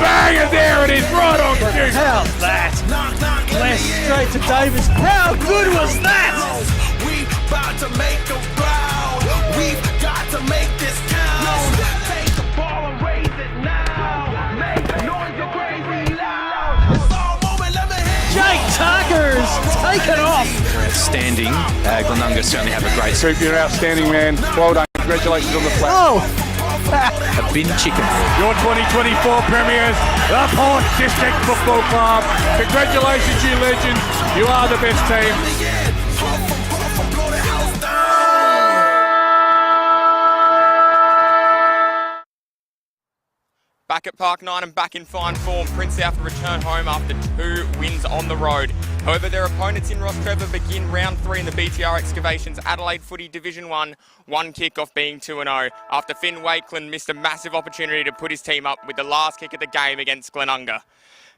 bang, and there it is, right on cue. How's that? Less straight to Davis. How good was that? We about to make a round. We've got to make this count. Take the ball and raise it now. Make the noise go crazy loud. It's all moment, let me hear. Jake Tucker's taken off. Outstanding. Glenunga certainly have a great Soup, you're an outstanding man. Well done. Congratulations on the flat. Oh, a bin chicken. Your 2024 premiers, the Port District Football Club. Congratulations, you legends. You are the best team. Back at Park 9 and back in fine form, Prince Alfred return home after 2 wins on the road. However, their opponents in Rostrevor begin round 3 in the BTR Excavations Adelaide Footy Division 1, one kick-off being 2-0, after Finn Wakeland missed a massive opportunity to put his team up with the last kick of the game against Glenunga.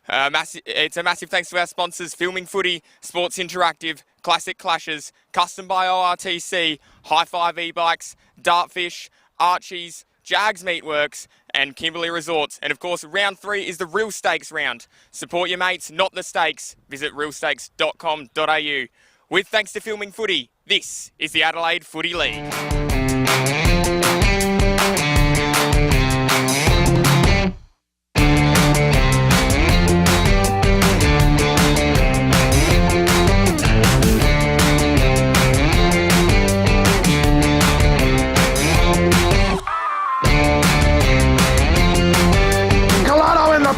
It's a massive thanks to our sponsors, Filming Footy, Sports Interactive, Classic Clashes, Custom by ORTC, High Five E-Bikes, Dartfish, Archie's, Jags Meatworks and Kimberley Resorts. And of course, round 3 is the Real Stakes round. Support your mates, not the stakes. Visit realstakes.com.au. With thanks to Filming Footy, this is the Adelaide Footy League.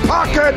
Pocket.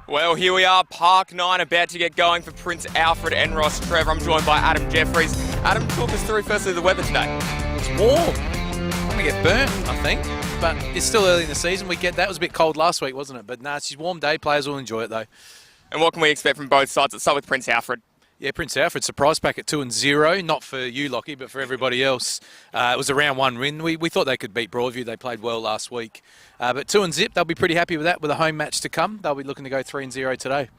Well, here we are, Park 9, about to get going for Prince Alfred and Rostrevor. I'm joined by Adam Jeffries. Adam, talk us through firstly the weather today. It's warm. I'm going to get burnt, I think. But it's still early in the season. That was a bit cold last week, wasn't it? But no, it's a warm day. Players will enjoy it, though. And what can we expect from both sides? Let's start with Prince Alfred. Yeah, Prince Alfred, surprise pack at 2-0. Not for you, Lockie, but for everybody else. It was a round 1 win. We thought they could beat Broadview. They played well last week. But 2-0, they'll be pretty happy with that. With a home match to come, they'll be looking to go 3-0 today.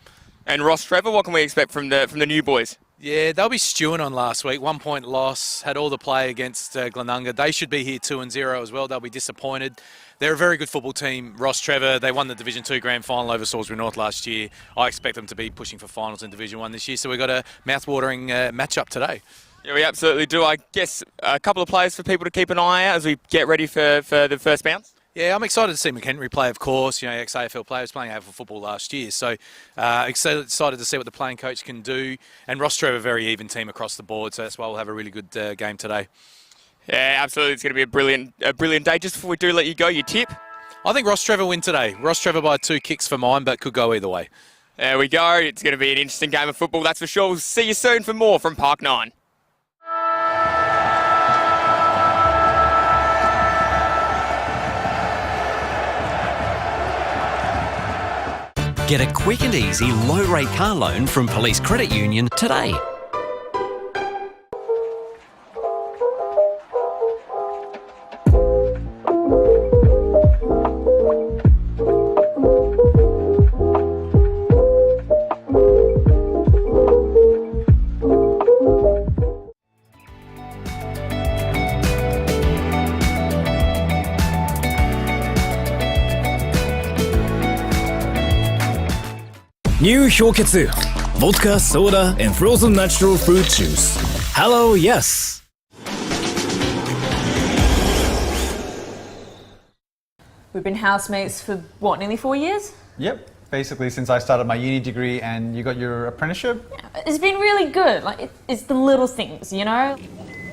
And Rostrevor, what can we expect from the new boys? Yeah, they'll be stewing on last week. 1 point loss, had all the play against Glenunga. They should be here 2-0 as well. They'll be disappointed. They're a very good football team. Rostrevor, they won the Division 2 Grand Final over Salisbury North last year. I expect them to be pushing for finals in Division 1 this year. So we've got a mouth-watering match-up today. Yeah, we absolutely do. I guess a couple of players for people to keep an eye out as we get ready for the first bounce. Yeah, I'm excited to see McHenry play, of course. You know, ex-AFL player was playing AFL football last year. So excited to see what the playing coach can do. And Rostrevor, a very even team across the board. So that's why we'll have a really good game today. Yeah, absolutely. It's going to be a brilliant day. Just before we do let you go, your tip? I think Rostrevor win today. Rostrevor by 2 kicks for mine, but could go either way. There we go. It's going to be an interesting game of football, that's for sure. We'll see you soon for more from Park 9. Get a quick and easy low-rate car loan from Police Credit Union today. New Hyoketsu, vodka, soda, and frozen natural fruit juice. Hello, yes. We've been housemates for, what, nearly 4 years? Yep, basically since I started my uni degree and you got your apprenticeship. It's been really good. Like, it's the little things, you know?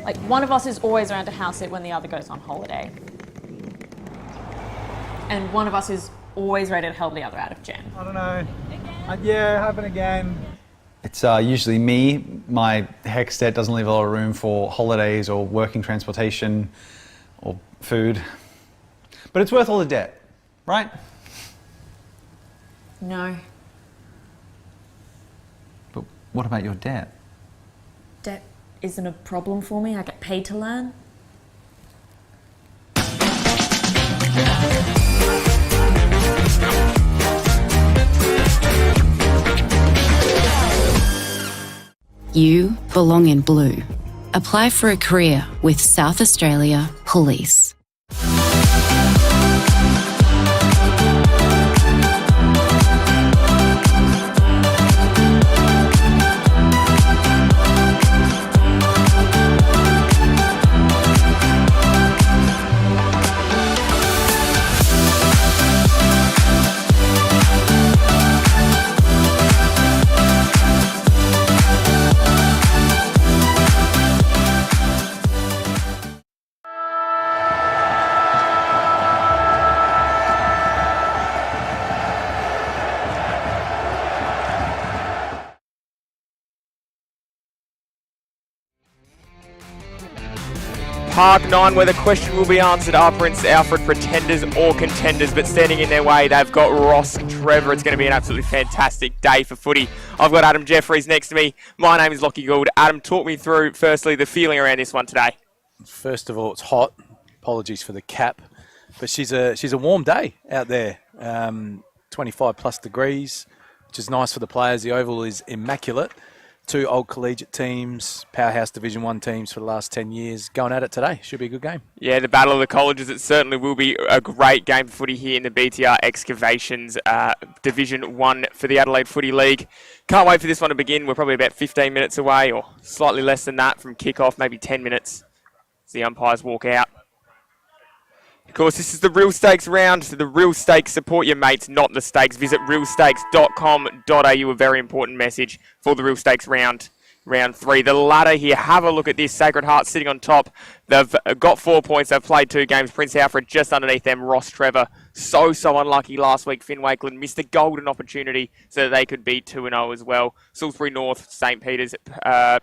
Like, one of us is always around to house it when the other goes on holiday. And one of us is always ready to help the other out of jam. I don't know. Yeah, happen again. It's usually me. My HEC stat doesn't leave a lot of room for holidays or working transportation or food. But it's worth all the debt, right? No. But what about your debt? Debt isn't a problem for me. I get paid to learn. You belong in blue. Apply for a career with South Australia Police. Park 9, where the question will be answered, are Prince Alfred pretenders or contenders? But standing in their way, they've got Rostrevor. It's going to be an absolutely fantastic day for footy. I've got Adam Jeffries next to me. My name is Lockie Gould. Adam, talk me through, firstly, the feeling around this one today. First of all, it's hot. Apologies for the cap. But she's a warm day out there. 25 plus degrees, which is nice for the players. The oval is immaculate. Two old collegiate teams, powerhouse Division 1 teams for the last 10 years, going at it today. Should be a good game. Yeah, the battle of the colleges. It certainly will be a great game for footy here in the BTR Excavations Division 1 for the Adelaide Footy League. Can't wait for this one to begin. We're probably about 15 minutes away, or slightly less than that from kick-off, maybe 10 minutes as the umpires walk out. Of course, this is the Real Stakes round. So the Real Stakes, support your mates, not the stakes. Visit realstakes.com.au, a very important message for the Real Stakes round 3. The ladder here, have a look at this. Sacred Heart sitting on top. They've got 4 points. They've played 2 games. Prince Alfred just underneath them. Rostrevor, so unlucky last week. Finn Wakeland missed a golden opportunity so that they could be 2-0 as well. Salisbury North, St. Peter's,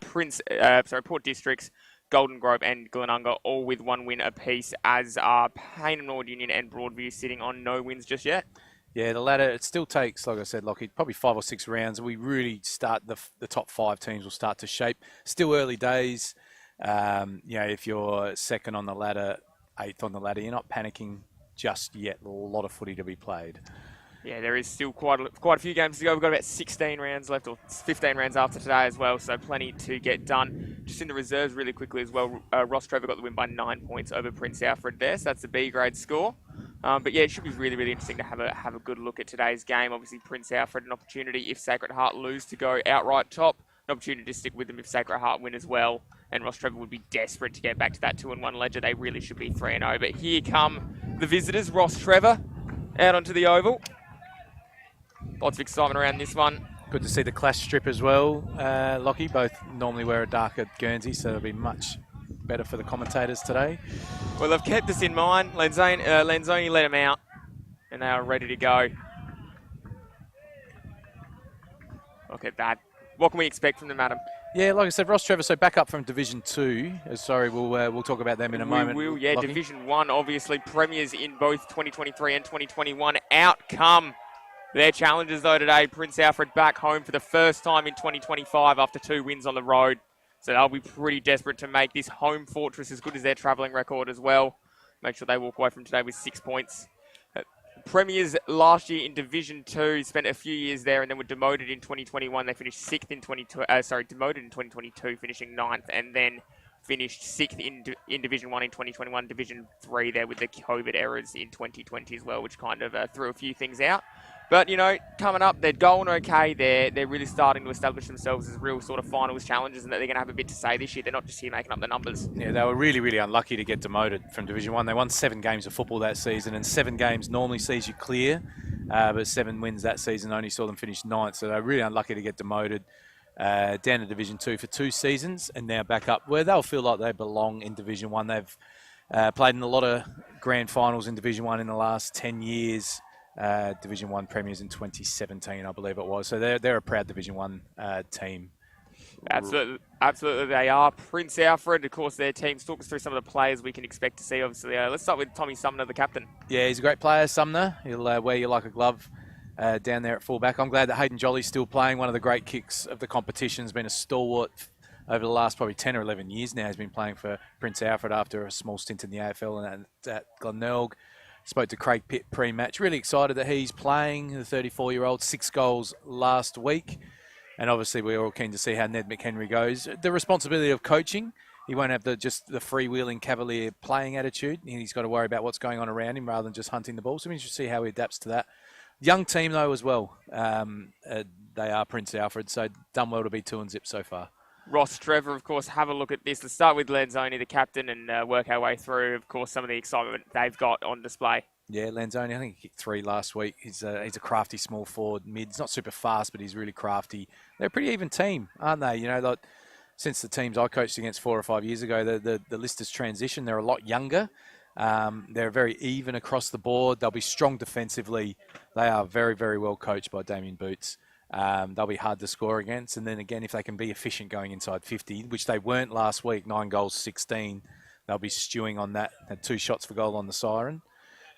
Port Districts, Golden Grove and Glenunga all with 1 win apiece, as are Payne and Nord Union and Broadview sitting on no wins just yet. Yeah, the ladder, it still takes, like I said, Lockie, probably 5 or 6 rounds. We really start, the top 5 teams will start to shape. Still early days. If you're second on the ladder, 8th on the ladder, you're not panicking just yet. A lot of footy to be played. Yeah, there is still quite a few games to go. We've got about 16 rounds left, or 15 rounds after today as well, so plenty to get done. Just in the reserves really quickly as well, Rostrevor got the win by 9 points over Prince Alfred there, so that's a B grade score. But yeah, it should be really, really interesting to have a good look at today's game. Obviously, Prince Alfred, an opportunity if Sacred Heart lose to go outright top, an opportunity to stick with them if Sacred Heart win as well. And Rostrevor would be desperate to get back to that 2-1 ledger. They really should be 3-0. But here come the visitors, Rostrevor, out onto the oval. Lots of excitement around this one. Good to see the clash strip as well, Lockie. Both normally wear a darker Guernsey, so it'll be much better for the commentators today. Well, they've kept this in mind. Lanzoni let them out, and they are ready to go. Look at that. What can we expect from them, Adam? Yeah, like I said, Rostrevor, so back up from Division 2. Sorry, we'll talk about them in a moment. We will, yeah. Lockie. Division 1, obviously, premiers in both 2023 and 2021. Out come their challengers, though, today. Prince Alfred back home for the first time in 2025 after 2 wins on the road. So they'll be pretty desperate to make this home fortress as good as their travelling record as well. Make sure they walk away from today with 6 points. Premiers last year in Division 2, spent a few years there and then were demoted in 2021. They finished 6th in demoted in 2022, finishing 9th, and then finished 6th in Division 1 in 2021, Division 3 there with the COVID errors in 2020 as well, which kind of threw a few things out. But, coming up, they're going okay. They're really starting to establish themselves as real sort of finals challengers, and that they're going to have a bit to say this year. They're not just here making up the numbers. Yeah, they were really, really unlucky to get demoted from Division 1. They won 7 games of football that season, and 7 games normally sees you clear, but 7 wins that season only saw them finish 9th, so they're really unlucky to get demoted down to Division 2 for 2 seasons, and now back up where they'll feel like they belong in Division 1. They've played in a lot of grand finals in Division 1 in the last 10 years. Division 1 premiers in 2017, I believe it was. So they're a proud Division 1 team. Absolutely they are. Prince Alfred, of course, their teams. Talk us through some of the players we can expect to see, obviously. Let's start with Tommy Sumner, the captain. Yeah, he's a great player, Sumner. He'll wear you like a glove down there at fullback. I'm glad that Hayden Jolly's still playing. One of the great kicks of the competition. Has been a stalwart over the last probably 10 or 11 years now. He's been playing for Prince Alfred after a small stint in the AFL and at Glenelg. Spoke to Craig Pitt pre-match. Really excited that he's playing, the 34-year-old. 6 goals last week. And obviously we're all keen to see how Ned McHenry goes. The responsibility of coaching, he won't have just the freewheeling cavalier playing attitude. He's got to worry about what's going on around him rather than just hunting the ball. So we should see how he adapts to that. Young team, though, as well. They are Prince Alfred, so done well to be 2-0 so far. Rostrevor, of course, have a look at this. Let's start with Lanzoni, the captain, and work our way through, of course, some of the excitement they've got on display. Yeah, Lanzoni, I think he kicked 3 last week. He's a crafty small forward mid. He's not super fast, but he's really crafty. They're a pretty even team, aren't they? You know, like, since the teams I coached against 4 or 5 years ago, the list has transitioned. They're a lot younger. They're very even across the board. They'll be strong defensively. They are very, very well coached by Damien Boots. They'll be hard to score against. And then again, if they can be efficient going inside 50, which they weren't last week, 9 goals, 16, they'll be stewing on that. Had 2 shots for goal on the siren.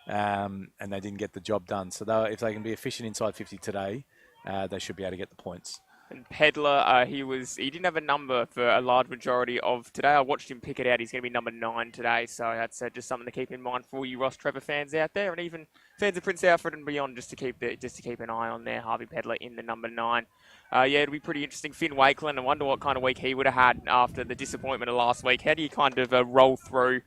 And they didn't get the job done. So if they can be efficient inside 50 today, they should be able to get the points. And Pedler, he didn't have a number for a large majority of today. I watched him pick it out. He's going to be number 9 today. So that's just something to keep in mind for you Rostrevor fans out there, and even fans of Prince Alfred and beyond, just to keep an eye on there. Harvey Pedler in the number 9. Yeah, it'll be pretty interesting. Finn Wakeland, I wonder what kind of week he would have had after the disappointment of last week. How do you kind of roll through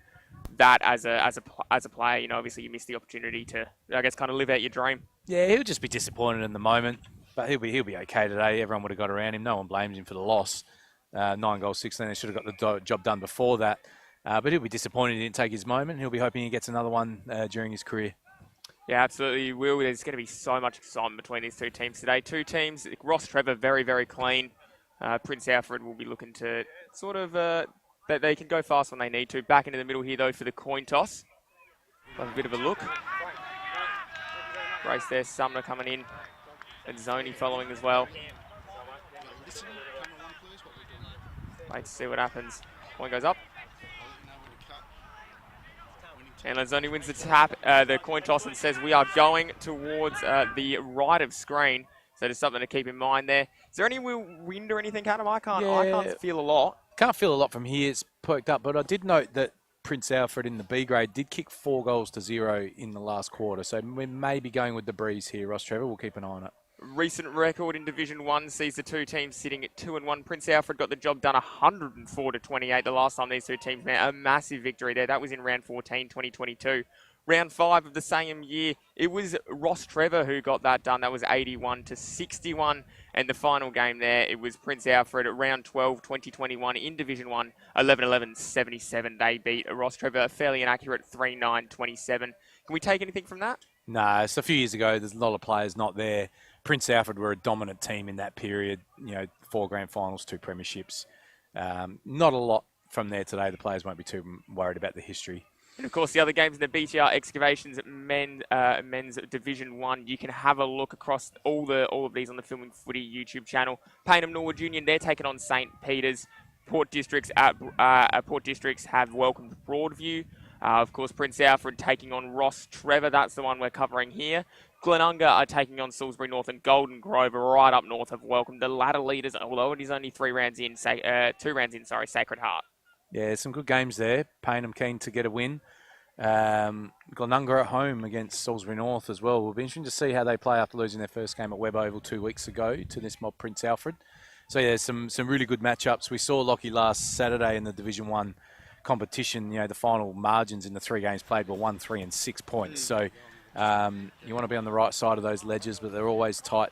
that as a player? You know, obviously you missed the opportunity to, I guess, kind of live out your dream. Yeah, he'll just be disappointed in the moment, but he'll be okay today. Everyone would have got around him. No one blames him for the loss. 9 goals, 16. They should have got the job done before that. But he'll be disappointed he didn't take his moment. He'll be hoping he gets another one during his career. Yeah, absolutely, he will. There's going to be so much excitement between these 2 teams today. 2 teams, Rostrevor very, very clean. Prince Alfred will be looking to sort of, that they can go fast when they need to. Back into the middle here, though, for the coin toss. Have a bit of a look. Race there, Sumner coming in. And Zoni following as well. Wait to see what happens. Coin goes up. And Zoni wins the coin toss and says we are going towards the right of screen. So there's something to keep in mind there. Is there any wind or anything, Adam? I can't feel a lot. Can't feel a lot from here. It's perked up, but I did note that Prince Alfred in the B grade did kick 4 goals to 0 in the last quarter. So we may be going with the breeze here, Rostrevor. We'll keep an eye on it. Recent record in Division 1 sees the 2 teams sitting at 2-1. Prince Alfred got the job done 104-28 the last time these 2 teams met. A massive victory there. That was in round 14, 2022. Round 5 of the same year, it was Rostrevor who got that done. That was 81-61. And the final game there, it was Prince Alfred at round 12, 2021 in Division 1, 11-11-77. They beat Rostrevor, fairly inaccurate, 3-9-27. Can we take anything from that? No, it's a few years ago. There's a lot of players not there. Prince Alfred were a dominant team in that period. 4 grand finals, 2 premierships. Not a lot from there today. The players won't be too worried about the history. And of course, the other games in the BTR Excavations men's Division 1, you can have a look across all of these on the Filming Footy YouTube channel. Payneham Norwood Union, they're taking on St. Peter's. Port Districts have welcomed Broadview. Of course, Prince Alfred taking on Rostrevor. That's the one we're covering here. Glenunga are taking on Salisbury North, and Golden Grove right up north have welcomed the ladder leaders, although it is only 2 rounds in, Sacred Heart. Yeah, some good games there. Payneham keen to get a win. Glenunga at home against Salisbury North as well. Will be interesting to see how they play after losing their first game at Webb Oval 2 weeks ago to this mob Prince Alfred. So yeah, some really good matchups. We saw Lockie last Saturday in the Division 1 competition. The final margins in the 3 games played were 1, 3 and 6 points. So you want to be on the right side of those ledges, but they're always tight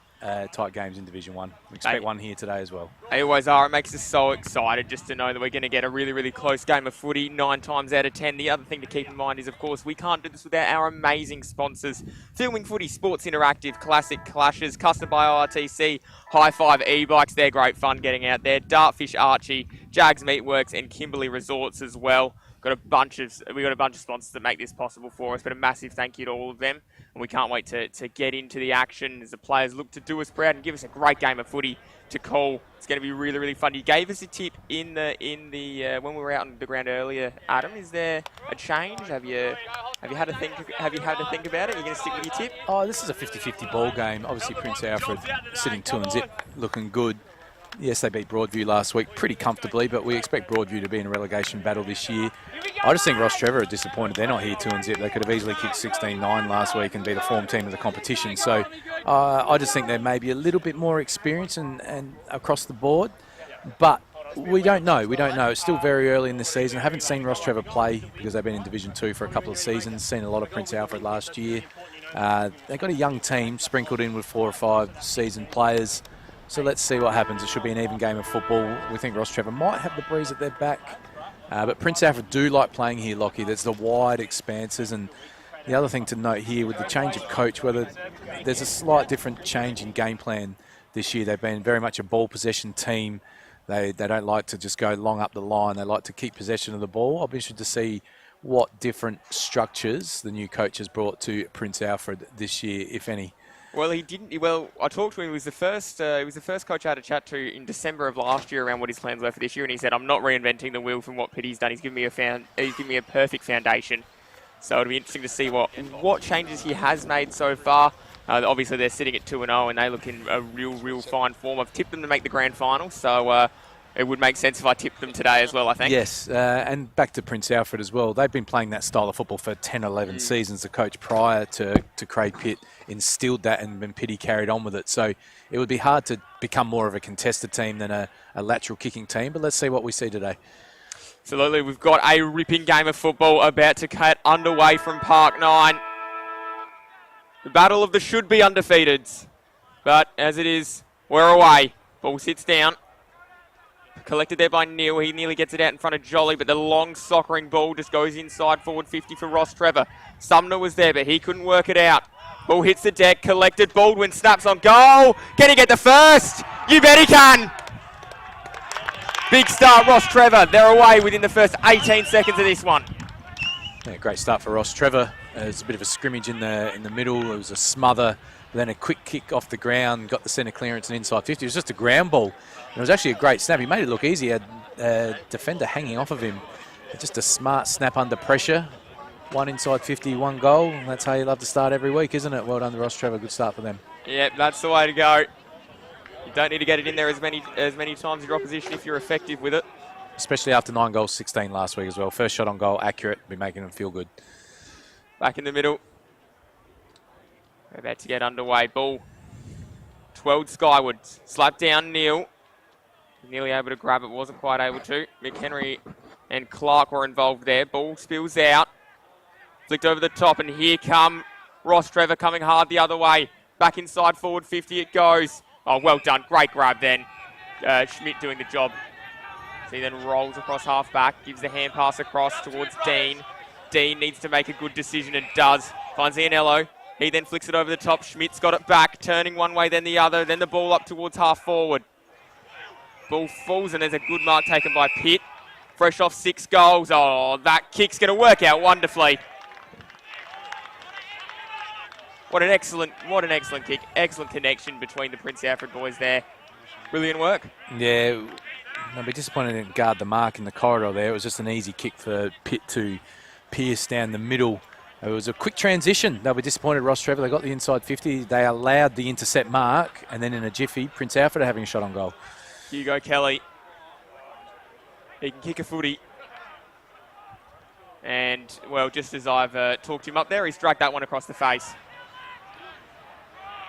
games in Division 1. We expect one here today as well. They always are. It makes us so excited just to know that we're going to get a really, really close game of footy 9 times out of 10. The other thing to keep in mind is, of course, we can't do this without our amazing sponsors. Filming Footy, Sports Interactive, Classic Clashes, Custom by RTC, High Five e-bikes. They're great fun getting out there. Dartfish Archie, Jags Meatworks, and Kimberley Resorts as well. We got a bunch of sponsors that make this possible for us, but a massive thank you to all of them. And we can't wait to get into the action as the players look to do us proud and give us a great game of footy to call. It's going to be really, really fun. You gave us a tip in the when we were out on the ground earlier, Adam. Is there a change? Have you had to think about it? Are you going to stick with your tip? Oh, this is a 50-50 ball game. Obviously, Prince Alfred sitting 2-0, looking good. Yes, they beat Broadview last week pretty comfortably, but we expect Broadview to be in a relegation battle this year. I just think Rostrevor are disappointed they're not here 2-0. They could have easily kicked 16-9 last week and be the form team of the competition. So I just think they're maybe a little bit more experienced and across the board. But we don't know. We don't know. It's still very early in the season. I haven't seen Rostrevor play because they've been in Division 2 for a couple of seasons. Seen a lot of Prince Alfred last year. They've got a young team sprinkled in with 4 or 5 seasoned players. So let's see what happens. It should be an even game of football. We think Rostrevor might have the breeze at their back. But Prince Alfred do like playing here, Lockie. There's the wide expanses. And the other thing to note here with the change of coach, whether there's a slight different change in game plan this year. They've been very much a ball possession team. They don't like to just go long up the line. They like to keep possession of the ball. I'll be interested to see what different structures the new coach has brought to Prince Alfred this year, if any. Well, he didn't. Well, I talked to him. He was the first coach I had a chat to in December of last year around what his plans were for this year, and he said, "I'm not reinventing the wheel from what Pitty's done. He's given me a perfect foundation." So it'll be interesting to see what changes he has made so far. Obviously, they're sitting at 2-0, and they look in a real fine form. I've tipped them to make the grand final, so it would make sense if I tipped them today as well, I think. Yes, and back to Prince Alfred as well. They've been playing that style of football for 10, 11 seasons. The coach prior to Craig Pitt instilled that, and Pitty carried on with it. So it would be hard to become more of a contested team than a lateral kicking team. But let's see what we see today. Absolutely. We've got a ripping game of football about to get underway from Park 9. The battle of the should-be undefeateds. But as it is, we're away. Ball sits down. Collected there by Neil. He nearly gets it out in front of Jolly, but the long soccering ball just goes inside forward 50 for Rostrevor. Sumner was there, but he couldn't work it out. Ball hits the deck. Collected. Baldwin snaps on goal. Can he get the first? You bet he can. Big start, Rostrevor. They're away within the first 18 seconds of this one. Yeah, great start for Rostrevor. There's a bit of a scrimmage in the middle. It was a smother, then a quick kick off the ground, got the centre clearance and inside 50. It was just a ground ball. And it was actually a great snap. He made it look easy. He had a defender hanging off of him. Just a smart snap under pressure. 1 inside 50, 1 goal. And that's how you love to start every week, isn't it? Well done to Rostrevor. Good start for them. Yep, that's the way to go. You don't need to get it in there as many times as your opposition if you're effective with it. Especially after 9 goals, 16 last week as well. First shot on goal, accurate. Be making them feel good. Back in the middle. We're about to get underway. Ball 12 skyward. Slap down Neil. Nearly able to grab it, wasn't quite able to. McHenry and Clark were involved there. Ball spills out. Flicked over the top, and here come Rostrevor coming hard the other way. Back inside forward 50 it goes. Oh, well done. Great grab then. Schmidt doing the job. So he then rolls across half-back, gives the hand pass across towards Dean. Dean needs to make a good decision and does. Finds Ianello. He then flicks it over the top. Schmidt's got it back, turning one way, then the other. Then the ball up towards half-forward. Ball falls, and there's a good mark taken by Pitt. Fresh off 6 goals. Oh, that kick's going to work out wonderfully. What an excellent kick. Excellent connection between the Prince Alfred boys there. Brilliant work. Yeah, I'll be disappointed in guard the mark in the corridor there. It was just an easy kick for Pitt to pierce down the middle. It was a quick transition. They'll be disappointed, Rostrevor. They got the inside 50. They allowed the intercept mark, and then in a jiffy, Prince Alfred are having a shot on goal. Hugo Kelly. He can kick a footy. And, well, just as I've talked him up there, he's dragged that one across the face.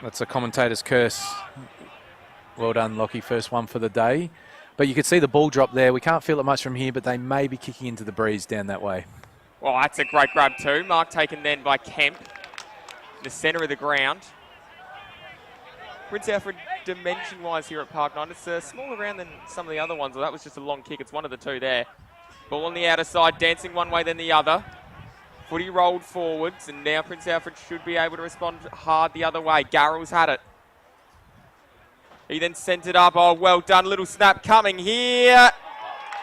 That's a commentator's curse. Well done, Lockie. First one for the day. But you could see the ball drop there. We can't feel it much from here, but they may be kicking into the breeze down that way. Well, that's a great grab too. Mark taken then by Kemp. In the centre of the ground. Prince Alfred, dimension-wise here at Park 9, it's a smaller round than some of the other ones. Well, that was just a long kick. It's one of the two there. Ball on the outer side, dancing one way then the other. Footy rolled forwards, and now Prince Alfred should be able to respond hard the other way. Garrell's had it. He then sent it up. Oh, well done. Little snap coming here.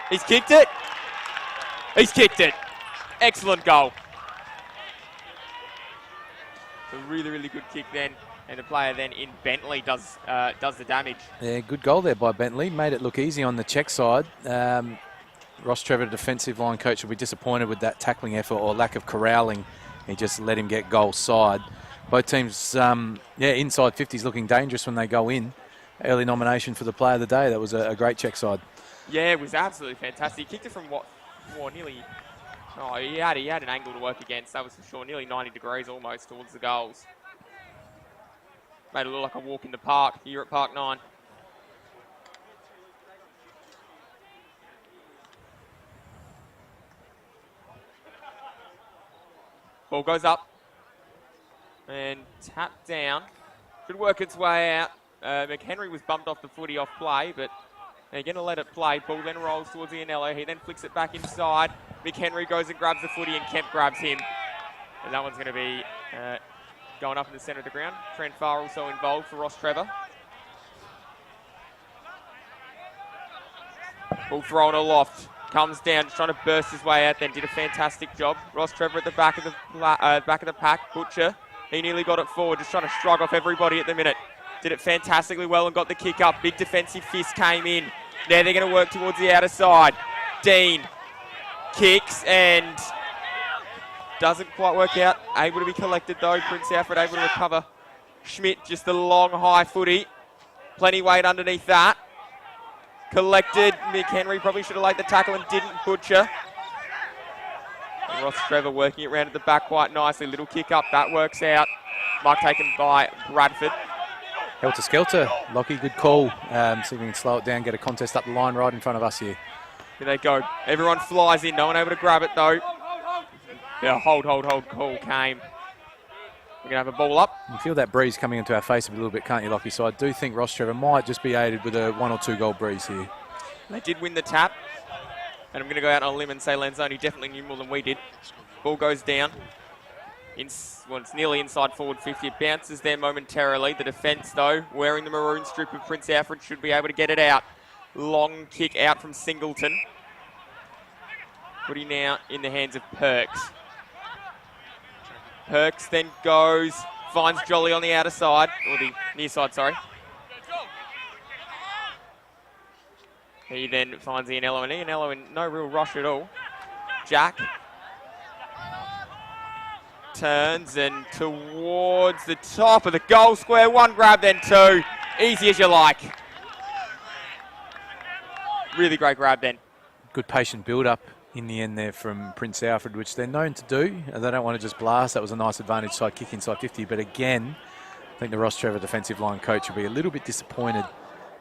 He's kicked it. He's kicked it. Excellent goal. A really, really good kick then. And the player then in Bentley does the damage. Yeah, good goal there by Bentley. Made it look easy on the check side. Rostrevor, defensive line coach, will be disappointed with that tackling effort or lack of corralling. He just let him get goal side. Both teams, inside 50s looking dangerous when they go in. Early nomination for the player of the day. That was a great check side. Yeah, it was absolutely fantastic. He kicked it from nearly... Oh, he had an angle to work against, that was for sure. Nearly 90 degrees almost towards the goals. Made it look like a walk in the park here at Park 9. Ball goes up and tapped down. Should work its way out. McHenry was bumped off the footy off play, but they're going to let it play. Ball then rolls towards Ianello. He then flicks it back inside. McHenry goes and grabs the footy and Kemp grabs him. And that one's going to be going up in the centre of the ground. Trent Farr also involved for Rostrevor. Ball thrown aloft. Comes down, just trying to burst his way out, then did a fantastic job. Rostrevor at the back of the pack. Butcher, he nearly got it forward, just trying to shrug off everybody at the minute. Did it fantastically well and got the kick up. Big defensive fist came in. Now they're going to work towards the outer side. Dean kicks and doesn't quite work out. Able to be collected though. Prince Alfred able to recover. Schmidt, just a long high footy. Plenty weight underneath that. Collected. McHenry probably should have laid the tackle and didn't. Butcher. And Rostrevor working it round at the back quite nicely. Little kick up. That works out. Mark taken by Bradford. Helter Skelter. Lockie, good call. See if we can slow it down, get a contest up the line right in front of us here. Here they go. Everyone flies in. No one able to grab it though. Yeah, hold call came. We're going to have a ball up. You feel that breeze coming into our face a little bit, can't you, Lockie? So I do think Rostrevor might just be aided with a 1 or 2 goal breeze here. They did win the tap. And I'm going to go out on a limb and say Lanzoni definitely knew more than we did. Ball goes down. It's nearly inside forward 50. It bounces there momentarily. The defence, though, wearing the maroon strip of Prince Alfred, should be able to get it out. Long kick out from Singleton. Footy now in the hands of Perks. Perks then goes, finds Jolly on the outer side, or the near side, sorry. He then finds Ianello, and Ianello in no real rush at all. Jack turns and towards the top of the goal square. 1 grab, then 2. Easy as you like. Really great grab then. Good patient build-up in the end there from Prince Alfred, which they're known to do. They don't want to just blast. That was a nice advantage side kick inside 50. But again, I think the Rostrevor defensive line coach will be a little bit disappointed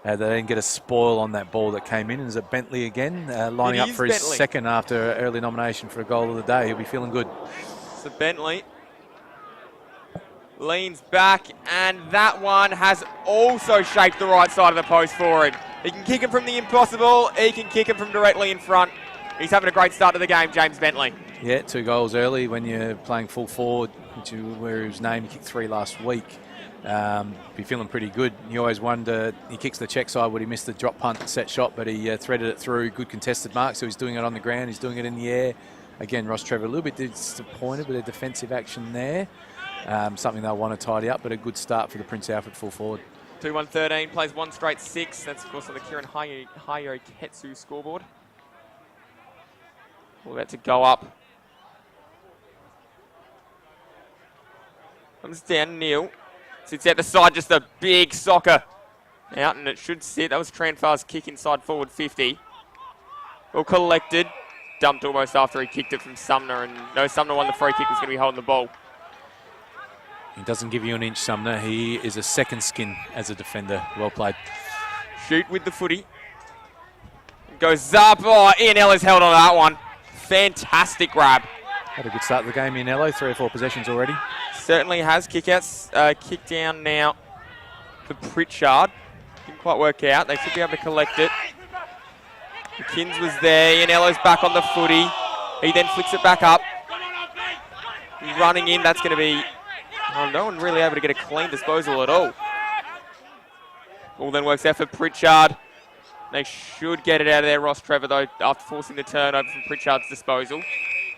they didn't get a spoil on that ball that came in. And is it Bentley again, lining up for his second after early nomination for a goal of the day? He'll be feeling good. So Bentley leans back, and that one has also shaped the right side of the post for him. He can kick him from the impossible. He can kick him from directly in front. He's having a great start to the game, James Bentley. Yeah, 2 goals early when you're playing full forward, where his name, he kicked 3 last week. Be feeling pretty good. You always wonder, he kicks the check side, would he miss the drop punt set shot, but he threaded it through. Good contested mark, so he's doing it on the ground, he's doing it in the air. Again, Rostrevor a little bit disappointed with their defensive action there. Something they'll want to tidy up, but a good start for the Prince Alfred full forward. 2-1-13, plays 1 straight 6. That's, of course, on the Kieran Hayo Ketsu scoreboard. All about to go up. Comes down, Neil. Sits out the side, just a big soccer. Out, and it should sit. That was Tranfar's kick inside forward 50. Well collected. Dumped almost after he kicked it from Sumner, and no, Sumner won the free kick, was going to be holding the ball. He doesn't give you an inch, Sumner. He is a second skin as a defender. Well played. Shoot with the footy. Goes up. Oh, Ianello's held on to that one. Fantastic grab. Had a good start to the game, Ianello. 3 or 4 possessions already. Certainly has. Kick-outs. Kick down now for Pritchard. Didn't quite work out. They should be able to collect it. McKinns was there. Ianello's back on the footy. He then flicks it back up. He's running in. That's going to be... Oh, no one really able to get a clean disposal at all. Ball then works out for Pritchard. They should get it out of there, Rostrevor, though, after forcing the turnover from Pritchard's disposal.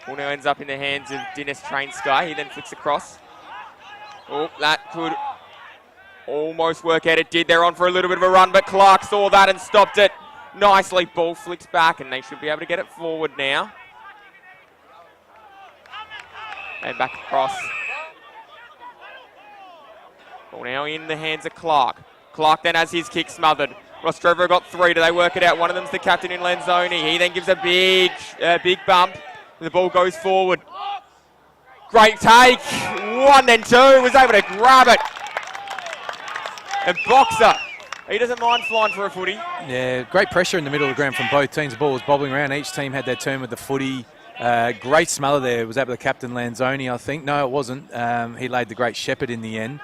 Ball now ends up in the hands of Dinesh Train Sky. He then flicks across. Oh, that could almost work out. It did. They're on for a little bit of a run, but Clark saw that and stopped it nicely. Ball flicks back, and they should be able to get it forward now. And back across. Ball now in the hands of Clark. Clark then has his kick smothered. Rostrevor got 3. Do they work it out? One of them's the captain in Lanzoni. He then gives a big bump. The ball goes forward. Great take. 1 then 2. Was able to grab it. And Boxer, he doesn't mind flying for a footy. Yeah, great pressure in the middle of the ground from both teams. The ball was bobbling around. Each team had their turn with the footy. Great smother there. Was that the captain Lanzoni, I think? No, it wasn't. He laid the great shepherd in the end.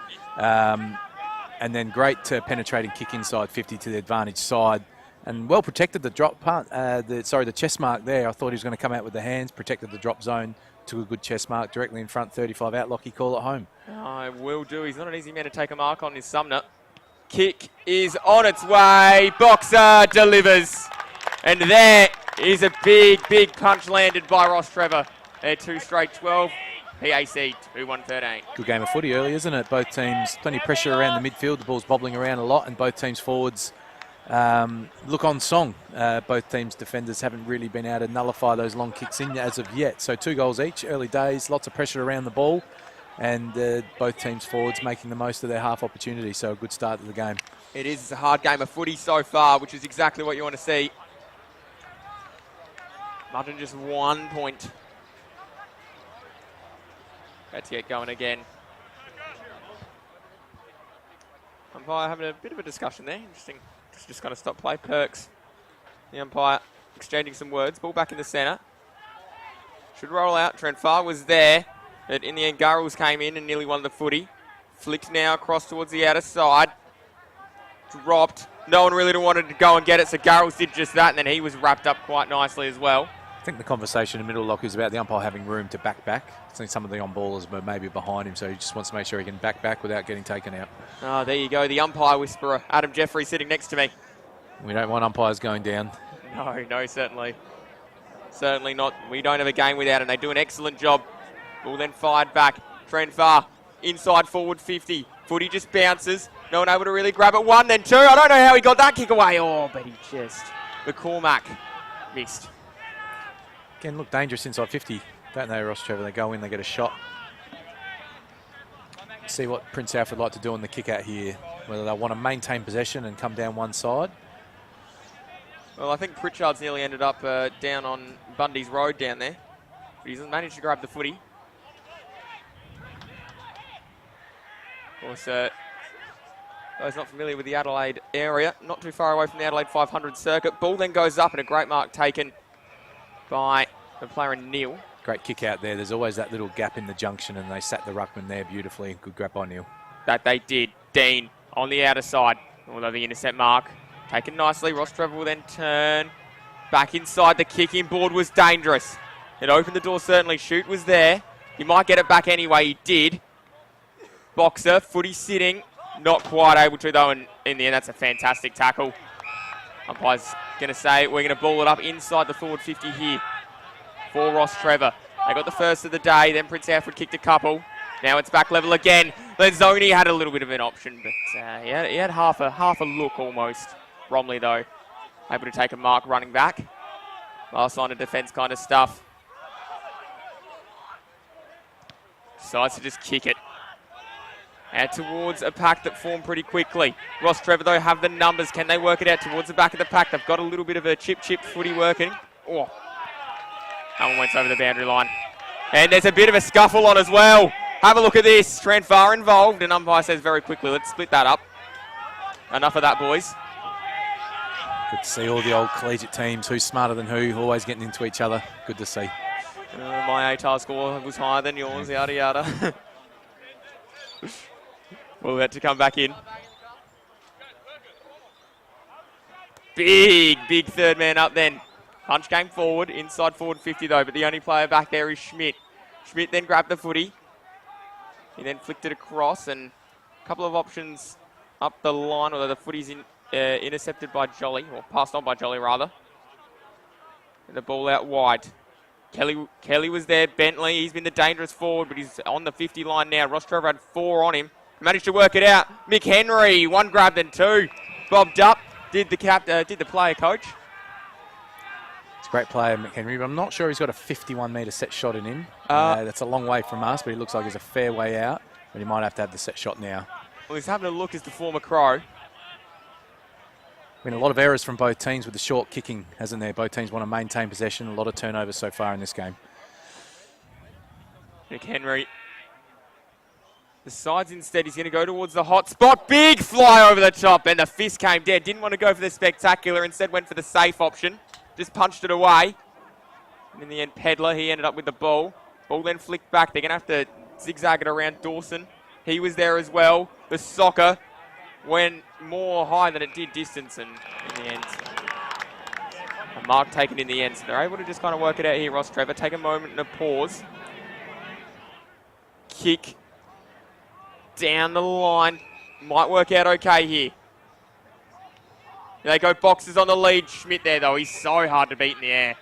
And then great penetrating kick inside 50 to the advantage side. And well protected the drop part, the chest mark there. I thought he was going to come out with the hands, protected the drop zone, took a good chest mark directly in front, 35 out, Lockie call it home. I will do. He's not an easy man to take a mark on, his Sumner. Kick is on its way. Boxer delivers. And there is a big punch landed by Rostrevor. They're 2 straight 12. PAC 2-1-13. Good game of footy early, isn't it? Both teams, plenty of pressure around the midfield. The ball's bobbling around a lot, and both teams' forwards look on song. Both teams' defenders haven't really been able to nullify those long kicks in as of yet. So 2 goals each, early days, lots of pressure around the ball, and both teams' forwards making the most of their half opportunity. So a good start to the game. It is. It's a hard game of footy so far, which is exactly what you want to see. Martin just 1 point. Let's get going again. Umpire having a bit of a discussion there. Interesting. Just going to stop play. Perks. The umpire exchanging some words. Ball back in the centre. Should roll out. Trent Farr was there. But in the end, Garrels came in and nearly won the footy. Flicked now across towards the outer side. Dropped. No one really wanted to go and get it, so Garrels did just that, and then he was wrapped up quite nicely as well. I think the conversation in the middle lock is about the umpire having room to back. I think some of the on-ballers were maybe behind him, so he just wants to make sure he can back without getting taken out. Oh, there you go, the umpire whisperer, Adam Jeffrey, sitting next to me. We don't want umpires going down. No, certainly. Certainly not. We don't have a game without him. They do an excellent job. Ball then fired back. Trent Farr, inside forward 50. Footy just bounces. No one able to really grab it. 1, then 2. I don't know how he got that kick away. Oh, but he just... McCormack missed. Again, look dangerous inside 50, don't they, Rostrevor? They go in, they get a shot. See what Prince Alfred like to do on the kick out here, whether they want to maintain possession and come down one side. Well, I think Pritchard's nearly ended up down on Bundy's Road down there, but he's managed to grab the footy. Of course, those not familiar with the Adelaide area, not too far away from the Adelaide 500 circuit. Ball then goes up and a great mark taken by the player in Neil. Great kick out there. There's always that little gap in the junction, and they sat the ruckman there beautifully. Good grab by Neil. That they did. Dean on the outer side, although the intercept mark taken nicely. Rostrevor will then turn back inside. The kicking board was dangerous. It opened the door, certainly. Shoot was there. He might get it back anyway. He did. Boxer, footy sitting. Not quite able to, though, and in the end, that's a fantastic tackle. Umpire's going to say we're going to ball it up inside the forward 50 here for Rostrevor. They got the first of the day, then Prince Alfred kicked a couple. Now it's back level again. Lanzoni had a little bit of an option, but he had half a look almost. Bromley, though, able to take a mark running back. Last line of defence kind of stuff. Decides to just kick it. And towards a pack that formed pretty quickly. Rostrevor, though, have the numbers. Can they work it out towards the back of the pack? They've got a little bit of a chip footy working. Oh, that one went over the boundary line. And there's a bit of a scuffle on as well. Have a look at this. Trent Farr involved, and umpire says very quickly, let's split that up. Enough of that, boys. Good to see all the old collegiate teams, who's smarter than who, always getting into each other. Good to see. My ATAR score was higher than yours, yada yada. We'll have to come back in. Big third man up then. Punch came forward, inside forward 50 though, but the only player back there is Schmidt. Schmidt then grabbed the footy. He then flicked it across, and a couple of options up the line, although the footy's intercepted by Jolly, or passed on by Jolly rather. And the ball out wide. Kelly was there. Bentley, he's been the dangerous forward, but he's on the 50 line now. Rostrevor had 4 on him. Managed to work it out. Mick Henry, 1 grab then 2. Bobbed up. Did the player coach? It's a great player, Mick Henry, but I'm not sure he's got a 51-metre set shot in him. That's a long way from us, but he looks like he's a fair way out. But he might have to have the set shot now. Well, he's having a look as the former Crow. Been a lot of errors from both teams with the short kicking, hasn't there? Both teams want to maintain possession. A lot of turnovers so far in this game. Mick Henry decides instead he's going to go towards the hot spot. Big fly over the top, and the fist came dead. Didn't want to go for the spectacular, instead went for the safe option. Just punched it away. And in the end, Pedler, he ended up with the ball. Ball then flicked back. They're going to have to zigzag it around Dawson. He was there as well. The soccer went more high than it did distance, and in the end, a mark taken in the end. So they're able to just kind of work it out here, Rostrevor. Take a moment and a pause. Kick down the line. Might work out okay here. They go boxes on the lead. Schmidt there, though. He's so hard to beat in the air.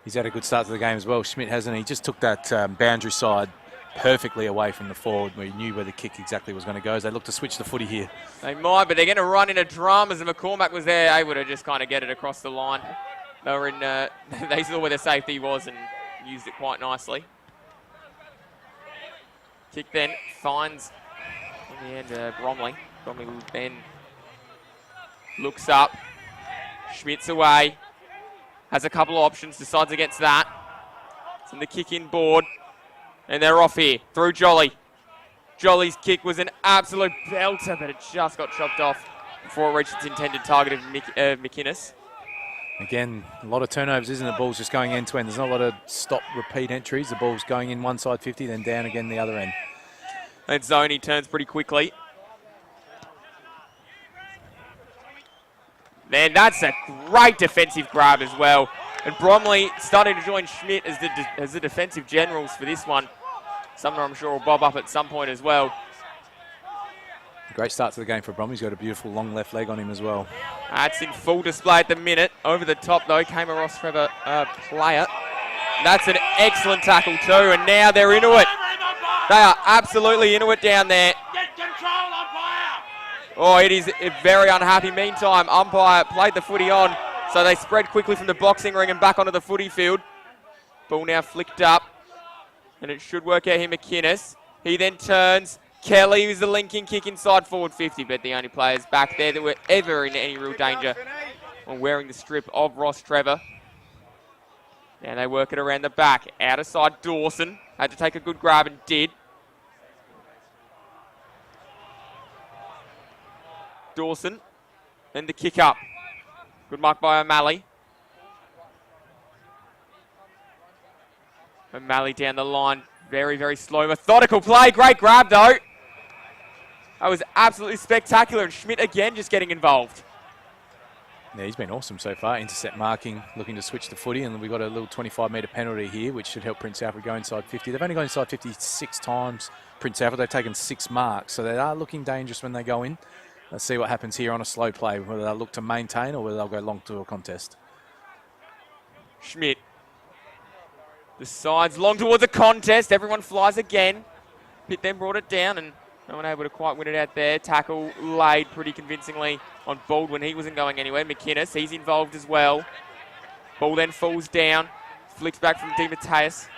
He's had a good start to the game as well, Schmidt, hasn't he? He just took that boundary side perfectly away from the forward, where he knew where the kick exactly was going to go. As they look to switch the footy here. They might, but they're going to run into dramas, and McCormack was there, able to just kind of get it across the line. They were in. They saw where the safety was and used it quite nicely. Kick then finds, in the end, Bromley. Bromley then looks up. Schmidt's away. Has a couple of options, decides against that. It's in the kick-in board. And they're off here, through Jolly. Jolly's kick was an absolute belter, but it just got chopped off before it reached its intended target of McInnes. Again, a lot of turnovers, isn't it? The ball's just going end-to-end. There's not a lot of stop-repeat entries. The ball's going in one side 50, then down again the other end. And Zoney turns pretty quickly. Man, that's a great defensive grab as well. And Bromley starting to join Schmidt as the defensive generals for this one. Sumner, I'm sure, will bob up at some point as well. Great start to the game for Bromley. He's got a beautiful long left leg on him as well. That's in full display at the minute. Over the top, though, came a Rostrevor player. That's an excellent tackle too, and now they're into it. They are absolutely into it down there. Oh, it is very unhappy. Meantime, umpire played the footy on, so they spread quickly from the boxing ring and back onto the footy field. Ball now flicked up, and it should work out here, McInnes. He then turns. Kelly, who's the linking kick inside forward 50, but the only players back there that were ever in any real danger on wearing the strip of Rostrevor. Now they work it around the back. Outer side, Dawson. Had to take a good grab and did. Dawson. Then the kick up. Good mark by O'Malley. O'Malley down the line. Very, very slow, methodical play. Great grab, though. That was absolutely spectacular. And Schmidt again just getting involved. Yeah, he's been awesome so far. Intercept marking, looking to switch the footy. And we've got a little 25-metre penalty here, which should help Prince Alfred go inside 50. They've only gone inside 56 times, Prince Alfred. They've taken 6 marks. So they are looking dangerous when they go in. Let's see what happens here on a slow play, whether they'll look to maintain or whether they'll go long to a contest. Schmidt decides long towards a contest. Everyone flies again. Pitt then brought it down and no one able to quite win it out there. Tackle laid pretty convincingly on Baldwin. He wasn't going anywhere. McInnes, he's involved as well. Ball then falls down. Flicks back from DeMatteis.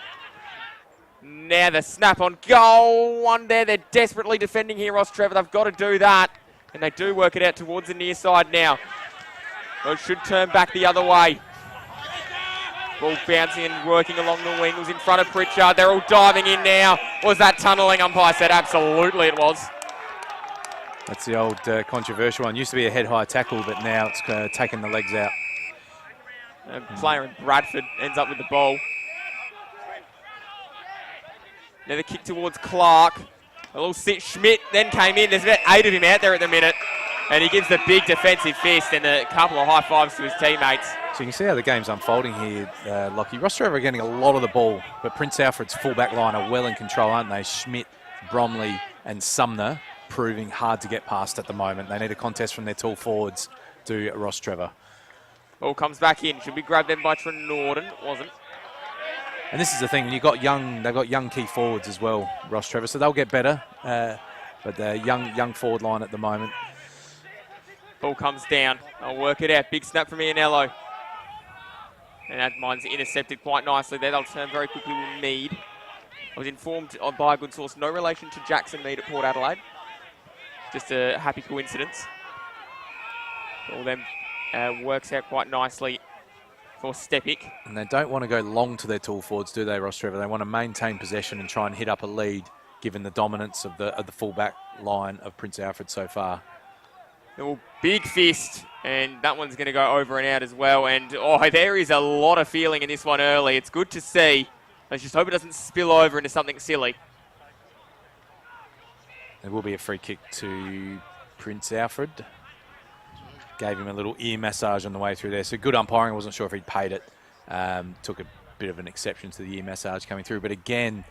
Now the snap on goal. One there. They're desperately defending here, Rostrevor. They've got to do that. And they do work it out towards the near side now. Well, it should turn back the other way. Ball bouncing and working along the wing. Was in front of Pritchard. They're all diving in now. Was that tunnelling? Umpire said absolutely it was. That's the old controversial one. Used to be a head-high tackle, but now it's taken the legs out. A player in Bradford ends up with the ball. Now the kick towards Clark. A little sit. Schmidt then came in. There's about 8 of him out there at the minute. And he gives the big defensive fist and a couple of high fives to his teammates. So you can see how the game's unfolding here, Lockie. Rostrevor are getting a lot of the ball, but Prince Alfred's full-back line are well in control, aren't they? Schmidt, Bromley and Sumner. proving hard to get past at the moment. They need a contest from their tall forwards to Rostrevor. Ball comes back in. Should be grabbed then by Trenorden. Wasn't. And this is the thing, they've got young key forwards as well, Rostrevor, so they'll get better. But they're young forward line at the moment. Ball comes down. I'll work it out. Big snap from Ianello. And that mine's intercepted quite nicely there. They'll turn very quickly with Mead. I was informed by a good source, no relation to Jackson Mead at Port Adelaide. Just a happy coincidence. All them works out quite nicely for Stepik. And they don't want to go long to their tall forwards, do they, Rostrevor? They want to maintain possession and try and hit up a lead, given the dominance of the fullback line of Prince Alfred so far. Oh, big fist, and that one's going to go over and out as well. And, oh, there is a lot of feeling in this one early. It's good to see. Let's just hope it doesn't spill over into something silly. There will be a free kick to Prince Alfred. Gave him a little ear massage on the way through there. So good umpiring. I wasn't sure if he'd paid it. Took a bit of an exception to the ear massage coming through. But again,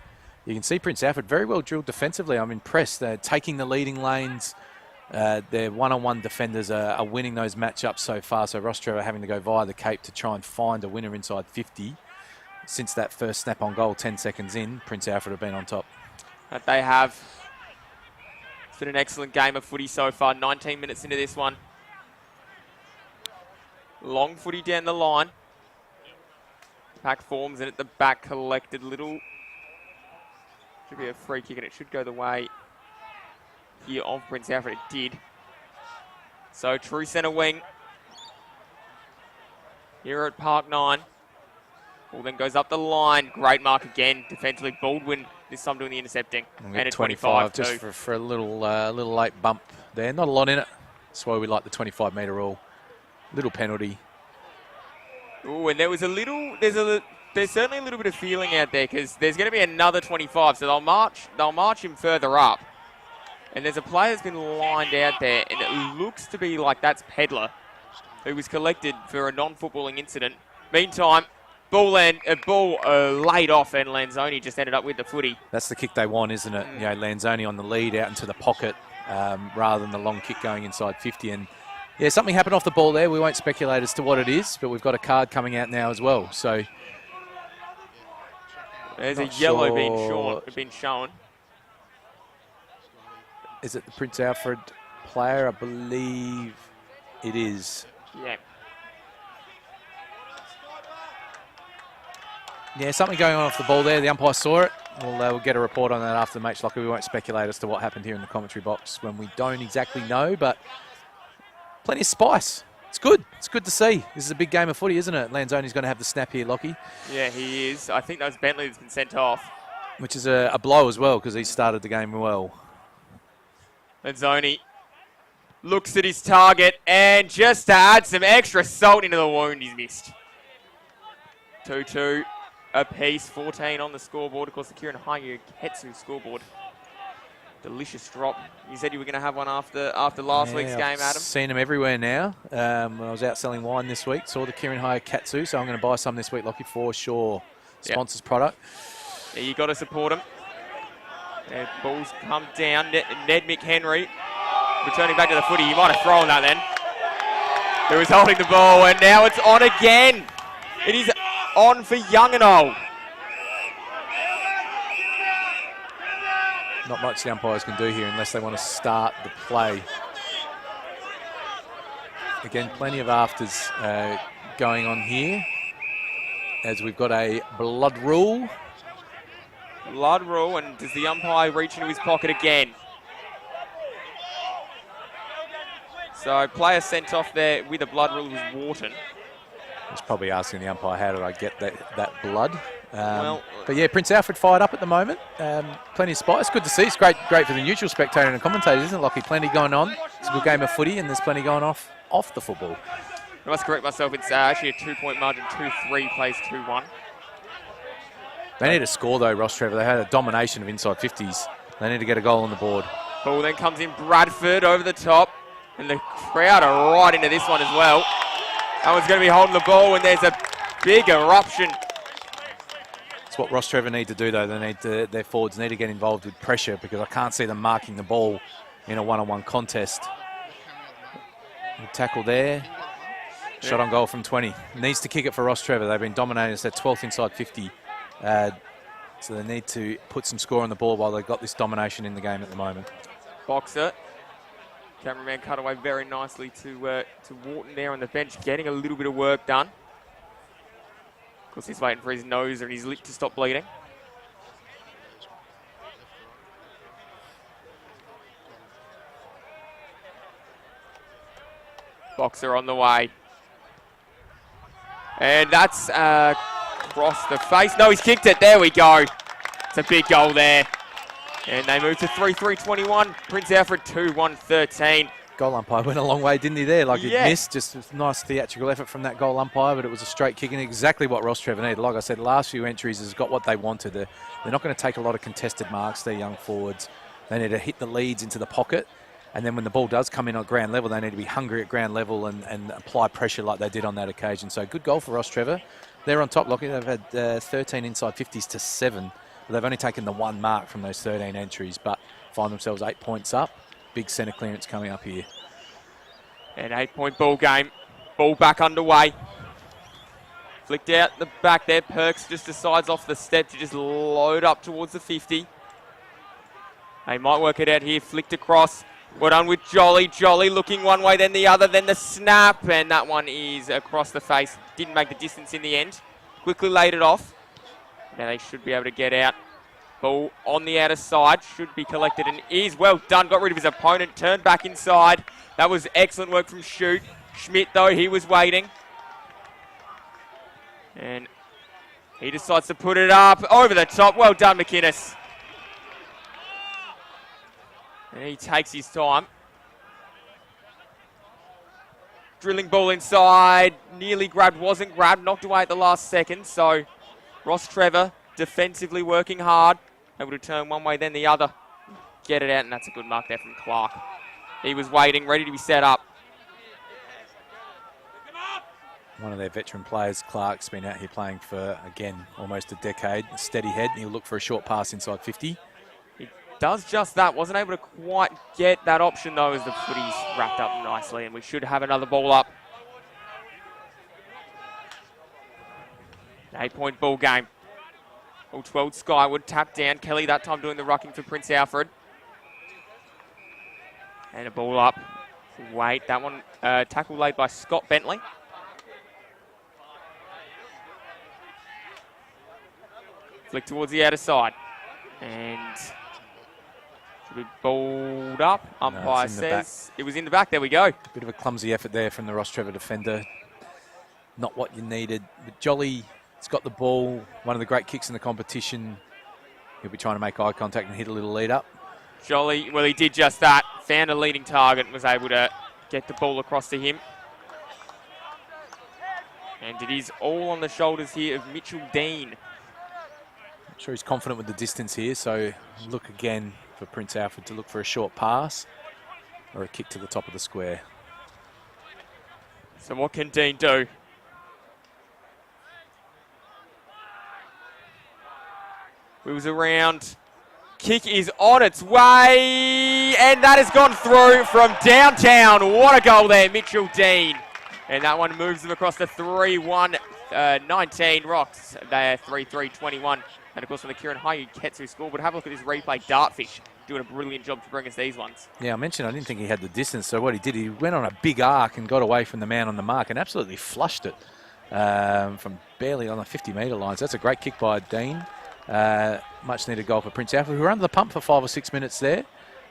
you can see Prince Alfred very well drilled defensively. I'm impressed. They're taking the leading lanes. Their one-on-one defenders are winning those matchups so far. So Rostrevor having to go via the Cape to try and find a winner inside 50. Since that first snap on goal, 10 seconds in, Prince Alfred have been on top. But they have. It's been an excellent game of footy so far. 19 minutes into this one. Long footy down the line. Pack forms and at the back collected little. Should be a free kick and it should go the way here of Prince Alfred. It did. So true centre wing. Here at Park 9. Ball then goes up the line. Great mark again. Defensively, Baldwin this time doing the intercepting. And a 25 just for a little late bump there. Not a lot in it. That's why we like the 25-metre rule. Little penalty. Oh, and there was a little. There's certainly a little bit of feeling out there because there's going to be another 25. So they'll march him further up. And there's a player that's been lined out there, and it looks to be like that's Pedler, who was collected for a non-footballing incident. Meantime, ball laid off, and Lanzoni just ended up with the footy. That's the kick they want, isn't it? You know, Lanzoni on the lead out into the pocket rather than the long kick going inside 50. And yeah, something happened off the ball there. We won't speculate as to what it is, but we've got a card coming out now as well. So there's a yellow being shown. Is it the Prince Alfred player? I believe it is. Yeah. Yeah, something going on off the ball there. The umpire saw it. We'll get a report on that after the match. Luckily, we won't speculate as to what happened here in the commentary box when we don't exactly know, but plenty of spice. It's good. It's good to see. This is a big game of footy, isn't it? Lanzoni's going to have the snap here, Lockie. Yeah, he is. I think that was Bentley that's been sent off. Which is a blow as well because he started the game well. Lanzoni looks at his target and just to add some extra salt into the wound, he's missed. 2-2 apiece, 14 on the scoreboard. Of course, the Kieran Hayu-Ketsu scoreboard. Delicious drop. You said you were going to have one after last week's game, Adam. I've seen them everywhere now. I was out selling wine this week. Saw the Kieran Hayu-Ketsu, so I'm going to buy some this week, Lockie, for sure. Sponsors product. Yeah, you got to support them. And balls come down. Ned McHenry returning back to the footy. He might have thrown that then. He was holding the ball, and now it's on again. It is on for young and old. Not much the umpires can do here unless they want to start the play. Again, plenty of afters going on here as we've got a blood rule. Blood rule, and does the umpire reach into his pocket again? So player sent off there with a blood rule was Wharton. He's probably asking the umpire, how did I get that blood? But yeah, Prince Alfred fired up at the moment. Plenty of spice. Good to see. It's great for the neutral spectator and the commentators, isn't it, Lockie? Plenty going on. It's a good game of footy, and there's plenty going off the football. I must correct myself. It's actually a 2-point margin. 2-3 plays 2-1. They need to score, though, Rostrevor. They had a domination of inside 50s. They need to get a goal on the board. Ball then comes in Bradford over the top. And the crowd are right into this one as well. That one's going to be holding the ball, and there's a big eruption. It's what Rostrevor need to do, though. Their forwards need to get involved with pressure because I can't see them marking the ball in a one-on-one contest. Good tackle there. Shot on goal from 20. Needs to kick it for Rostrevor. They've been dominating. It's their 12th inside 50. So they need to put some score on the ball while they've got this domination in the game at the moment. Boxer. Cameraman cut away very nicely to Wharton there on the bench, getting a little bit of work done. Of course, he's waiting for his nose and his lip to stop bleeding. Boxer on the way. And that's across the face. No, he's kicked it. There we go. It's a big goal there. And they move to 3-3-21. Prince Alfred 2-1-13. Goal umpire went a long way, didn't he, there? Like he missed. Just a nice theatrical effort from that goal umpire, but it was a straight kick and exactly what Rostrevor needed. Like I said, the last few entries has got what they wanted. They're not going to take a lot of contested marks, they're young forwards. They need to hit the leads into the pocket. And then when the ball does come in at ground level, they need to be hungry at ground level and apply pressure like they did on that occasion. So good goal for Rostrevor. They're on top, Lockie. They've had 13 inside 50s to 7. They've only taken the 1 mark from those 13 entries, but find themselves 8 points up. Big centre clearance coming up here. An 8-point ball game. Ball back underway. Flicked out the back there. Perks just decides off the step to just load up towards the 50. They might work it out here. Flicked across. Well done with Jolly. Jolly looking one way, then the other, then the snap, and that one is across the face. Didn't make the distance in the end. Quickly laid it off. Now they should be able to get out. Ball on the outer side. Should be collected and is well done. Got rid of his opponent. Turned back inside. That was excellent work from Shoot. Schmidt, though, he was waiting. And he decides to put it up over the top. Well done, McInnes. And he takes his time. Drilling ball inside. Nearly grabbed, wasn't grabbed. Knocked away at the last second. So Rostrevor defensively working hard. Able to turn one way, then the other. Get it out, and that's a good mark there from Clark. He was waiting, ready to be set up. One of their veteran players, Clark's been out here playing for, again, almost a decade. Steady head. He'll look for a short pass inside 50. Does just that. Wasn't able to quite get that option, though, as the footy's wrapped up nicely, and we should have another ball up. An 8-point ball game. All 12 skyward, tapped down. Kelly that time doing the rucking for Prince Alfred. And a ball up. Wait, that one tackle laid by Scott Bentley. Flick towards the outer side. And should be balled up. Umpire says it was in the back. There we go. Bit of a clumsy effort there from the Rostrevor defender. Not what you needed. But Jolly has got the ball. One of the great kicks in the competition. He'll be trying to make eye contact and hit a little lead up. Jolly, well, he did just that. Found a leading target and was able to get the ball across to him. And it is all on the shoulders here of Mitchell Dean. I'm sure he's confident with the distance here, so look again for Prince Alfred to look for a short pass or a kick to the top of the square. So what can Dean do? Wheels around. Kick is on its way, and that has gone through from downtown. What a goal there, Mitchell Dean. And that one moves them across the 3-1-19 Rocks. They are 3-3-21. And of course, from the Kieran Hayuketsu score, but have a look at this replay. Dartfish doing a brilliant job to bring us these ones. Yeah, I mentioned I didn't think he had the distance, so what he did, he went on a big arc and got away from the man on the mark and absolutely flushed it from barely on the 50-metre line. So that's a great kick by Dean. Much needed goal for Prince Alfred, who were under the pump for 5 or 6 minutes there.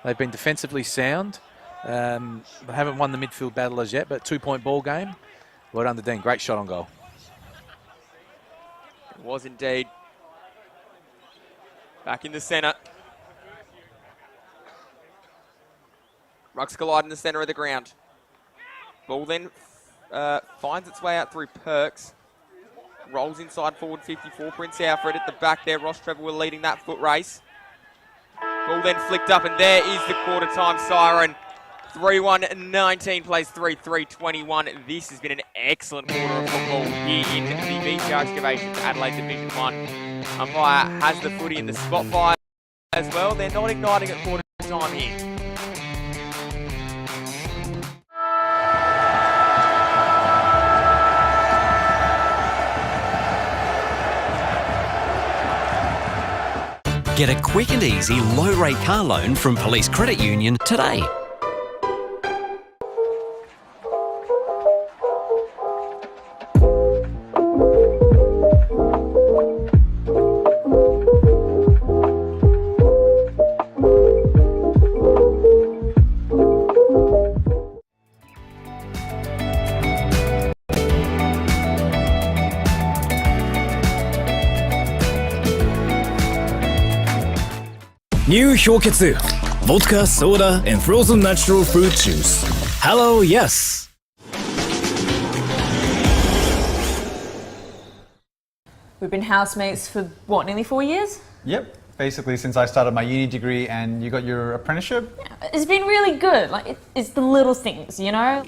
They've been defensively sound. They haven't won the midfield battle as yet, but 2-point ball game. Well done to Dean. Great shot on goal. It was indeed. Back in the centre. Rucks collide in the centre of the ground. Ball then finds its way out through Perks. Rolls inside forward 54. Prince Alfred at the back there. Rostrevor were leading that foot race. Ball then flicked up, and there is the quarter time siren. 3-1-19 plays 3-3-21. This has been an excellent quarter of football here in the BTR Excavations Adelaide Division 1. Umpire has the footy in the spotlight as well. They're not igniting at quarter time here. Get a quick and easy low-rate car loan from Police Credit Union today. New 氷結 Vodka, soda, and frozen natural fruit juice. Hello, yes. We've been housemates for, what, nearly 4 years? Yep. Basically, since I started my uni degree and you got your apprenticeship. Yeah, it's been really good. Like, it's the little things, you know?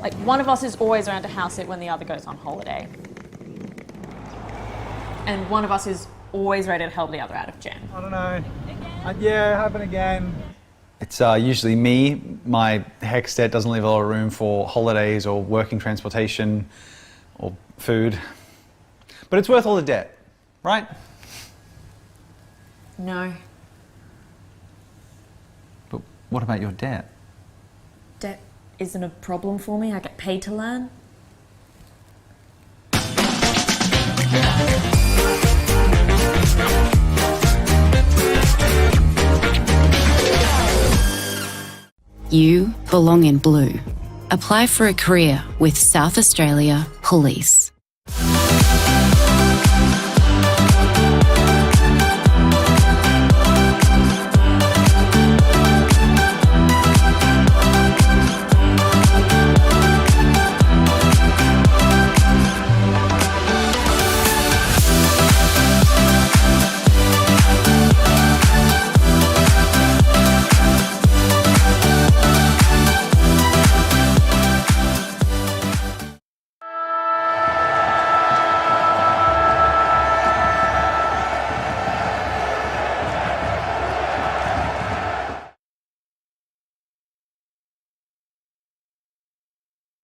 Like, one of us is always around to house it when the other goes on holiday. And one of us is always ready to help the other out of jam. I don't know. Yeah, happen again. It's usually me. My HECS debt doesn't leave a lot of room for holidays or working transportation or food. But it's worth all the debt, right? No. But what about your debt? Debt isn't a problem for me. I get paid to learn. You belong in blue. Apply for a career with South Australia Police.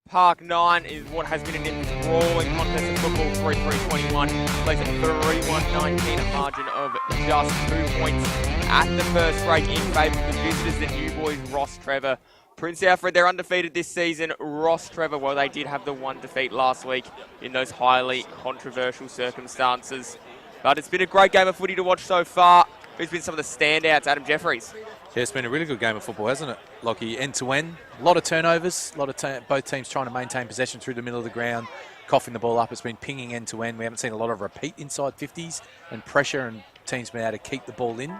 Park 9 is what has been an enthralling contest of football 3-3-21. Plays at 3-1-19, a margin of just 2 points at the first break in favour of the visitors, the new boys, Rostrevor. Prince Alfred, they're undefeated this season. Rostrevor, well, they did have the one defeat last week in those highly controversial circumstances. But it's been a great game of footy to watch so far. Who's been some of the standouts? Adam Jeffries. Yeah, it's been a really good game of football, hasn't it, Lockie? End-to-end, a lot of turnovers, both teams trying to maintain possession through the middle of the ground, coughing the ball up. It's been pinging end-to-end. We haven't seen a lot of repeat inside 50s and pressure, and teams been able to keep the ball in.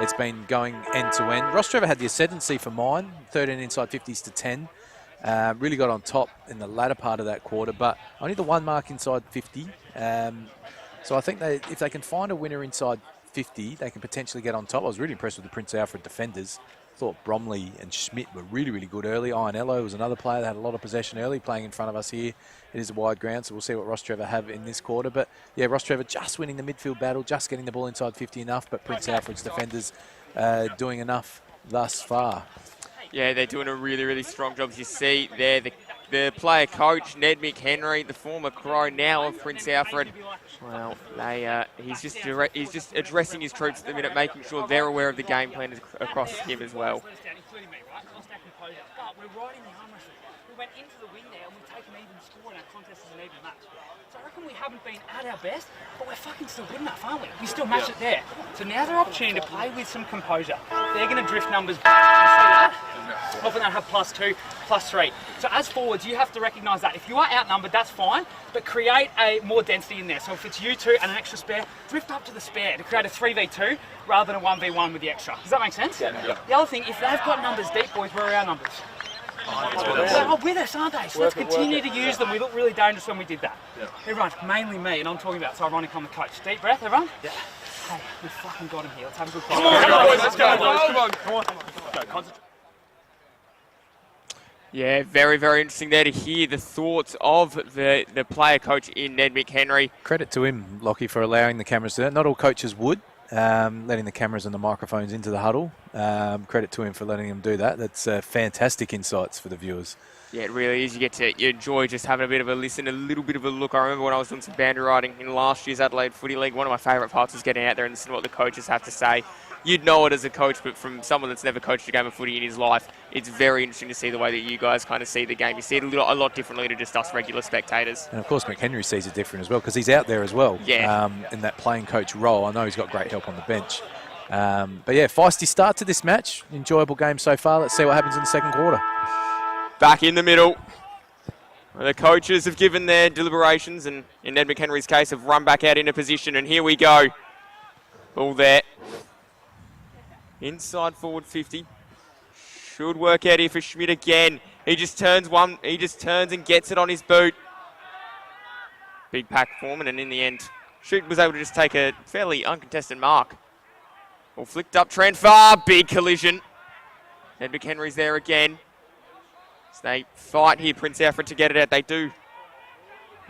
It's been going end-to-end. Rostrevor had the ascendancy for mine, 13 inside 50s to 10. Really got on top in the latter part of that quarter, but only the one mark inside 50. So I think if they can find a winner inside 50, they can potentially get on top. I was really impressed with the Prince Alfred defenders. Thought Bromley and Schmidt were really, really good early. Ironello was another player that had a lot of possession early, playing in front of us here. It is a wide ground, so we'll see what Rostrevor have in this quarter. But yeah, Rostrevor just winning the midfield battle, just getting the ball inside 50 enough, but Prince Alfred's defenders doing enough thus far. Yeah, they're doing a really, really strong job. As you see there, the player coach, Ned McHenry, the former Crow, now of Prince Alfred. Well, he's just addressing his troops at the minute, making sure they're aware of the game plan across him as well. We're riding the arm wrestle. We went into the win there and we've taken even score in our contest as an even match. So I reckon we haven't been at our best, but we're fucking still good enough, aren't we? We still match it there. So now's our opportunity to play with some composure. They're going to drift numbers back. Often they'll have +2, +3. So as forwards, you have to recognise that. If you are outnumbered, that's fine, but create a more density in there. So if it's you two and an extra spare, drift up to the spare to create a 3v2 rather than a 1v1 with the extra. Does that make sense? Yeah. The other thing, if they've got numbers deep, boys, where are our numbers? Oh, with us, aren't they? So let's continue to use them. We looked really dangerous when we did that. Yeah. Everyone, mainly me, and I'm talking about, it's ironic I'm the coach. Deep breath, everyone. Yeah. Hey, we fucking got him here. Let's have a good fight. Come on, boys, let's go. Come on. Concentrate. Yeah, very, very interesting there to hear the thoughts of the player coach in Ned McHenry. Credit to him, Lockie, for allowing the cameras to do that. Not all coaches would, letting the cameras and the microphones into the huddle. Credit to him for letting him do that. That's fantastic insights for the viewers. Yeah, it really is. You enjoy just having a bit of a listen, a little bit of a look. I remember when I was doing some bandy riding in last year's Adelaide Footy League, one of my favourite parts was getting out there and listening to what the coaches have to say. You'd know it as a coach, but from someone that's never coached a game of footy in his life, it's very interesting to see the way that you guys kind of see the game. You see it a lot differently to just us regular spectators. And of course, McHenry sees it different as well because he's out there as well. Yeah. In that playing coach role. I know he's got great help on the bench. But yeah, feisty start to this match. Enjoyable game so far. Let's see what happens in the second quarter. Back in the middle. The coaches have given their deliberations and, in Ed McHenry's case, have run back out into position. And here we go. Ball there. Inside forward 50. Should work out here for Schmidt again. He just turns and gets it on his boot. Big pack Foreman, and in the end, Schmidt was able to just take a fairly uncontested mark. All flicked up, Tranfar, big collision. Ed McHenry's there again. So they fight here, Prince Alfred, to get it out. They do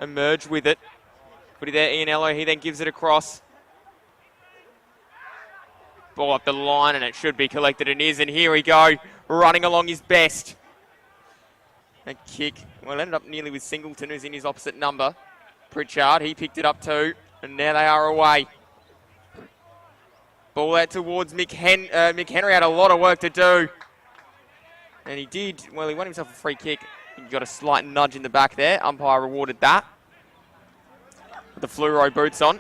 emerge with it. Put it there, Ian Ello, he then gives it across. Ball up the line, and it should be collected, and is, and here we go, running along his best. A kick, well, ended up nearly with Singleton, who's in his opposite number. Pritchard, he picked it up too, and now they are away. Ball out towards McHenry, had a lot of work to do. And he did, well, he won himself a free kick. He got a slight nudge in the back there. Umpire rewarded that. With the fluoro boots on.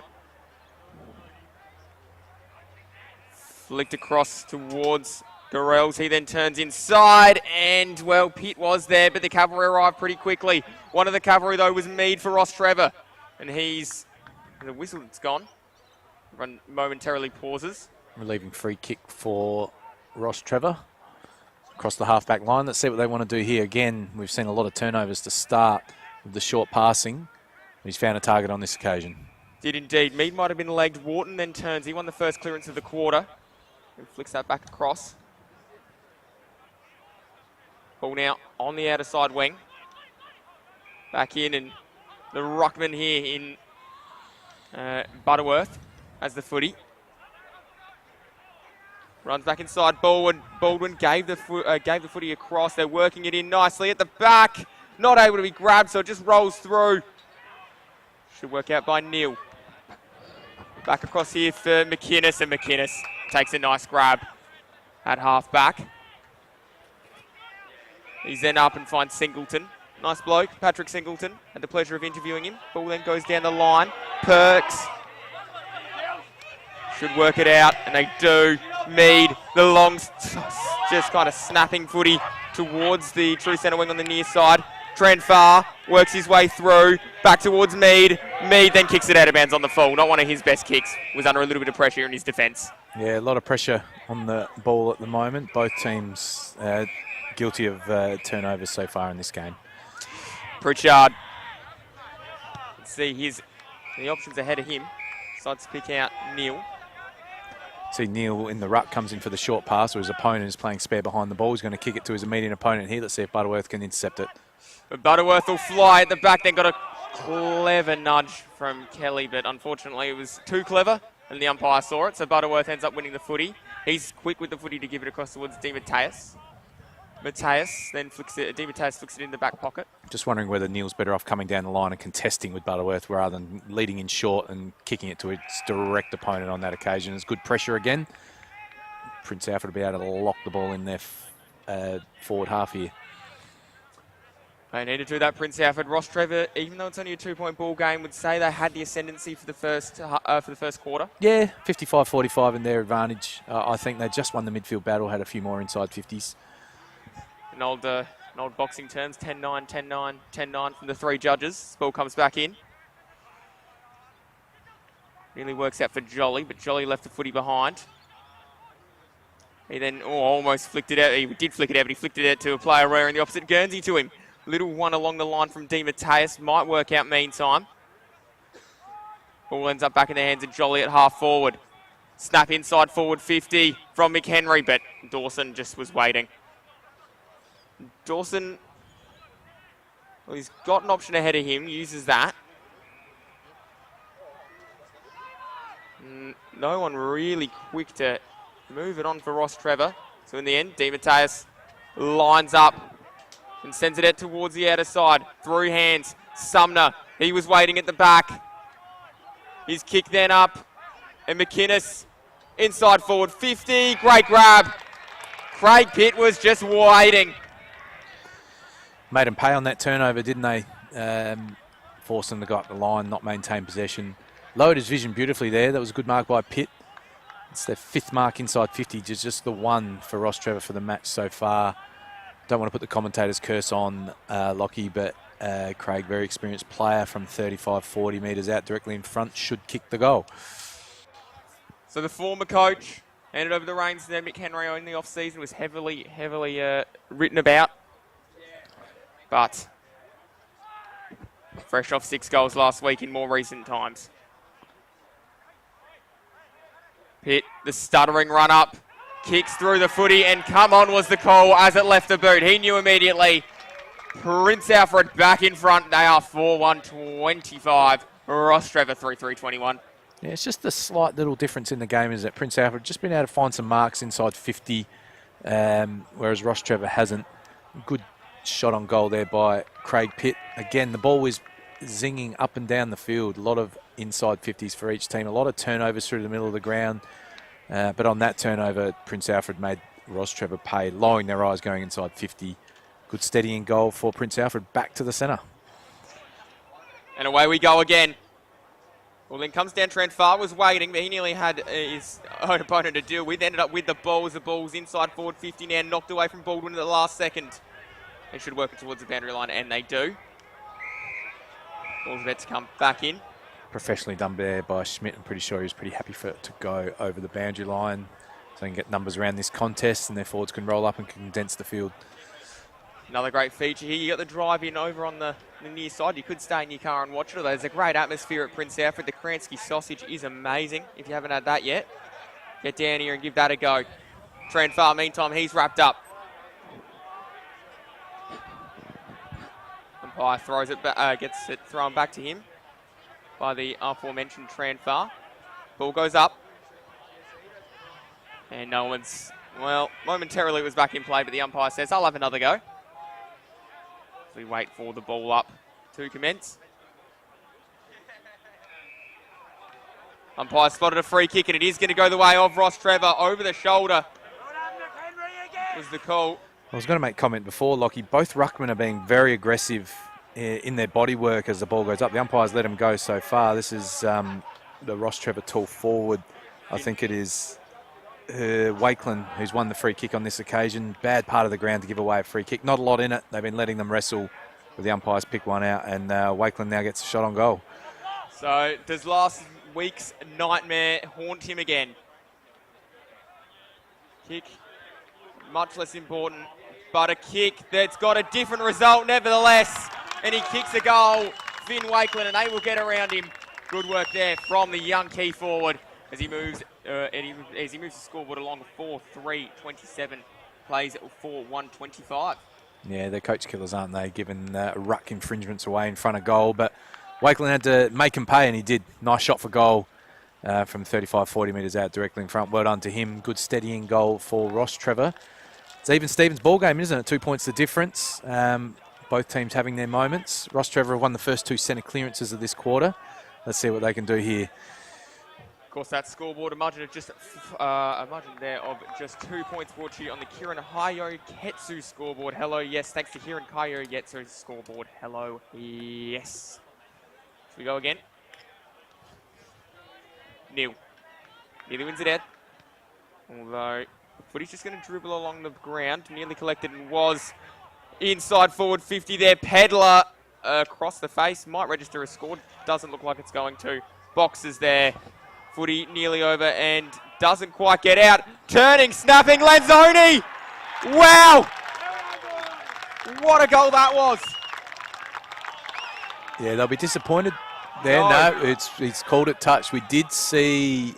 Flicked across towards Gorels. He then turns inside, and, well, Pitt was there, but the cavalry arrived pretty quickly. One of the cavalry, though, was Mead for Rostrevor. And the whistle's gone. Run momentarily pauses. Relieving free kick for Rostrevor. Across the half-back line. Let's see what they want to do here. Again, we've seen a lot of turnovers to start with the short passing. He's found a target on this occasion. Did indeed. Mead might have been legged. Wharton then turns. He won the first clearance of the quarter. And flicks that back across. Ball now on the outer side wing. Back in, and the ruckman here in Butterworth as the footy. Runs back inside. Baldwin gave the footy across. They're working it in nicely at the back. Not able to be grabbed, so it just rolls through. Should work out by Neil. Back across here for McInnes, and McInnes takes a nice grab at half back. He's then up and finds Singleton. Nice bloke, Patrick Singleton. Had the pleasure of interviewing him. Ball then goes down the line. Perks. Should work it out, and they do. Mead, the long, just kind of snapping footy towards the true centre wing on the near side. Tranfar works his way through, back towards Mead. Mead then kicks it out of bounds on the full. Not one of his best kicks. Was under a little bit of pressure in his defence. Yeah, a lot of pressure on the ball at the moment. Both teams guilty of turnovers so far in this game. Pritchard. Let's see the options ahead of him. Decides to pick out Neil. See Neil in the ruck, comes in for the short pass, or his opponent is playing spare behind the ball. He's going to kick it to his immediate opponent here. Let's see if Butterworth can intercept it. But Butterworth will fly at the back. Then got a clever nudge from Kelly, but unfortunately it was too clever, and the umpire saw it. So Butterworth ends up winning the footy. He's quick with the footy to give it across towards DiMatteis. Mateus then DiMatteis flicks it in the back pocket. Just wondering whether Neil's better off coming down the line and contesting with Butterworth rather than leading in short and kicking it to its direct opponent on that occasion. It's good pressure again. Prince Alfred will be able to lock the ball in their forward half here. They need to do that, Prince Alfred. Rostrevor, even though it's only a 2-point ball game, would say they had the ascendancy for the first quarter. Yeah, 55-45 in their advantage. I think they just won the midfield battle, had a few more inside 50s. In old boxing terms, 10-9, 10-9, 10-9 from the three judges. This ball comes back in. Really works out for Jolly, but Jolly left the footy behind. He then almost flicked it out. He did flick it out, but he flicked it out to a player wearing the opposite Guernsey to him. Little one along the line from DiMatteis. Might work out meantime. Ball ends up back in the hands of Jolly at half forward. Snap inside forward 50 from McHenry, but Dawson just was waiting. Dawson, well, he's got an option ahead of him, uses that. No one really quick to move it on for Rostrevor. So in the end, DiMatteis lines up and sends it out towards the outer side. Through hands, Sumner, he was waiting at the back. His kick then up, and McInnes inside forward 50, great grab. Craig Pitt was just waiting. Made them pay on that turnover, didn't they? Forced them to go up the line, not maintain possession. Lowered his vision beautifully there. That was a good mark by Pitt. It's their 5th mark inside 50, just the one for Rostrevor for the match so far. Don't want to put the commentator's curse on Lockie, but Craig, very experienced player from 35, 40 metres out directly in front, should kick the goal. So the former coach handed over the reins to Mick Henry in the off-season, was heavily written about. But fresh off 6 goals last week in more recent times. Pitt, the stuttering run up, kicks through the footy, and come on was the call as it left the boot. He knew immediately. Prince Alfred back in front. They are 4-1-25. Rostrevor 3-3-21. Yeah, it's just the slight little difference in the game is that Prince Alfred just been able to find some marks inside 50, whereas Rostrevor hasn't. Good shot on goal there by Craig Pitt. Again, the ball was zinging up and down the field. A lot of inside 50s for each team. A lot of turnovers through the middle of the ground. But on that turnover, Prince Alfred made Rostrevor pay, lowering their eyes going inside 50. Good steadying goal for Prince Alfred. Back to the centre. And away we go again. Well, then comes down Transfar, was waiting, but he nearly had his own opponent to deal with. Ended up with the ball as the ball's inside forward 50 now, knocked away from Baldwin at the last second. They should work it towards the boundary line, and they do. Ball's about to come back in. Professionally done there by Schmidt. I'm pretty sure he was pretty happy for it to go over the boundary line so they can get numbers around this contest and their forwards can roll up and condense the field. Another great feature here. You got the drive in over on the near side. You could stay in your car and watch it. There's a great atmosphere at Prince Alfred. The Kransky sausage is amazing. If you haven't had that yet, get down here and give that a go. Transfar, meantime, he's wrapped up. Umpire throws it back, gets it thrown back to him by the aforementioned Transfar. Ball goes up. And no one's, well, momentarily it was back in play, but the umpire says, I'll have another go. We wait for the ball up to commence. Umpire spotted a free kick, and it is going to go the way of Rostrevor over the shoulder. Was the call. I was going to make comment before, Lockie. Both ruckmen are being very aggressive in their body work as the ball goes up. The umpires let them go so far. This is the Rostrevor tall forward. I think it is Wakeland, who's won the free kick on this occasion. Bad part of the ground to give away a free kick. Not a lot in it. They've been letting them wrestle, but the umpires pick one out, and Wakeland now gets a shot on goal. So does last week's nightmare haunt him again? Kick, much less important, but a kick that's got a different result nevertheless, and he kicks a goal. Finn Wakeland, and they will get around him. Good work there from the young key forward as he moves. As he moves the scoreboard along 4-3-27, plays 4-1-25. Yeah, they're coach killers, aren't they? Giving ruck infringements away in front of goal. But Wakeland had to make him pay, and he did. Nice shot for goal from 35, 40 metres out directly in front. Well done to him. Good steadying goal for Rostrevor. It's even Stevens' ball game, isn't it? 2 points the difference. Both teams having their moments. Rostrevor have won the first 2 centre clearances of this quarter. Let's see what they can do here. Of course, that scoreboard, a margin there of just 2 points brought to you on the Kieran Hayo Ketsu scoreboard. Hello, yes. Thanks to Kieran Hayo Ketsu scoreboard. Hello, yes. So we go again. Nearly wins it out. Although, Footy's just going to dribble along the ground. Nearly collected and was inside forward 50 there. Pedler across the face. Might register a score. Doesn't look like it's going to. Boxes there. Footy nearly over and doesn't quite get out. Turning, snapping, Lanzoni! Wow! What a goal that was! Yeah, they'll be disappointed there. No, he's called it touch. We did see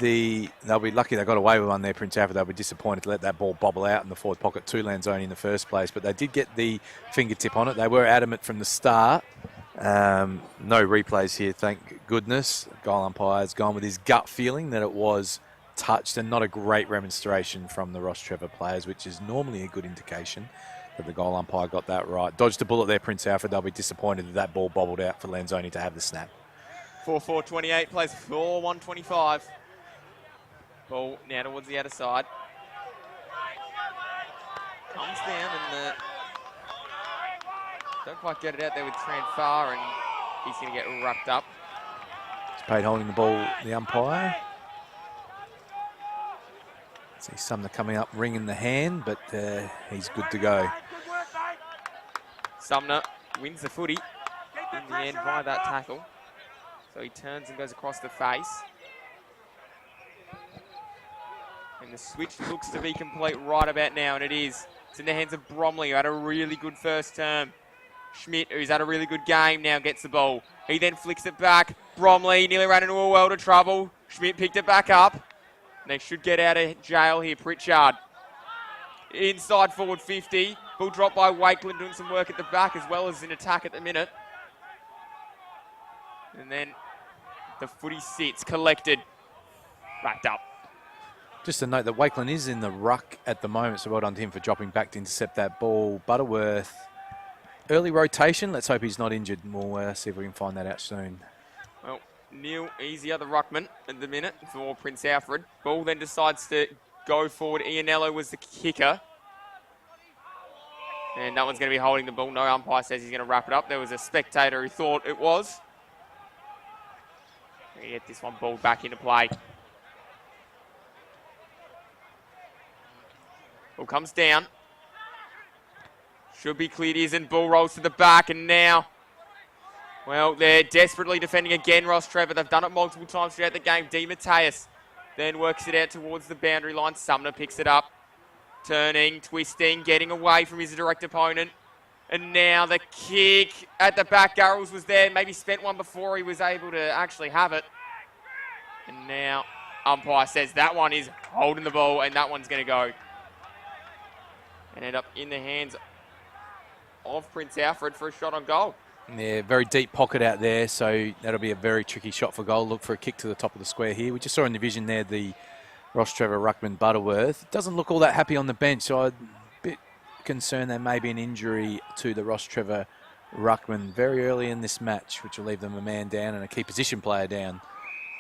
they'll be lucky they got away with one there, Prince Alfred. They'll be disappointed to let that ball bobble out in the forward pocket to Lanzoni in the first place, but they did get the fingertip on it. They were adamant from the start. No replays here, thank goodness. Goal umpire's gone with his gut feeling that it was touched, and not a great remonstration from the Rostrevor players, which is normally a good indication But the goal umpire got that right. Dodged a bullet there, Prince Alfred. They'll be disappointed that that ball bobbled out for Lanzoni to have the snap. 4-4-28 plays 4-1-25. Ball now towards the outer side. Comes down and don't quite get it out there with Tranfar, and he's going to get wrapped up. Spade holding the ball, the umpire. See Sumner coming up, ringing the hand, but he's good to go. Sumner wins the footy in the end by that tackle. So he turns and goes across the face. And the switch looks to be complete right about now, and it is. It's in the hands of Bromley, who had a really good first term. Schmidt, who's had a really good game, now gets the ball. He then flicks it back. Bromley nearly ran into a world of trouble. Schmidt picked it back up. And they should get out of jail here. Pritchard. Inside forward 50. Ball dropped by Wakeland, doing some work at the back as well as in attack at the minute. And then the footy sits, collected, wrapped up. Just a note that Wakeland is in the ruck at the moment, so well done to him for dropping back to intercept that ball. Butterworth, early rotation. Let's hope he's not injured. We'll see if we can find that out soon. Well, Neil Easier, the ruckman at the minute for Prince Alfred. Ball then decides to go forward. Ianello was the kicker. And that one's going to be holding the ball. No umpire says he's going to wrap it up. There was a spectator who thought it was. We get this one ball back into play. Ball comes down. Should be cleared, isn't. Ball rolls to the back, and now, well, they're desperately defending again, Rostrevor. They've done it multiple times throughout the game. Di Mateus then works it out towards the boundary line. Sumner picks it up. Turning, twisting, getting away from his direct opponent. And now the kick at the back. Garrels was there, maybe spent one before he was able to actually have it. And now umpire says that one is holding the ball, and that one's going to go. And end up in the hands of Prince Alfred for a shot on goal. Yeah, very deep pocket out there, so that'll be a very tricky shot for goal. Look for a kick to the top of the square here. We just saw in the vision there the Rostrevor ruckman Butterworth. Doesn't look all that happy on the bench, so I'm a bit concerned there may be an injury to the Rostrevor ruckman very early in this match, which will leave them a man down and a key position player down,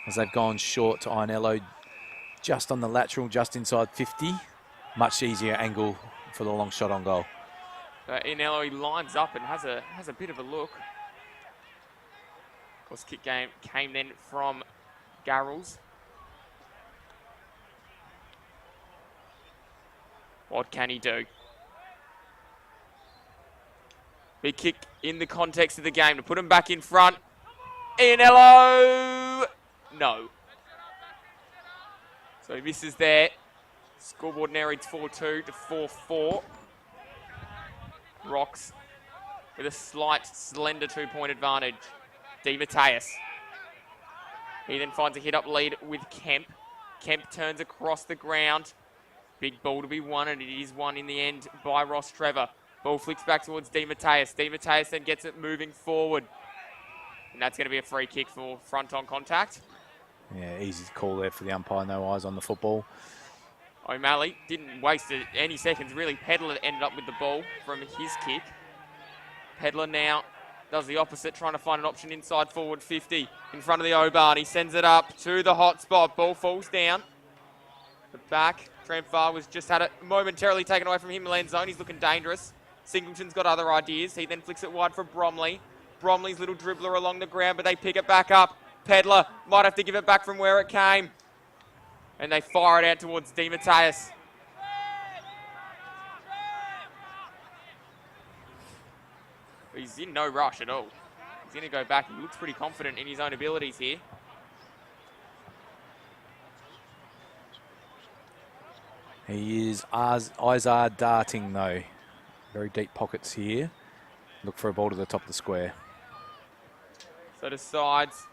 as they've gone short to Ianello just on the lateral, just inside 50. Much easier angle for the long shot on goal. Ianello, he lines up and has a bit of a look. Of course, kick game came then from Garrels. What can he do? Big kick in the context of the game to put him back in front. Ianello! No. So he misses there. Scoreboard now reads 4-2 to 4-4. Rocks with a slight, slender 2-point advantage. Di Mateus. He then finds a hit-up lead with Kemp. Kemp turns across the ground. Big ball to be won, and it is won in the end by Rostrevor. Ball flicks back towards Di Mateus. Di Mateus then gets it moving forward. And that's going to be a free kick for front on contact. Yeah, easy call there for the umpire. No eyes on the football. O'Malley didn't waste any seconds, really. Pedler ended up with the ball from his kick. Pedler now does the opposite, trying to find an option inside forward 50 in front of the O-Barn. He sends it up to the hot spot. Ball falls down. The back. Tranfar was just had it momentarily taken away from him. Lanzoni's looking dangerous. Singleton's got other ideas. He then flicks it wide for Bromley. Bromley's little dribbler along the ground, but they pick it back up. Pedler might have to give it back from where it came. And they fire it out towards Di Mateus. He's in no rush at all. He's going to go back. He looks pretty confident in his own abilities here. He is eyes are darting though. Very deep pockets here. Look for a ball to the top of the square. So decides.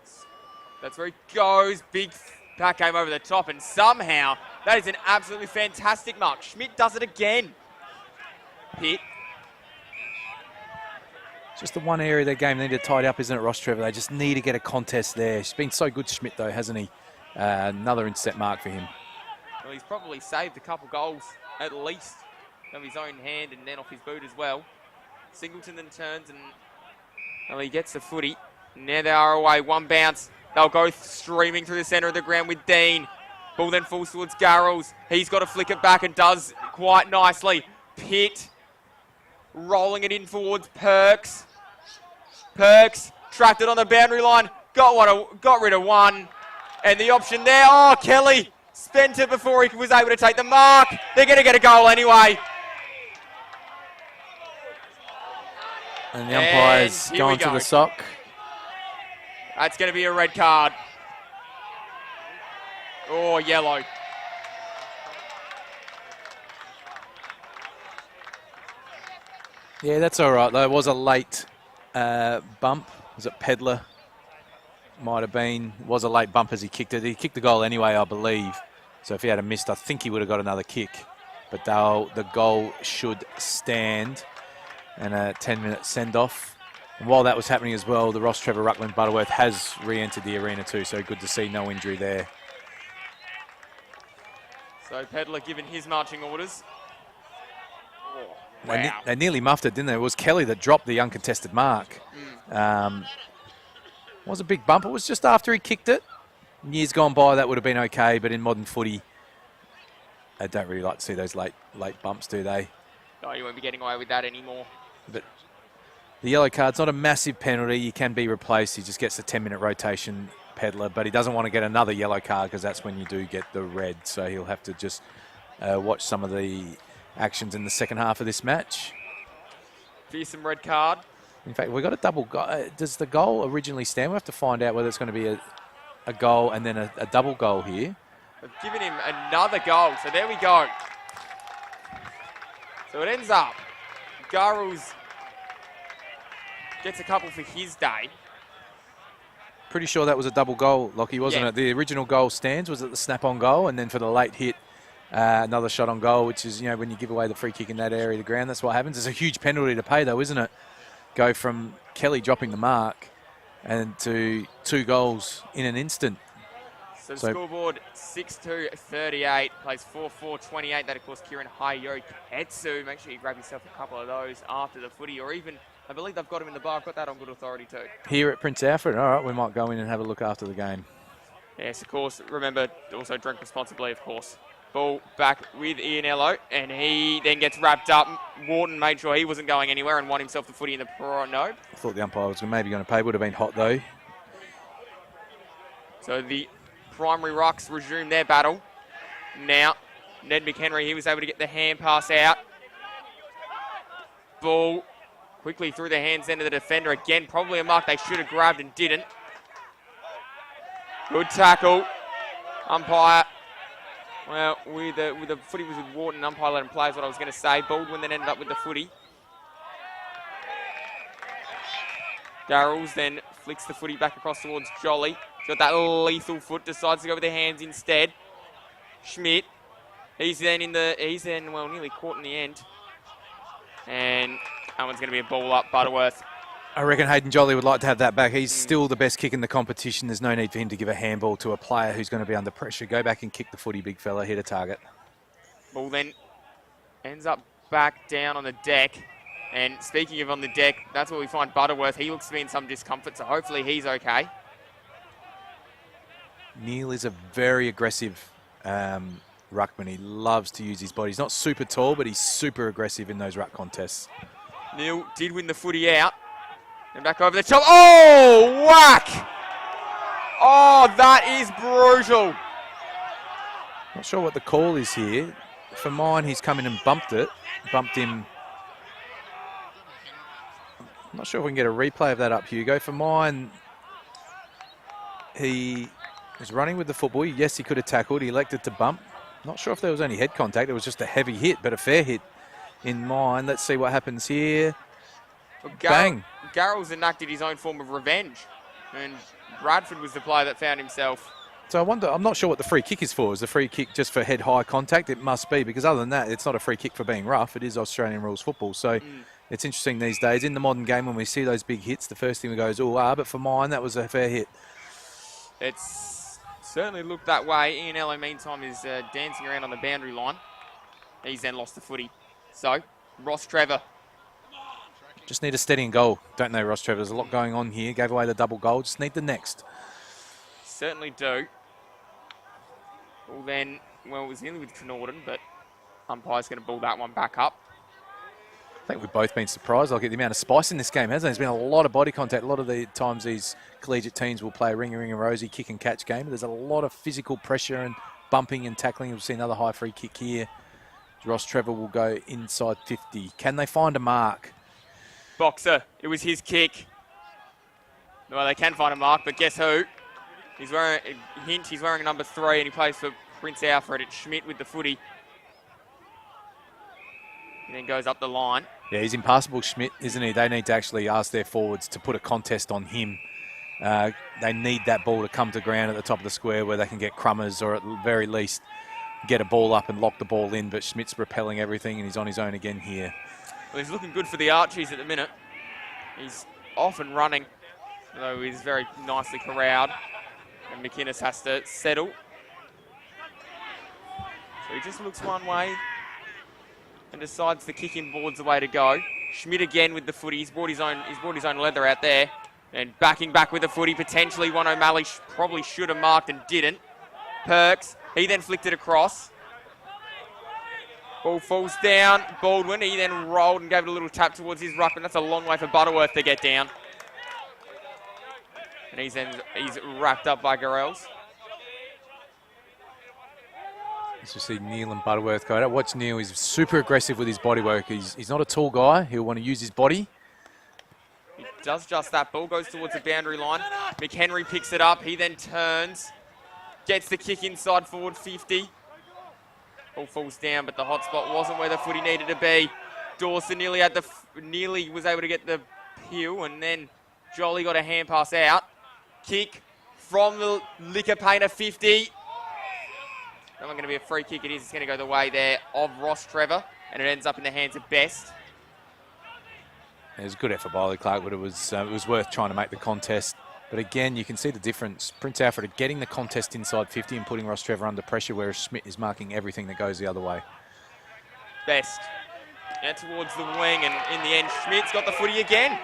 That's where he goes. Big back game over the top, and somehow that is an absolutely fantastic mark. Schmidt does it again. Hit. Just the one area of their game they need to tidy up, isn't it, Rostrevor? They just need to get a contest there. He's been so good, Schmidt, though, hasn't he? Another intercept mark for him. Well, he's probably saved a couple goals at least of his own hand and then off his boot as well. Singleton then turns and well, he gets the footy. Now they are away, one bounce. They'll go streaming through the centre of the ground with Dean. Ball then falls towards Garrels. He's got to flick it back and does quite nicely. Pitt rolling it in towards Perks. Perks tracked it on the boundary line. Got rid of one. And the option there. Oh, Kelly spent it before he was able to take the mark. They're going to get a goal anyway. And the umpire's gone to the sock. That's going to be a red card. Or yellow. Yeah, that's all right, though. It was a late bump. Was it Pedler? Might have been. It was a late bump as he kicked it. He kicked the goal anyway, I believe. So if he had missed, I think he would have got another kick. But the goal should stand. And a 10-minute send-off. And while that was happening as well, the Rostrevor Ruckman Butterworth has re-entered the arena too, so good to see no injury there. So Pedler given his marching orders. Oh, wow. They nearly muffed it, didn't they? It was Kelly that dropped the uncontested mark. Was a big bump. It was just after he kicked it. In years gone by, that would have been okay, but in modern footy, they don't really like to see those late bumps, do they? No, you won't be getting away with that anymore. But the yellow card's not a massive penalty. You can be replaced. He just gets a 10-minute rotation, Pedler, but he doesn't want to get another yellow card because that's when you do get the red. So he'll have to just watch some of the actions in the second half of this match. Fearsome red card. In fact, we've got a double goal. Does the goal originally stand? We'll have to find out whether it's going to be a goal and then a double goal here. They've given him another goal, so there we go. So it ends up, Garrels gets a couple for his day. Pretty sure that was a double goal, Lockie, wasn't it? The original goal stands, was it the snap-on goal? And then for the late hit, another shot on goal, which is, when you give away the free kick in that area of the ground, that's what happens. It's a huge penalty to pay, though, isn't it? Go from Kelly dropping the mark and to 2 goals in an instant. So scoreboard 6-2-38, plays 4-4-28. That, of course, Kieran Hayoketsu. Make sure you grab yourself a couple of those after the footy, or even, I believe they've got him in the bar. I've got that on good authority too. Here at Prince Alfred. All right, we might go in and have a look after the game. Yes, of course. Remember, also drink responsibly, of course. Ball back with Ianello, and he then gets wrapped up. Wharton made sure he wasn't going anywhere and won himself the footy in the pro. No. I thought the umpire was maybe going to pay. Would have been hot, though. So the primary rucks resume their battle. Now, Ned McHenry, he was able to get the hand pass out. Ball quickly through the hands end of the defender. Again, probably a mark they should have grabbed and didn't. Good tackle. Umpire. Well, with the footy was with Wharton. Umpire let him play is what I was going to say. Baldwin then ended up with the footy. Darrells then flicks the footy back across towards Jolly. He's got that lethal foot, decides to go with the hands instead. Schmidt, he's then nearly caught in the end. And that one's going to be a ball up, Butterworth. I reckon Hayden Jolly would like to have that back. He's still the best kick in the competition. There's no need for him to give a handball to a player who's going to be under pressure. Go back and kick the footy, big fella, hit a target. Ball then ends up back down on the deck. And speaking of on the deck, that's where we find Butterworth. He looks to be in some discomfort, so hopefully he's okay. Neil is a very aggressive ruckman. He loves to use his body. He's not super tall, but he's super aggressive in those ruck contests. Neil did win the footy out. And back over the top. Oh, whack! Oh, that is brutal. Not sure what the call is here. For mine, he's come in and bumped him. I'm not sure if we can get a replay of that up, Hugo. For mine, he was running with the football. Yes, he could have tackled. He elected to bump. Not sure if there was any head contact. It was just a heavy hit, but a fair hit in mine. Let's see what happens here. Well, Bang. Garrels enacted his own form of revenge. And Bradford was the player that found himself. So I wonder, I'm not sure what the free kick is for. Is the free kick just for head-high contact? It must be, because other than that, it's not a free kick for being rough. It is Australian rules football. So it's interesting these days. In the modern game, when we see those big hits, the first thing we go is, but for mine, that was a fair hit. It's certainly looked that way. Ianello, meantime, is dancing around on the boundary line. He's then lost the footy. So, Rostrevor. Just need a steady and goal, don't they, Rostrevor? There's a lot going on here. Gave away the double goal. Just need the next. Certainly do. Well then, well, it was nearly with Norton, but umpire's going to ball that one back up. I think we've both been surprised. I'll get the amount of spice in this game, hasn't there? There's been a lot of body contact. A lot of the times these collegiate teams will play a ring and rosy kick and catch game. There's a lot of physical pressure and bumping and tackling. We've seen another high free kick here. Rostrevor will go inside 50. Can they find a mark? Boxer, it was his kick. Well, they can find a mark, but guess who? He's wearing a hint. He's wearing number 3, and he plays for Prince Alfred. It's Schmidt with the footy. He then goes up the line. Yeah, he's impassable, Schmidt, isn't he? They need to actually ask their forwards to put a contest on him. They need that ball to come to ground at the top of the square where they can get crummers or at the very least get a ball up and lock the ball in. But Schmidt's repelling everything and he's on his own again here. Well, he's looking good for the Archies at the minute. He's off and running, although he's very nicely corralled. And McInnes has to settle. So he just looks one way and decides the kick-in board's the way to go. Schmidt again with the footy. He's brought his own leather out there. And backing back with the footy, potentially one O'Malley probably should have marked and didn't. Perks, he then flicked it across. Ball falls down. Baldwin, he then rolled and gave it a little tap towards his ruckman. That's a long way for Butterworth to get down. And he's wrapped up by Garrels. As you see Neil and Butterworth go out. Watch Neil, he's super aggressive with his body work. He's not a tall guy. He'll want to use his body. He does just that. Ball goes towards the boundary line. McHenry picks it up. He then turns. Gets the kick inside forward 50. Ball falls down, but the hot spot wasn't where the footy needed to be. Dawson nearly was able to get the peel, and then Jolly got a hand pass out. Kick from the liquor painter 50. Not going to be a free kick. It is. It's going to go the way there of Rostrevor, and it ends up in the hands of Best. It was a good effort by Ollie Clark, but it was worth trying to make the contest. But again, you can see the difference. Prince Alfred are getting the contest inside 50 and putting Rostrevor under pressure, whereas Schmidt is marking everything that goes the other way. Best. Out towards the wing, and in the end, Schmidt's got the footy again.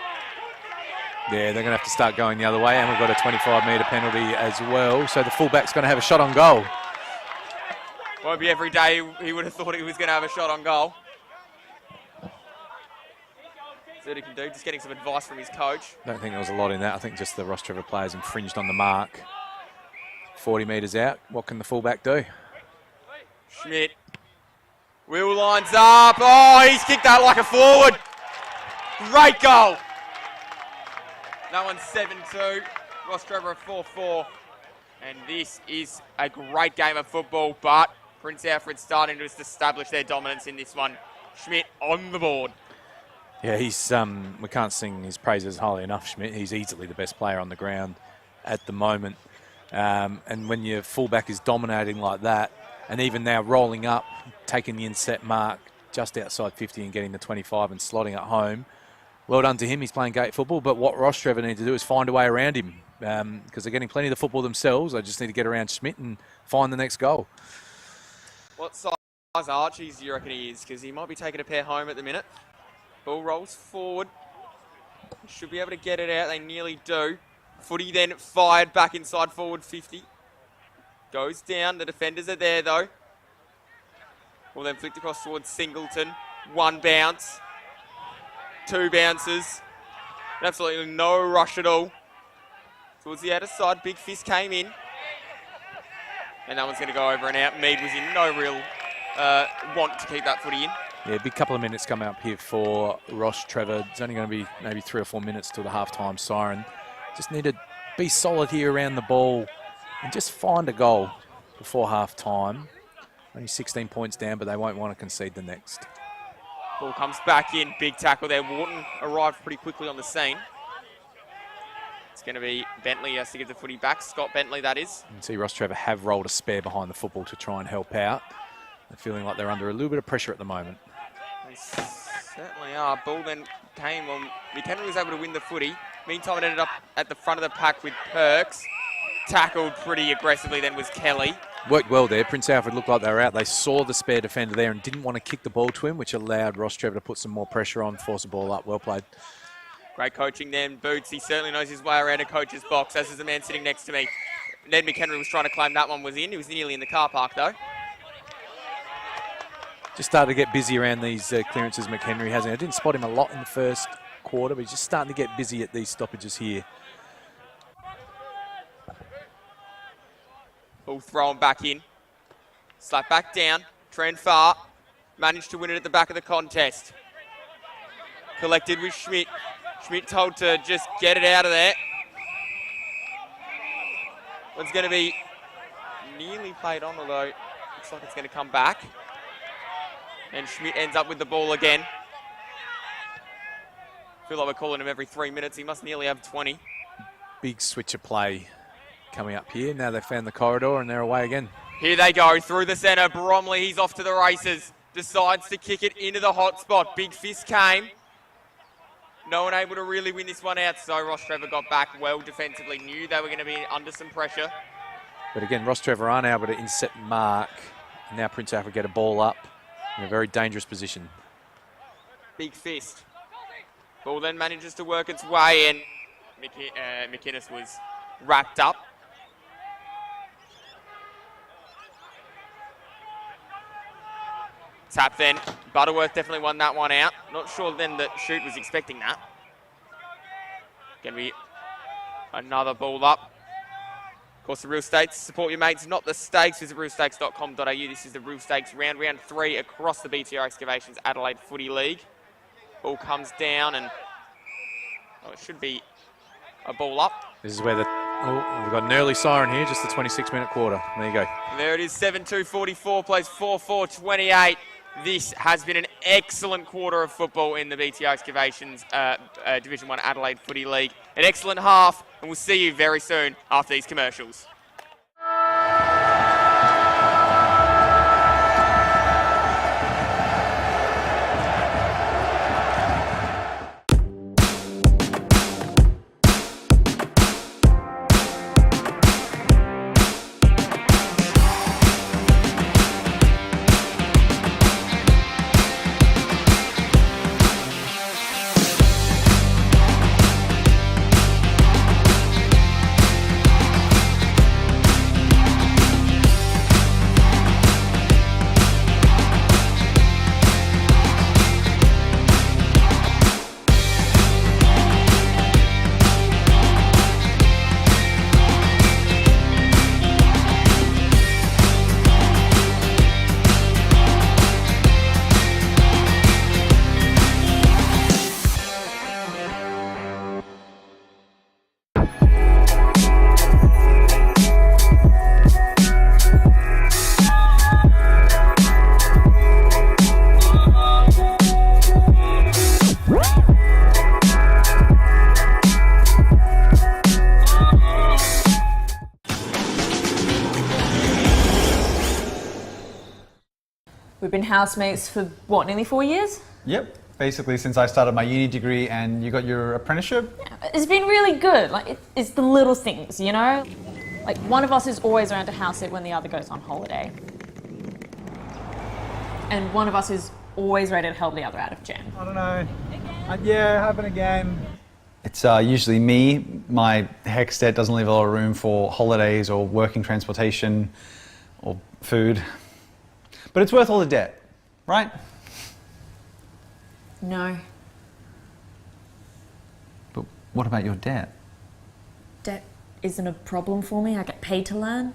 Yeah, they're going to have to start going the other way, and we've got a 25-metre penalty as well. So the fullback's going to have a shot on goal. Won't be every day he would have thought he was going to have a shot on goal. That's what he can do, just getting some advice from his coach. I don't think there was a lot in that. I think just the Rostrevor players infringed on the mark. 40 metres out. What can the fullback do? Schmidt. Will lines up. Oh, he's kicked that like a forward. Great goal. That one's 7-2. Rostrevor 4-4. And this is a great game of football, but Prince Alfred's starting to just establish their dominance in this one. Schmidt on the board. Yeah, he's we can't sing his praises highly enough, Schmidt. He's easily the best player on the ground at the moment. And when your fullback is dominating like that, and even now rolling up, taking the inset mark just outside 50 and getting the 25 and slotting it home, well done to him. He's playing great football, but what Rostrevor need to do is find a way around him because they're getting plenty of the football themselves. They just need to get around Schmidt and find the next goal. What size Archie's do you reckon he is? Because he might be taking a pair home at the minute. Ball rolls forward. Should be able to get it out. They nearly do. Footy then fired back inside forward 50. Goes down. The defenders are there though. Ball then flicked across towards Singleton. One bounce. Two bounces. Absolutely no rush at all. Towards the outer side. Big fist came in. And that one's going to go over and out. Mead was in no real want to keep that footy in. Yeah, big couple of minutes coming up here for Rostrevor. It's only going to be maybe 3 or 4 minutes till the halftime siren. Just need to be solid here around the ball and just find a goal before half-time. Only 16 points down, but they won't want to concede the next. Ball comes back in. Big tackle there. Wharton arrived pretty quickly on the scene. It's going to be Bentley has to give the footy back. Scott Bentley, that is. You can see Rostrevor have rolled a spare behind the football to try and help out. They're feeling like they're under a little bit of pressure at the moment. They certainly are. Ball then came on. McHenry was able to win the footy. Meantime, it ended up at the front of the pack with Perks. Tackled pretty aggressively then was Kelly. Worked well there. Prince Alfred looked like they were out. They saw the spare defender there and didn't want to kick the ball to him, which allowed Rostrevor to put some more pressure on, force the ball up. Well played. Great coaching then, Boots. He certainly knows his way around a coach's box, as is the man sitting next to me. Ned McHenry was trying to claim that one was in. He was nearly in the car park, though. Just started to get busy around these clearances McHenry has. I didn't spot him a lot in the first quarter, but he's just starting to get busy at these stoppages here. Ball thrown back in. Slap back down. Trend far. Managed to win it at the back of the contest. Collected with Schmidt. Schmidt told to just get it out of there. One's going to be nearly played on, although looks like it's going to come back. And Schmidt ends up with the ball again. Feel like we're calling him every 3 minutes. He must nearly have 20. Big switch of play coming up here. Now they've found the corridor and they're away again. Here they go through the centre. Bromley, he's off to the races. Decides to kick it into the hot spot. Big fist came. No one able to really win this one out, so Rostrevor got back well defensively. Knew they were going to be under some pressure. But again, Rostrevor aren't able to inset mark. Now Prince Alfred get a ball up in a very dangerous position. Big fist. Ball then manages to work its way in. McInnes was wrapped up. Tap then. Butterworth definitely won that one out. Not sure then that Shoot was expecting that. Going to be another ball up. Of course, the Real Stakes. Support your mates, not the stakes. Visit realstakes.com.au. This is the Real Stakes round 3 across the BTR Excavations Adelaide Footy League. Ball comes down and it should be a ball up. This is where we've got an early siren here, just the 26-minute quarter. There you go. There it is, 7-2-44, plays 4-4-28. This has been an excellent quarter of football in the BTR Excavations Division 1 Adelaide Footy League. An excellent half, and we'll see you very soon after these commercials. We've been housemates for, what, nearly 4 years? Yep, basically since I started my uni degree and you got your apprenticeship. Yeah, it's been really good. Like, it's the little things, you know? Like, one of us is always around to house it when the other goes on holiday. And one of us is always ready to help the other out of jam. I don't know. Yeah, happen again. It's usually me. My HEC stat doesn't leave a lot of room for holidays or working transportation or food. But it's worth all the debt, right? No. But what about your debt? Debt isn't a problem for me. I get paid to learn.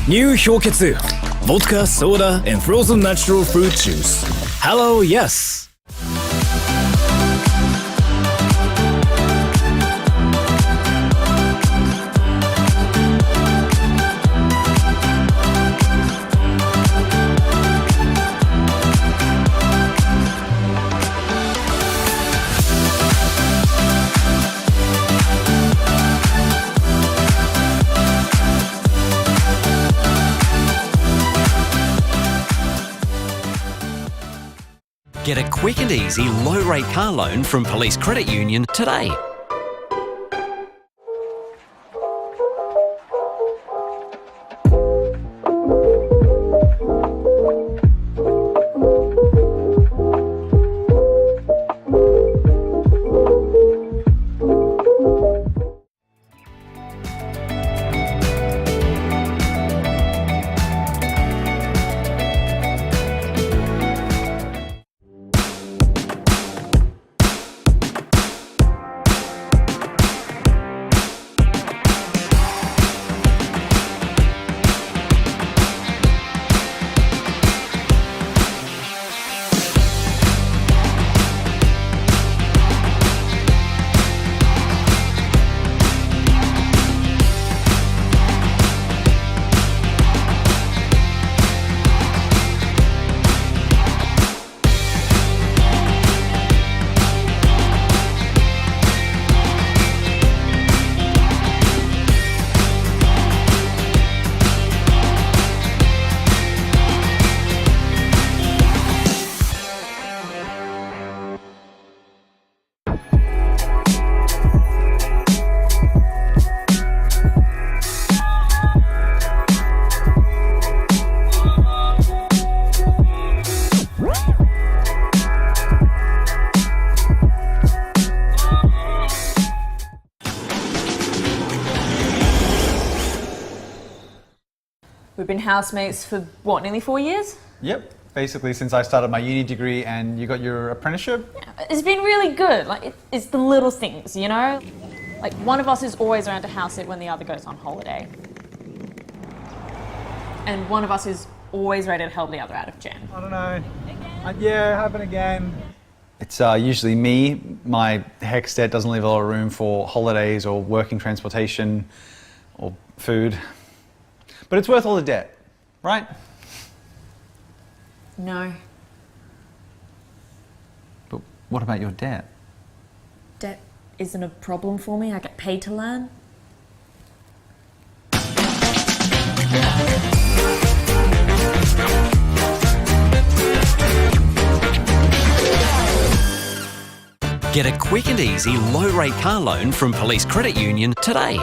New 氷結 Vodka, soda, and frozen natural fruit juice. Hello, yes! Get a quick and easy low-rate car loan from Police Credit Union today. We've been housemates for, what, nearly 4 years? Yep, basically since I started my uni degree and you got your apprenticeship. It's been really good. Like, it's the little things, you know? Like, one of us is always around to house it when the other goes on holiday. And one of us is always ready to help the other out of jam. I don't know. Yeah, happen again. It's usually me. My HECS debt doesn't leave a lot of room for holidays or working transportation or food. But it's worth all the debt, right? No. But what about your debt? Debt isn't a problem for me. I get paid to learn. Get a quick and easy low-rate car loan from Police Credit Union today.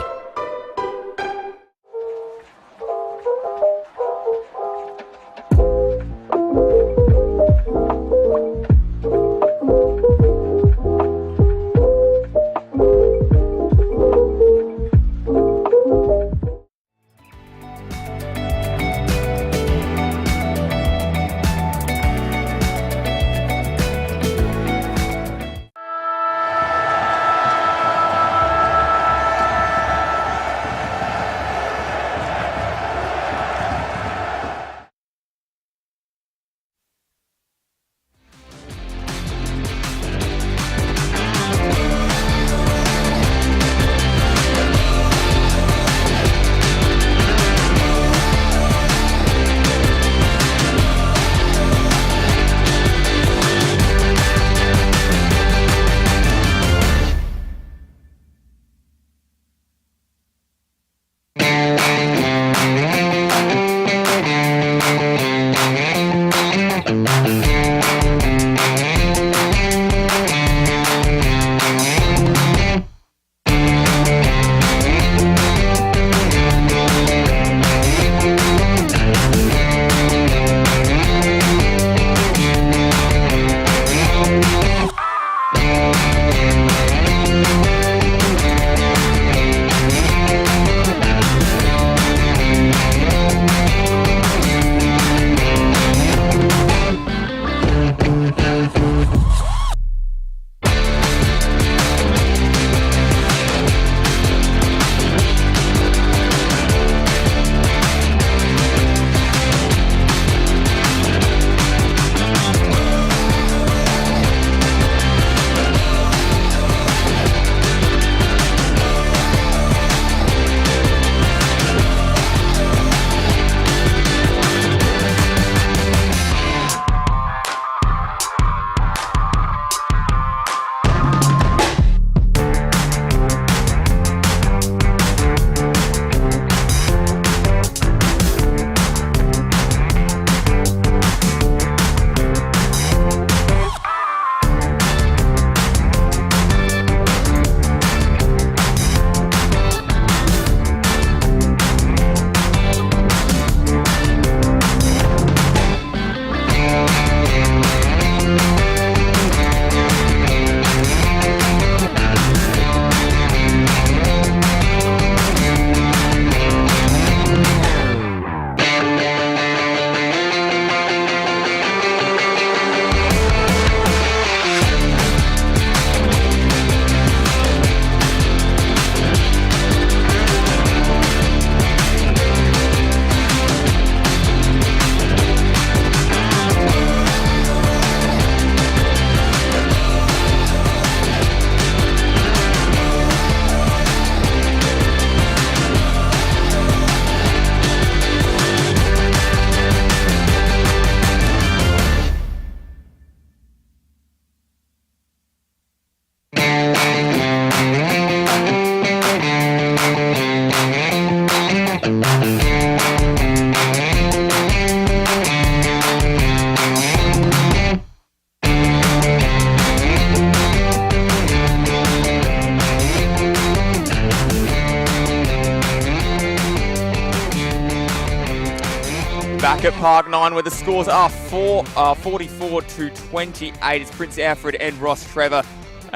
Back at Park 9 where the scores are 44 to 28. It's Prince Alfred and Rostrevor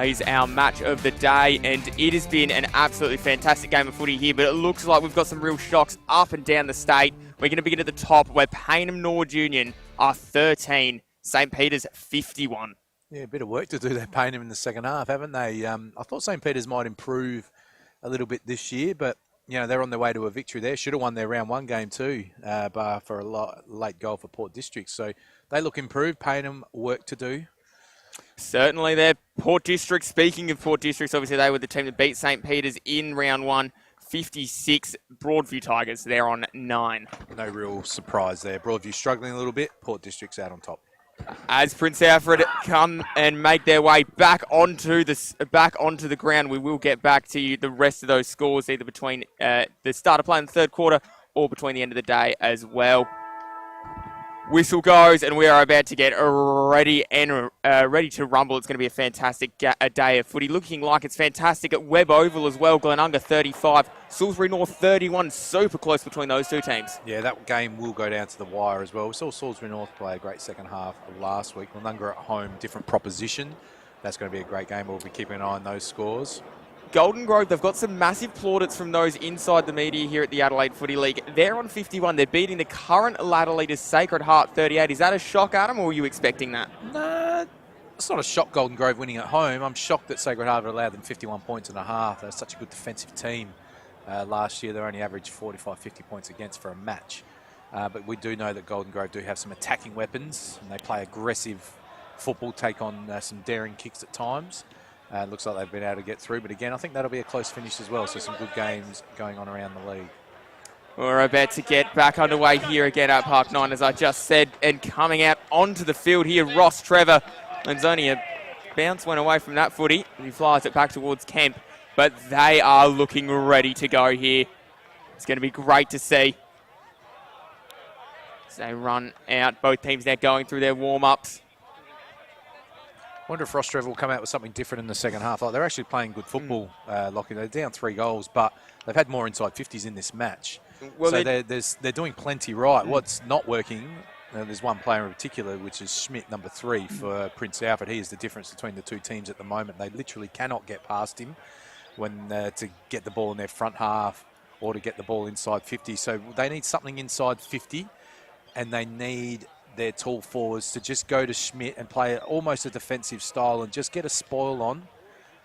is our match of the day, and it has been an absolutely fantastic game of footy here, but it looks like we've got some real shocks up and down the state. We're going to begin at the top where Payneham Norwood Union are 13, St Peter's 51. Yeah, a bit of work to do. They're paying him in the second half, haven't they? I thought St Peter's might improve a little bit this year, but they're on their way to a victory there. Should have won their round 1 game too, bar for a late goal for Port District. So they look improved. Payneham work to do. Certainly there. Port District, speaking of Port Districts, obviously they were the team that beat St Peter's in round 1, 56. Broadview Tigers, they're on 9. No real surprise there. Broadview struggling a little bit. Port District's out on top. As Prince Alfred come and make their way back onto the ground, we will get back to you the rest of those scores, either between the start of play in the third quarter or between the end of the day as well. Whistle goes, and we are about to get ready to rumble. It's going to be a fantastic day of footy. Looking like it's fantastic at Webb Oval as well. Glenunga 35, Salisbury North 31. Super close between those two teams. Yeah, that game will go down to the wire as well. We saw Salisbury North play a great second half of last week. Glenunga at home, different proposition. That's going to be a great game. We'll be keeping an eye on those scores. Golden Grove, they've got some massive plaudits from those inside the media here at the Adelaide Footy League. They're on 51. They're beating the current ladder leaders, Sacred Heart 38. Is that a shock, Adam, or were you expecting that? No, it's not a shock Golden Grove winning at home. I'm shocked that Sacred Heart allowed them 51 points and a half. They're such a good defensive team. Last year, they only averaged 45, 50 points against for a match. But we do know that Golden Grove do have some attacking weapons, and they play aggressive football, take on some daring kicks at times. Looks like they've been able to get through, but again, I think that'll be a close finish as well, so some good games going on around the league. We're about to get back underway here again at Park 9, as I just said, and coming out onto the field here, Rostrevor. And only a bounce went away from that footy, and he flies it back towards Kemp, but they are looking ready to go here. It's going to be great to see. As they run out, both teams now going through their warm-ups. I wonder if Rostrevor will come out with something different in the second half. Like, they're actually playing good football, Lockie. They're down 3 goals, but they've had more inside 50s in this match. Well, so they're doing plenty right. What's not working, there's one player in particular, which is Schmidt, number 3 for Prince Alfred. He is the difference between the two teams at the moment. They literally cannot get past him when to get the ball in their front half or to get the ball inside 50. So they need something inside 50, and they need their tall forwards to just go to Schmidt and play almost a defensive style and just get a spoil on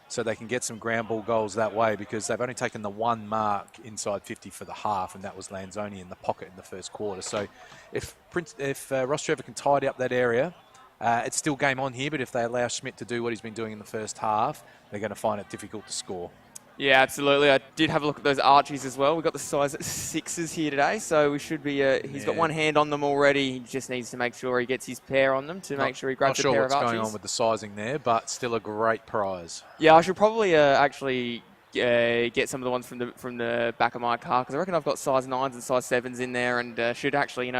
so they can get some ground ball goals that way, because they've only taken the 1 mark inside 50 for the half, and that was Lanzoni in the pocket in the first quarter. So if Rostrevor can tidy up that area, it's still game on here, but if they allow Schmidt to do what he's been doing in the first half, they're going to find it difficult to score. Yeah, absolutely. I did have a look at those Archies as well. We've got the size 6s here today, so we should be... he's got one hand on them already. He just needs to make sure he gets his pair on them to make sure he grabs a pair of Archies. Not sure what's going on with the sizing there, but still a great prize. Yeah, I should probably actually get some of the ones from the back of my car, because I reckon I've got size 9s and size 7s in there, and should actually,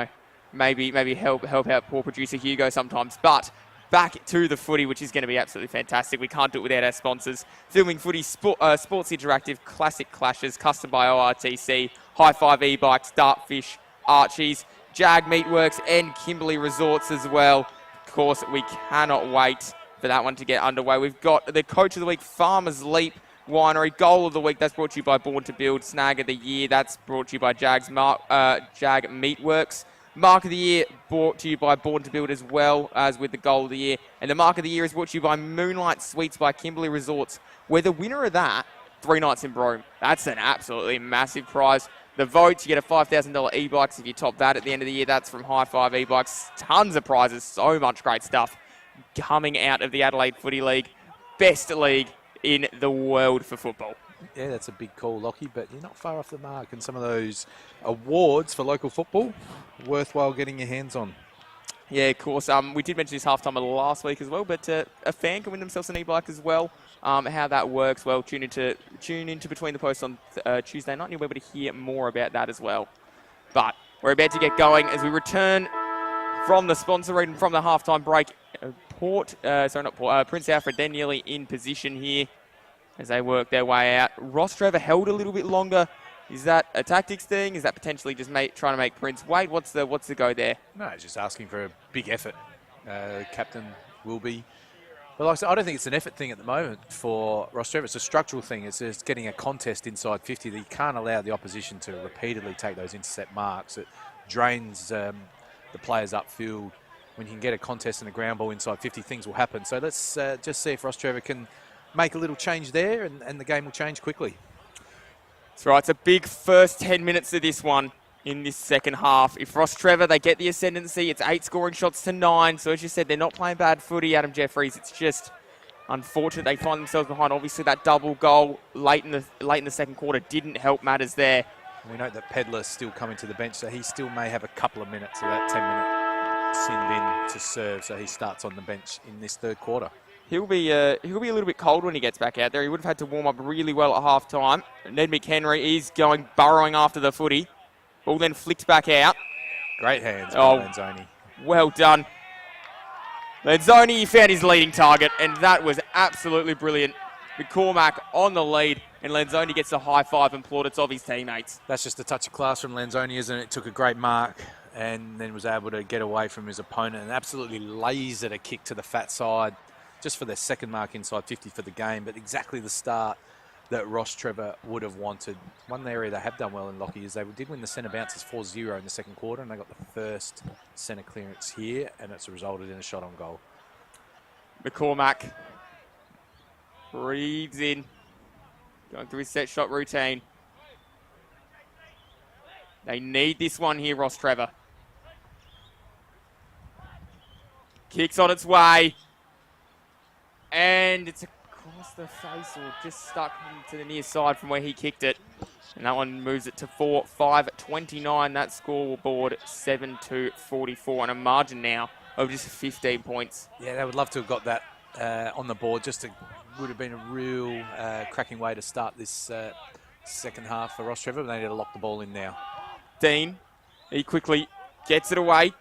maybe help out poor producer Hugo sometimes. But back to the footy, which is going to be absolutely fantastic. We can't do it without our sponsors. Filming Footy, Sports Interactive, Classic Clashes, custom by ORTC, High Five e-bikes, Dartfish, Archies, Jag Meatworks, and Kimberley Resorts as well. Of course, we cannot wait for that one to get underway. We've got the Coach of the Week, Farmers Leap Winery. Goal of the Week, that's brought to you by Born to Build. Snag of the Year, that's brought to you by Jag Meatworks. Mark of the Year brought to you by Born to Build, as well as with the Goal of the Year. And the Mark of the Year is brought to you by Moonlight Suites by Kimberley Resorts, where the winner of that, 3 nights in Broome. That's an absolutely massive prize. The votes, you get a $5,000 e-bikes if you top that at the end of the year. That's from High Five e-bikes. Tons of prizes, so much great stuff coming out of the Adelaide Footy League. Best league in the world for football. Yeah, that's a big call, Lockie, but you're not far off the mark. And some of those awards for local football, worthwhile getting your hands on. Yeah, of course. We did mention this halftime of last week as well, but a fan can win themselves an e-bike as well. How that works, well, tune into Between the Posts on Tuesday night, and you'll be able to hear more about that as well. But we're about to get going as we return from the sponsor read and from the halftime break. Prince Alfred, they're nearly in position here as they work their way out. Rostrevor held a little bit longer Is that a tactics thing? Is that potentially just trying to make Prince wait? What's the go there? No, he's just asking for a big effort. Captain will be. But like I said, I don't think it's an effort thing at the moment for Rostrevor. It's a structural thing. It's just getting a contest inside 50 that you can't allow the opposition to repeatedly take those intercept marks. It drains the players upfield. When you can get a contest and a ground ball inside 50, things will happen. So let's just see if Rostrevor can make a little change there and the game will change quickly. That's right. It's a big first 10 minutes of this one in this second half. If Rostrevor, they get the ascendancy, it's 8 scoring shots to 9. So as you said, they're not playing bad footy, Adam Jeffries. It's just unfortunate they find themselves behind. Obviously, that double goal late in the second quarter didn't help matters there. We note that Pedlar's still coming to the bench, so he still may have a couple of minutes of that 10-minute sinned in to serve. So he starts on the bench in this third quarter. He'll be a little bit cold when he gets back out there. He would have had to warm up really well at half time. Ned McHenry is burrowing after the footy. Ball then flicked back out. Great hands by Lanzoni. Well done. Lanzoni, he found his leading target, and that was absolutely brilliant. McCormack on the lead, and Lanzoni gets a high five and plaudits of his teammates. That's just a touch of class from Lanzoni, isn't it? Took a great mark and then was able to get away from his opponent and absolutely lasered a kick to the fat side just for their second mark inside 50 for the game, but exactly the start that Rostrevor would have wanted. One area they have done well in Lockie is they did win the centre bounces 4-0 in the second quarter, and they got the first centre clearance here, and it's resulted in a shot on goal. McCormack breathes in, going through his set shot routine. They need this one here, Rostrevor. Kicks on its way, and it's across the face or just stuck to the near side from where he kicked it. And that one moves it to 4-5-29. That scoreboard 7-44 on a margin now of just 15 points. Yeah, they would love to have got that on the board. Would have been a real cracking way to start this second half for Rostrevor, but they need to lock the ball in now. Dean, he quickly gets it away.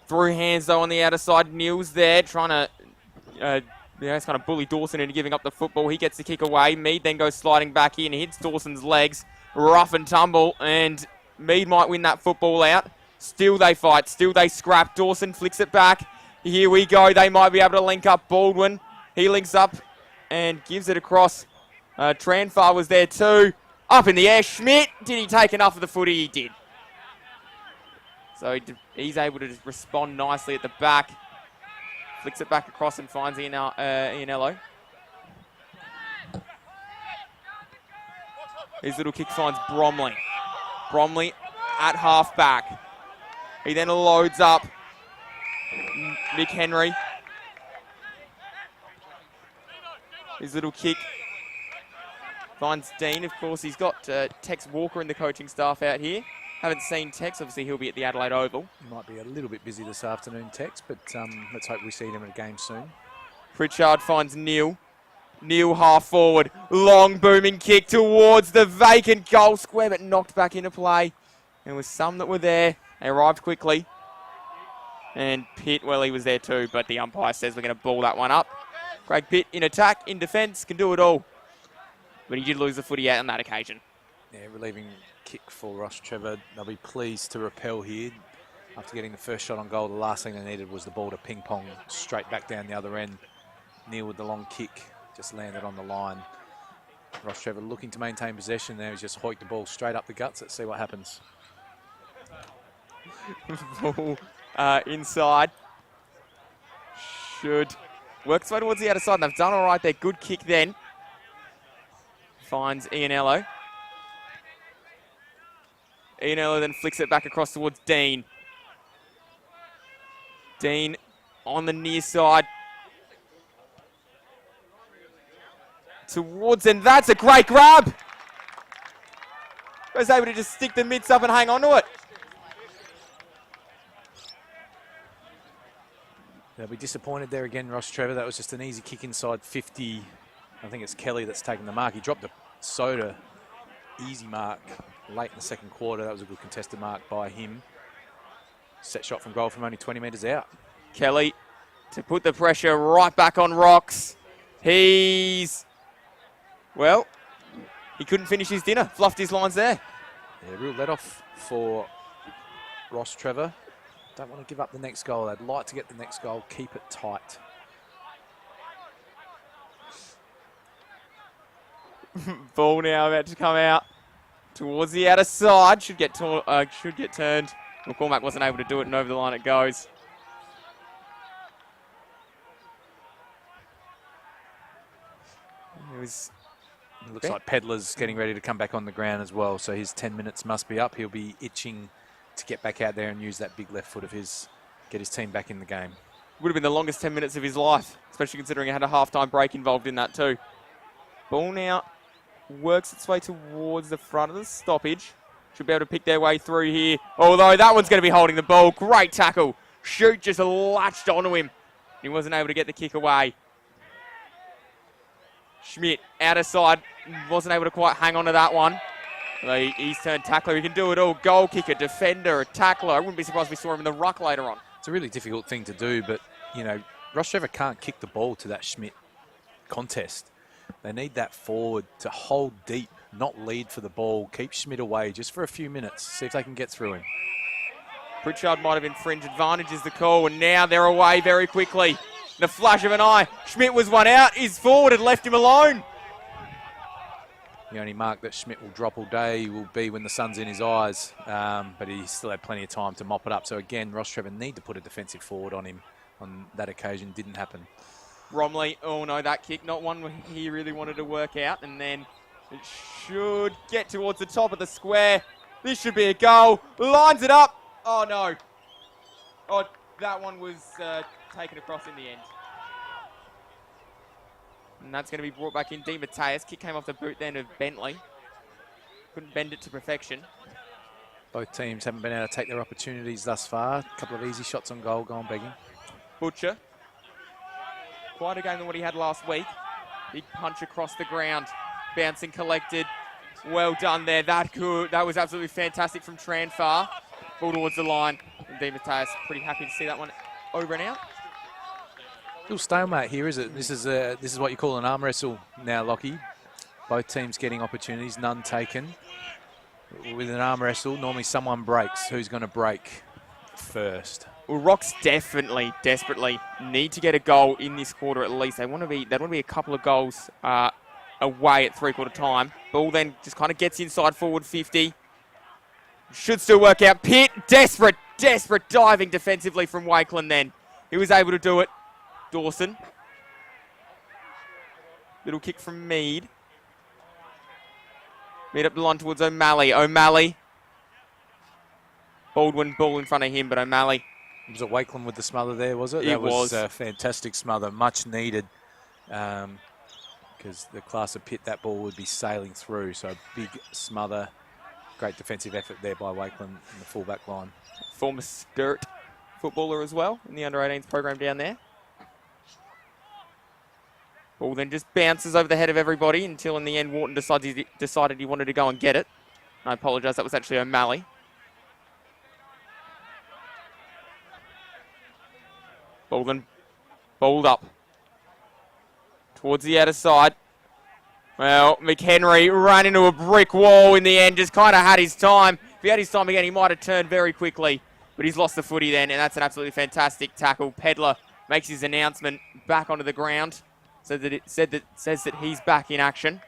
Through hands though on the outer side. Neal's there trying to it's kind of bully Dawson into giving up the football. He gets the kick away. Mead then goes sliding back in, hits Dawson's legs. Rough and tumble, and Mead might win that football out. Still they fight, still they scrap. Dawson flicks it back. Here we go. They might be able to link up. Baldwin, he links up and gives it across. Tranfar was there too. Up in the air. Schmidt, did he take enough of the footy? He did. So he's able to just respond nicely at the back. Flicks it back across and finds Ianello. His little kick finds Bromley. Bromley at half back. He then loads up Mick Henry. His little kick finds Dean. Of course, he's got Tex Walker and the coaching staff out here. Haven't seen Tex. Obviously, he'll be at the Adelaide Oval. He might be a little bit busy this afternoon, Tex, but let's hope we see him in a game soon. Pritchard finds Neal. Neal half forward. Long booming kick towards the vacant goal square, but knocked back into play. There was some that were there. They arrived quickly. And Pitt, well, he was there too, but the umpire says we're going to ball that one up. Craig Pitt in attack, in defence, can do it all. But he did lose the footy out on that occasion. Yeah, relieving kick for Rostrevor. They'll be pleased to repel here. After getting the first shot on goal, the last thing they needed was the ball to ping-pong straight back down the other end. Neal with the long kick, just landed on the line. Rostrevor looking to maintain possession there. He's just hoiked the ball straight up the guts. Let's see what happens. Ball inside. Should work its way towards the outer side. And they've done all right there. Good kick then. Finds Ianello. Ianello then flicks it back across towards Dean. Dean on the near side. Towards, and that's a great grab. Was able to just stick the mitts up and hang on to it. They'll be disappointed there again, Rostrevor. That was just an easy kick inside 50. I think it's Kelly that's taken the mark. He dropped a soda easy mark late in the second quarter. That was a good contested mark by him. Set shot from goal from only 20 metres out. Kelly to put the pressure right back on Rocks. He's, well, he couldn't finish his dinner. Fluffed his lines there. Yeah, real let-off for Rostrevor. Don't want to give up the next goal. They'd like to get the next goal, keep it tight. Ball now about to come out towards the outer side. Should get turned. McCormack wasn't able to do it, and over the line it goes. It looks like Pedler's getting ready to come back on the ground as well, so his 10 minutes must be up. He'll be itching to get back out there and use that big left foot of his, get his team back in the game. Would have been the longest 10 minutes of his life, especially considering he had a half-time break involved in that too. Ball now works its way towards the front of the stoppage. Should be able to pick their way through here. Although that one's going to be holding the ball. Great tackle. Shoot just latched onto him. He wasn't able to get the kick away. Schmidt, outer side, wasn't able to quite hang on to that one. The East turn tackler, he can do it all. Goal kicker, defender, a tackler. I wouldn't be surprised if we saw him in the ruck later on. It's a really difficult thing to do, but, you know, Rostrevor can't kick the ball to that Schmidt contest. They need that forward to hold deep, not lead for the ball. Keep Schmidt away just for a few minutes. See if they can get through him. Pritchard might have infringed advantage is the call, and now they're away very quickly. The flash of an eye. Schmidt was one out. His forward had left him alone. The only mark that Schmidt will drop all day will be when the sun's in his eyes, but he still had plenty of time to mop it up. So again, Rostrevor need to put a defensive forward on him on that occasion. Didn't happen. Romley, oh no, that kick, not one he really wanted to work out, and then it should get towards the top of the square. This should be a goal. Lines it up. Oh no. Oh, that one was taken across in the end. And that's going to be brought back in. DeMatteis. Kick came off the boot then of Bentley. Couldn't bend it to perfection. Both teams haven't been able to take their opportunities thus far. A couple of easy shots on goal, going begging. Butcher. Quite a game than what he had last week. Big punch across the ground. Bouncing collected. Well done there. That was absolutely fantastic from Tranfar. Ball towards the line. And DeMatteis pretty happy to see that one over and out. Little stalemate here, is it? This is what you call an arm wrestle now, Lockie. Both teams getting opportunities, none taken. With an arm wrestle, normally someone breaks. Who's going to break first? Well, Rocks definitely, desperately need to get a goal in this quarter at least. They want to be a couple of goals away at three-quarter time. Ball then just kind of gets inside forward 50. Should still work out. Pitt, desperate diving defensively from Wakeland then. He was able to do it. Dawson. Little kick from Mead. Mead up the line towards O'Malley. O'Malley. Baldwin, ball in front of him, but O'Malley. Was it Wakeland with the smother there, was it? It was a fantastic smother, much needed. Because the class of Pitt, that ball would be sailing through. So big smother. Great defensive effort there by Wakeland in the full-back line. Former Sturt footballer as well in the under-18s program down there. Ball then just bounces over the head of everybody until in the end Wharton decided he wanted to go and get it. I apologise, that was actually O'Malley. Ball then bowled up towards the outer side. Well, McHenry ran into a brick wall in the end, just kind of had his time. If he had his time again, he might have turned very quickly, but he's lost the footy then, and that's an absolutely fantastic tackle. Pedler makes his announcement back onto the ground. Says that he's back in action.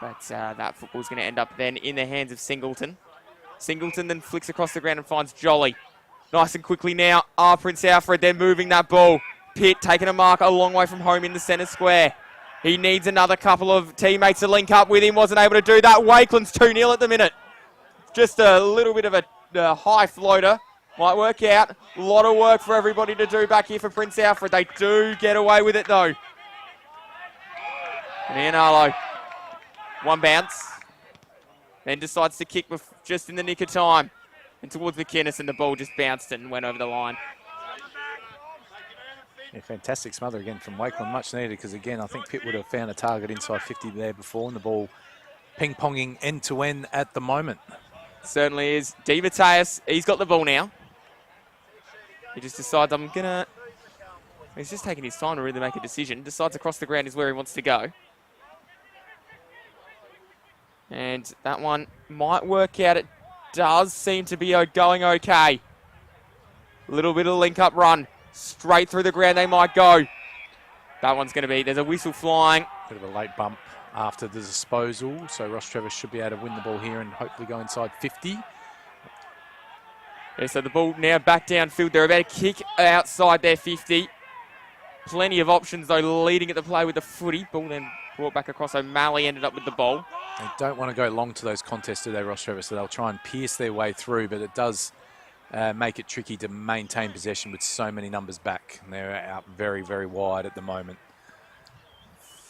But that football's going to end up then in the hands of Singleton. Singleton then flicks across the ground and finds Jolly. Nice and quickly now, Prince Alfred, they're moving that ball. Pitt taking a mark a long way from home in the centre square. He needs another couple of teammates to link up with him. Wasn't able to do that. Wakeland's 2-0 at the minute. Just a little bit of a high floater. Might work out. A lot of work for everybody to do back here for Prince Alfred. They do get away with it though. Nianalo, one bounce, then decides to kick just in the nick of time. And towards McInnes, and the ball just bounced and went over the line. Yeah, fantastic smother again from Wakeland, much needed, because again, I think Pitt would have found a target inside 50 there before, and the ball ping-ponging end-to-end at the moment. Certainly is. DeMatteis, he's got the ball now. He just decides, he's just taking his time to really make a decision. Decides across the ground is where he wants to go. And that one might work out. It does seem to be going okay. Little bit of link-up run. Straight through the ground they might go. That one's going to be, there's a whistle flying. Bit of a late bump after the disposal, so Rostrevor should be able to win the ball here and hopefully go inside 50. Yeah, so the ball now back downfield. They're about to kick outside their 50. Plenty of options, though, leading at the play with the footy. Ball then brought back across. O'Malley ended up with the ball. They don't want to go long to those contests, do they, Rostrevor? So they'll try and pierce their way through, but it does make it tricky to maintain possession with so many numbers back. And they're out very, very wide at the moment.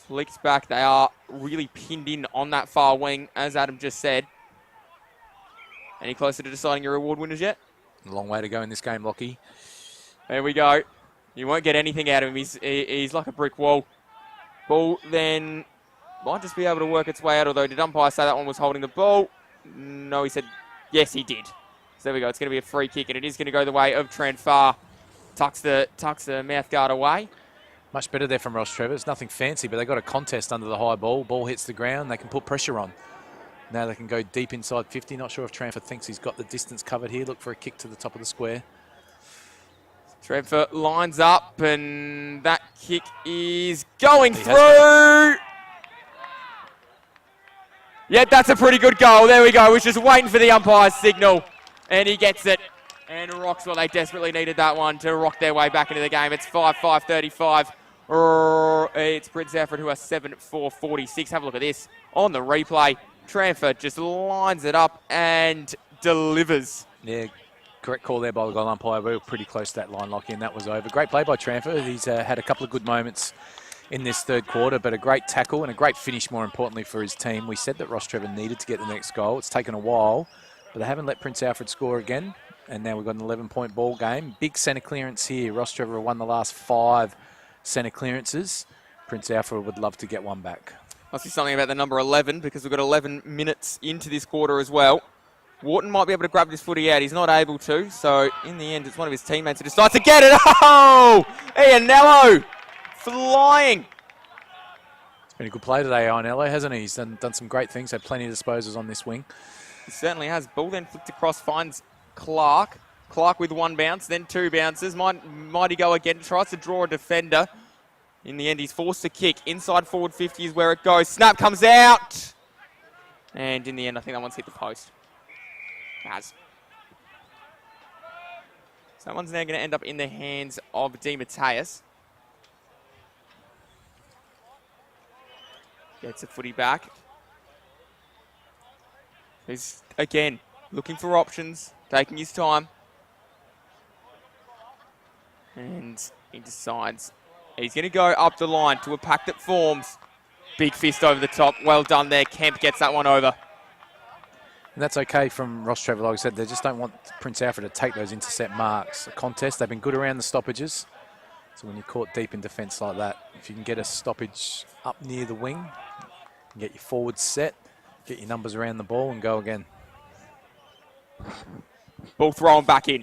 Flicks back. They are really pinned in on that far wing, as Adam just said. Any closer to deciding your award winners yet? A long way to go in this game, Lockie. There we go. You won't get anything out of him. He's like a brick wall. Ball then might just be able to work its way out, although did umpire say that one was holding the ball? No, he said yes, he did. So there we go. It's going to be a free kick, and it is going to go the way of Tranfar. Tucks the mouth guard away. Much better there from Rostrevor. It's nothing fancy, but they got a contest under the high ball. Ball hits the ground. They can put pressure on. Now they can go deep inside 50. Not sure if Tranford thinks he's got the distance covered here. Look for a kick to the top of the square. Tranford lines up, and that kick is going through. Yeah, that's a pretty good goal. There we go. We're just waiting for the umpire's signal, and he gets it. And rocks, well, they desperately needed that one to rock their way back into the game. It's 5-5-35. It's Prince Alfred who are 7-4-46. Have a look at this on the replay. Tranford just lines it up and delivers. Yeah, correct call there by the goal umpire. We were pretty close to that line, Lockie, and that was over. Great play by Tranford. He's had a couple of good moments in this third quarter, but a great tackle and a great finish, more importantly, for his team. We said that Rostrevor needed to get the next goal. It's taken a while, but they haven't let Prince Alfred score again, and now we've got an 11-point ball game. Big centre clearance here. Rostrevor won the last 5 centre clearances. Prince Alfred would love to get one back. Must be something about the number 11 because we've got 11 minutes into this quarter as well. Wharton might be able to grab this footy out. He's not able to, so in the end, it's one of his teammates who decides to get it. Oh! Ianello flying. It's been a good play today, Ianello, hasn't he? He's done some great things, had plenty of disposals on this wing. He certainly has. Ball then flipped across, finds Clark. Clark with 1 bounce, then 2 bounces. Might he go again? Tries to draw a defender. In the end, he's forced to kick. Inside forward 50 is where it goes. Snap comes out. And in the end, I think that one's hit the post. It has. So that one's now going to end up in the hands of DeMatteis. Gets the footy back. He's, again, looking for options, taking his time. And he decides he's going to go up the line to a pack that forms. Big fist over the top. Well done there. Kemp gets that one over. And that's okay from Rostrevor. Like I said, they just don't want Prince Alfred to take those intercept marks. A contest, they've been good around the stoppages. So when you're caught deep in defence like that, if you can get a stoppage up near the wing, you can get your forwards set, get your numbers around the ball and go again. Ball thrown back in.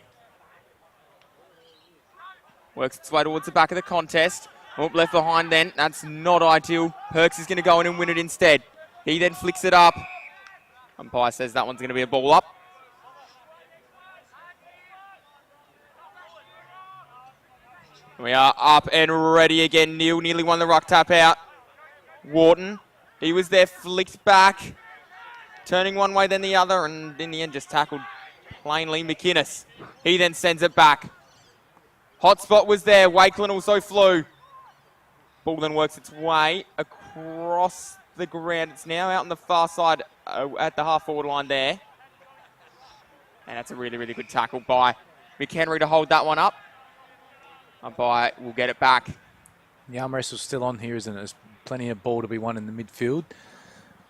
Works its way towards the back of the contest. Oh, left behind then. That's not ideal. Perks is going to go in and win it instead. He then flicks it up. Umpire says that one's going to be a ball up. We are up and ready again. Neil nearly won the ruck tap out. Wharton, he was there, flicked back. Turning one way then the other, and in the end just tackled plainly McInnes. He then sends it back. Hotspot was there. Wakeland also flew. Ball then works its way across the ground. It's now out on the far side at the half-forward line there. And that's a really, really good tackle by McHenry to hold that one up. Umpire will get it back. The arm wrestle's still on here, isn't it? There's plenty of ball to be won in the midfield.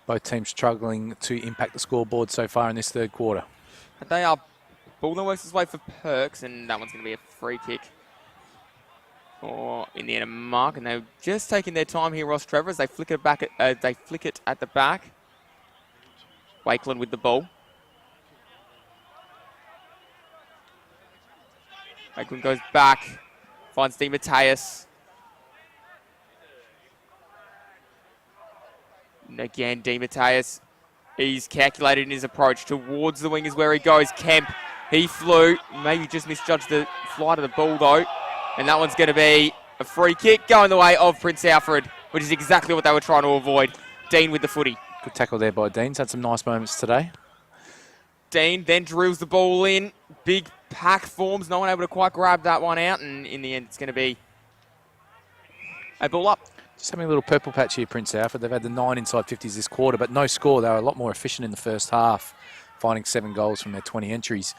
Both teams struggling to impact the scoreboard so far in this third quarter. But they are. Ball then works its way for Perks, and that one's going to be a free kick. Or in the end, a mark, and they're just taking their time here, Rostrevor, as they flick it back. They flick it at the back. Wakeland with the ball. Wakeland goes back, finds DeMatteis. And again, DeMatteis He's calculated in his approach towards the wing is where he goes. Kemp, he flew, maybe just misjudged the flight of the ball though. And that one's going to be a free kick going the way of Prince Alfred, which is exactly what they were trying to avoid. Dean with the footy. Good tackle there by Dean. He's had some nice moments today. Dean then drills the ball in. Big pack forms. No one able to quite grab that one out. And in the end, it's going to be a ball up. Just having a little purple patch here, Prince Alfred. They've had the 9 inside 50s this quarter, but no score. They were a lot more efficient in the first half, finding 7 goals from their 20 entries.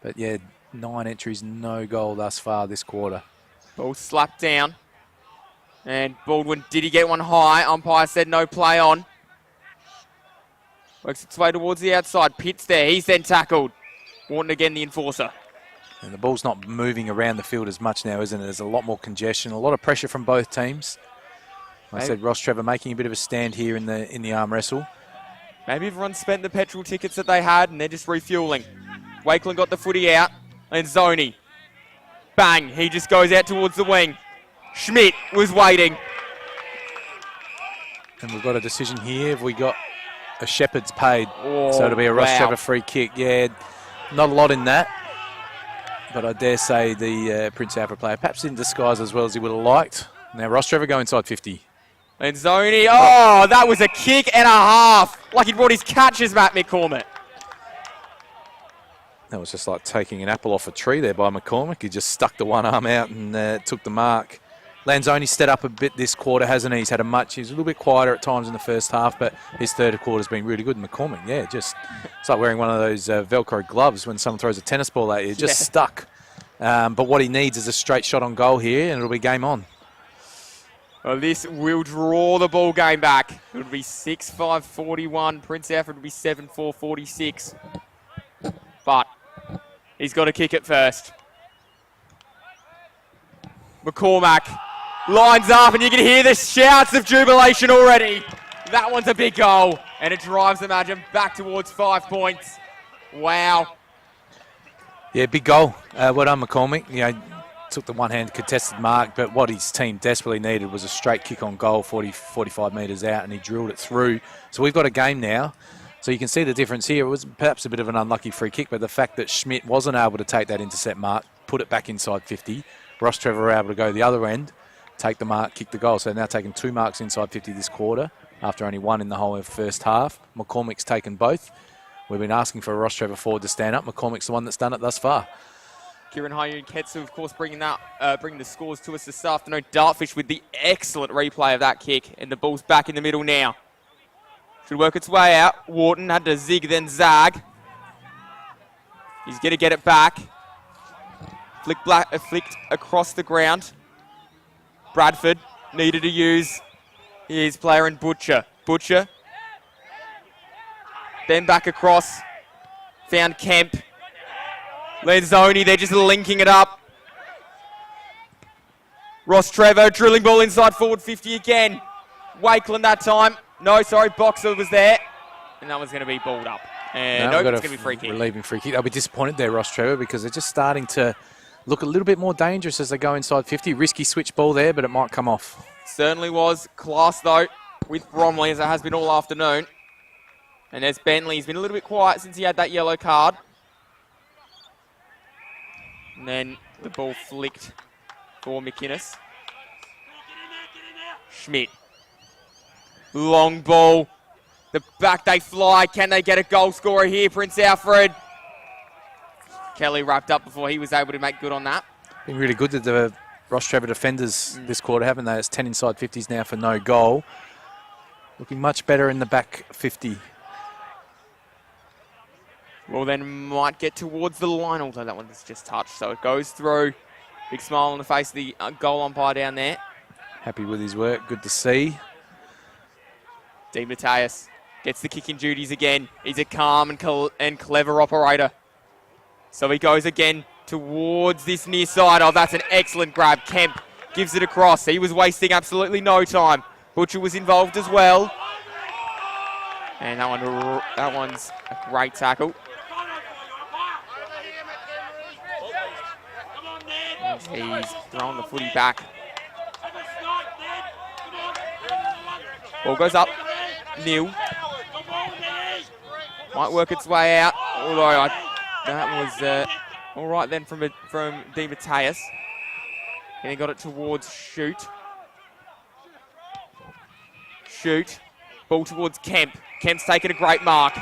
But yeah, 9 entries, no goal thus far this quarter. Ball slapped down. And Baldwin, did he get one high? Umpire said no play on. Works its way towards the outside. Pitts there. He's then tackled. Wharton again, the enforcer. And the ball's not moving around the field as much now, isn't it? There's a lot more congestion, a lot of pressure from both teams. I said Rostrevor making a bit of a stand here in the arm wrestle. Maybe everyone spent the petrol tickets that they had and they're just refueling. Wakeland got the footy out. And Zoney. Bang. He just goes out towards the wing. Schmidt was waiting. And we've got a decision here. Have we got a Shepherd's paid? So it'll be a Rostrevor free kick. Yeah, not a lot in that. But I dare say the Prince Alfred player perhaps didn't disguise as well as he would have liked. Now Rostrevor go inside 50. And Zoney, oh, that was a kick and a half. Like he brought his catches, Matt McCormick. That was just like taking an apple off a tree there by McCormick. He just stuck the one arm out and took the mark. Lanzoni's stepped up a bit this quarter, hasn't he? He's had a much. He was a little bit quieter at times in the first half, but his third quarter's been really good. And McCormick, yeah, just it's like wearing one of those Velcro gloves when someone throws a tennis ball at you. Just stuck. But what he needs is a straight shot on goal here, and it'll be game on. Well, this will draw the ball game back. It would be 6-5-41. Prince Alfred would be 7-4-46. But he's got to kick it first. McCormack lines up, and you can hear the shouts of jubilation already. That one's a big goal, and it drives the margin back towards 5 points. Wow. Yeah, big goal. Well done, McCormick. You know, took the one-hand contested mark, but what his team desperately needed was a straight kick on goal, 45 metres out, and he drilled it through. So we've got a game now. So you can see the difference here. It was perhaps a bit of an unlucky free kick, but the fact that Schmidt wasn't able to take that intercept mark, put it back inside 50, Rostrevor were able to go the other end, take the mark, kick the goal. So now taking 2 marks inside 50 this quarter, after only 1 in the whole first half. McCormick's taken both. We've been asking for a Rostrevor forward to stand up. McCormick's the one that's done it thus far. Kieran Hayun Ketsu, of course, bringing the scores to us this afternoon. Dartfish with the excellent replay of that kick, and the ball's back in the middle now. Should work its way out. Wharton had to zig, then zag. He's going to get it back. Flicked across the ground. Bradford needed to use his player in Butcher. Butcher. Then back across. Found Kemp. Lanzoni, they're just linking it up. Rostrevor drilling ball inside forward 50 again. Wakeland that time. No, sorry, Boxer was there. And that one's going to be balled up. And no, it's going to be free kick. Relieving free kick. They'll be disappointed there, Rostrevor, because they're just starting to look a little bit more dangerous as they go inside 50. Risky switch ball there, but it might come off. Certainly was. Class, though, with Bromley, as it has been all afternoon. And there's Bentley. He's been a little bit quiet since he had that yellow card. And then the ball flicked for McInnes. Schmidt. Long ball. The back they fly. Can they get a goal scorer here? Prince Alfred. Kelly wrapped up before he was able to make good on that. Been really good to the Rostrevor defenders this quarter, haven't they? It's 10 inside 50s now for no goal. Looking much better in the back 50. Well, then might get towards the line, although that one's just touched. So it goes through. Big smile on the face of the goal umpire down there. Happy with his work. Good to see. D. Mateus gets the kicking duties again. He's a calm and clever operator. So he goes again towards this near side. Oh, that's an excellent grab. Kemp gives it across. He was wasting absolutely no time. Butcher was involved as well. And that one's a great tackle. He's throwing the footy back. Ball goes up. Neil. Might work its way out, although that was all right then from Di Mateus. And he got it towards Shoot. Ball towards Kemp. Kemp's taken a great mark.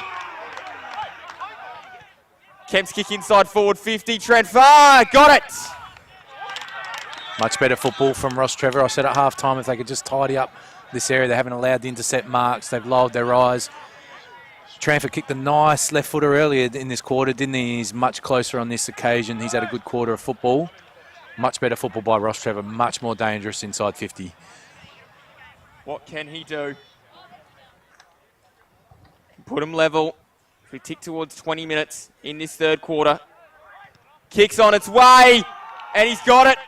Kemp's kick inside forward 50. Trent Farr got it. Much better football from Rostrevor. I said at half-time if they could just tidy up this area. They haven't allowed the intercept marks. They've lowered their eyes. Tranford kicked a nice left footer earlier in this quarter, didn't he? He's much closer on this occasion. He's had a good quarter of football. Much better football by Rostrevor. Much more dangerous inside 50. What can he do? Put him level. We tick towards 20 minutes in this third quarter. Kicks on its way, and he's got it.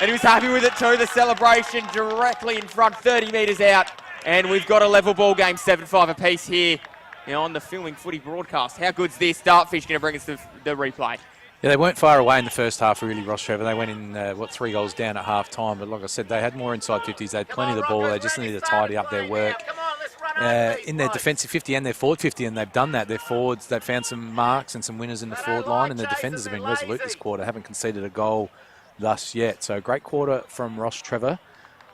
And he was happy with it too. The celebration directly in front, 30 metres out. And we've got a level ball game, 7-5 apiece here on the Filming Footy broadcast. How good's this? Dartfish going to bring us the replay. Yeah, they weren't far away in the first half, really, Rostrevor. They went in, 3 goals down at half-time. But like I said, they had more inside 50s. They had plenty of the ball. They just needed to tidy up their work in their defensive 50 and their forward 50, and they've done that. Their forwards, they've found some marks and some winners in the forward line, and the defenders have been resolute this quarter, haven't conceded a goal thus yet. So great quarter from Rostrevor.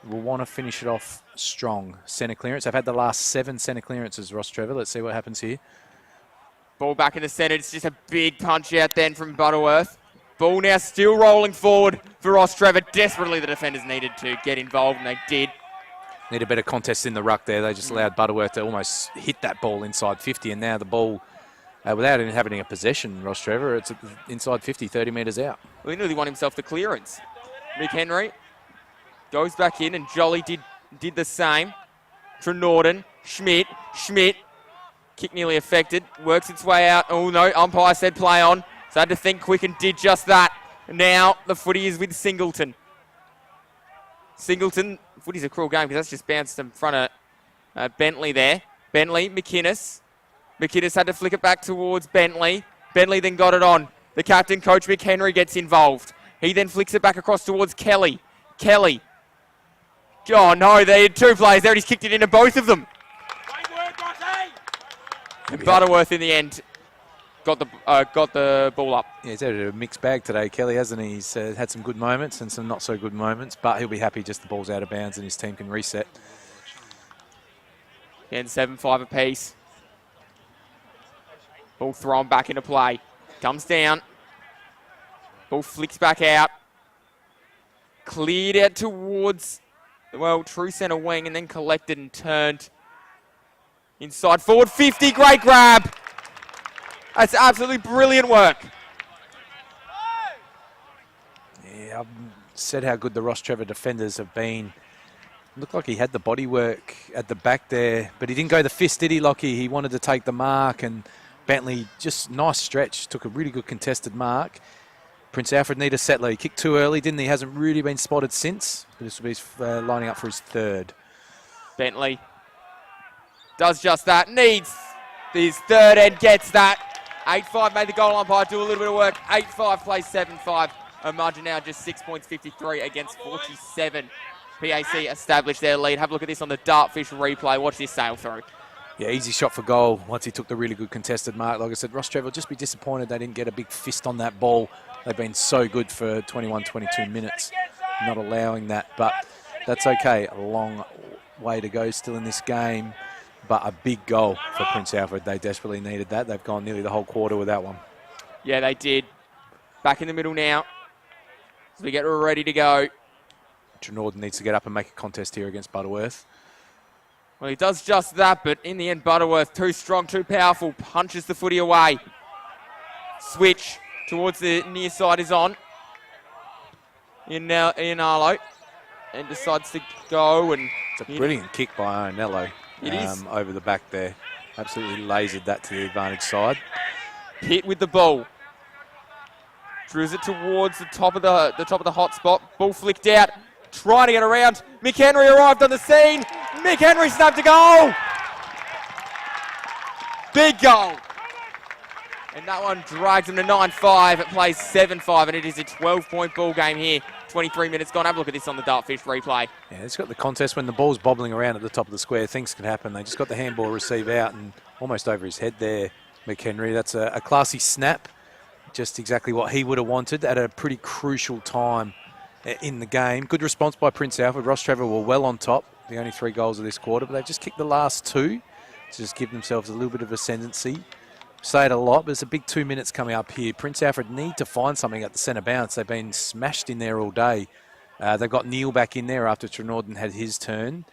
We'll want to finish it off strong. Centre clearance. They've had the last 7 centre clearances, Rostrevor. Let's see what happens here. Ball back in the centre. It's just a big punch out then from Butterworth. Ball now still rolling forward for Rostrevor. Desperately the defenders needed to get involved, and they did. Need a better contest in the ruck there. They just allowed Butterworth to almost hit that ball inside 50, and now the ball, without even having a possession, Rostrevor, it's inside 50, 30 metres out. Well, he nearly won himself the clearance. Mick Henry goes back in, and Jolly did the same. For Norden, Schmidt, kick nearly affected, works its way out. Oh no, umpire said play on, so had to think quick and did just that. Now the footy is with Singleton. Footy's a cruel game because that's just bounced in front of Bentley there. Bentley, McInnes. McInnes had to flick it back towards Bentley. Bentley then got it on. The captain, Coach Mick Henry, gets involved. He then flicks it back across towards Kelly. Oh no, they had 2 players there and he's kicked it into both of them. And Butterworth in the end got the ball up. Yeah, he's had a mixed bag today, Kelly, hasn't he? He's had some good moments and some not so good moments, but he'll be happy just the ball's out of bounds and his team can reset. Again, 7-5 apiece. Ball thrown back into play. Comes down. Ball flicks back out. Cleared out towards, true centre wing and then collected and turned. Inside forward 50, great grab. That's absolutely brilliant work. Yeah, I've said how good the Rostrevor defenders have been. Looked like he had the body work at the back there, but he didn't go the fist, did he, Lockie? He wanted to take the mark, and Bentley, just nice stretch, took a really good contested mark. Prince Alfred need a settler. He kicked too early, didn't he? Hasn't really been spotted since, but this will be lining up for his third. Bentley does just that, needs his third and gets that. 8-5 made the goal umpire do a little bit of work. 8-5 plays 7-5. A margin now just 6 points, 53 against 47. PAC established their lead. Have a look at this on the Dartfish replay. Watch this sail through. Yeah, easy shot for goal once he took the really good contested mark. Like I said, Rostrevor will just be disappointed they didn't get a big fist on that ball. They've been so good for 21, 22 minutes, not allowing that. But that's okay. A long way to go still in this game. But a big goal for Prince Alfred. They desperately needed that. They've gone nearly the whole quarter with that one. Yeah, they did. Back in the middle now. So we get ready to go. Norden needs to get up and make a contest here against Butterworth. Well, he does just that, but in the end, Butterworth, too strong, too powerful, punches the footy away. Switch towards the near side is on. In Arlo. And decides to go. And it's a brilliant kick by Ionello. It is. Over the back there. Absolutely lasered that to the advantage side. Pitt with the ball. Drews it towards the top of the hot spot. Ball flicked out. Trying to get around. Mick Henry arrived on the scene. Mick Henry snapped a goal. Big goal. And that one drags him to 9-5. It plays 7-5, and it is a 12-point ball game here. 23 minutes gone. Have a look at this on the Dartfish replay. Yeah, it's got the contest when the ball's bobbling around at the top of the square. Things can happen. They just got the handball receive out and almost over his head there. McHenry. That's a classy snap. Just exactly what he would have wanted at a pretty crucial time in the game. Good response by Prince Alfred. Rostrevor were well on top. The only 3 goals of this quarter, but they've just kicked the last 2 to just give themselves a little bit of ascendancy. Say it a lot, but it's a big 2 minutes coming up here. Prince Alfred need to find something at the centre bounce. They've been smashed in there all day. They've got Neil back in there after Trenorden had his turn,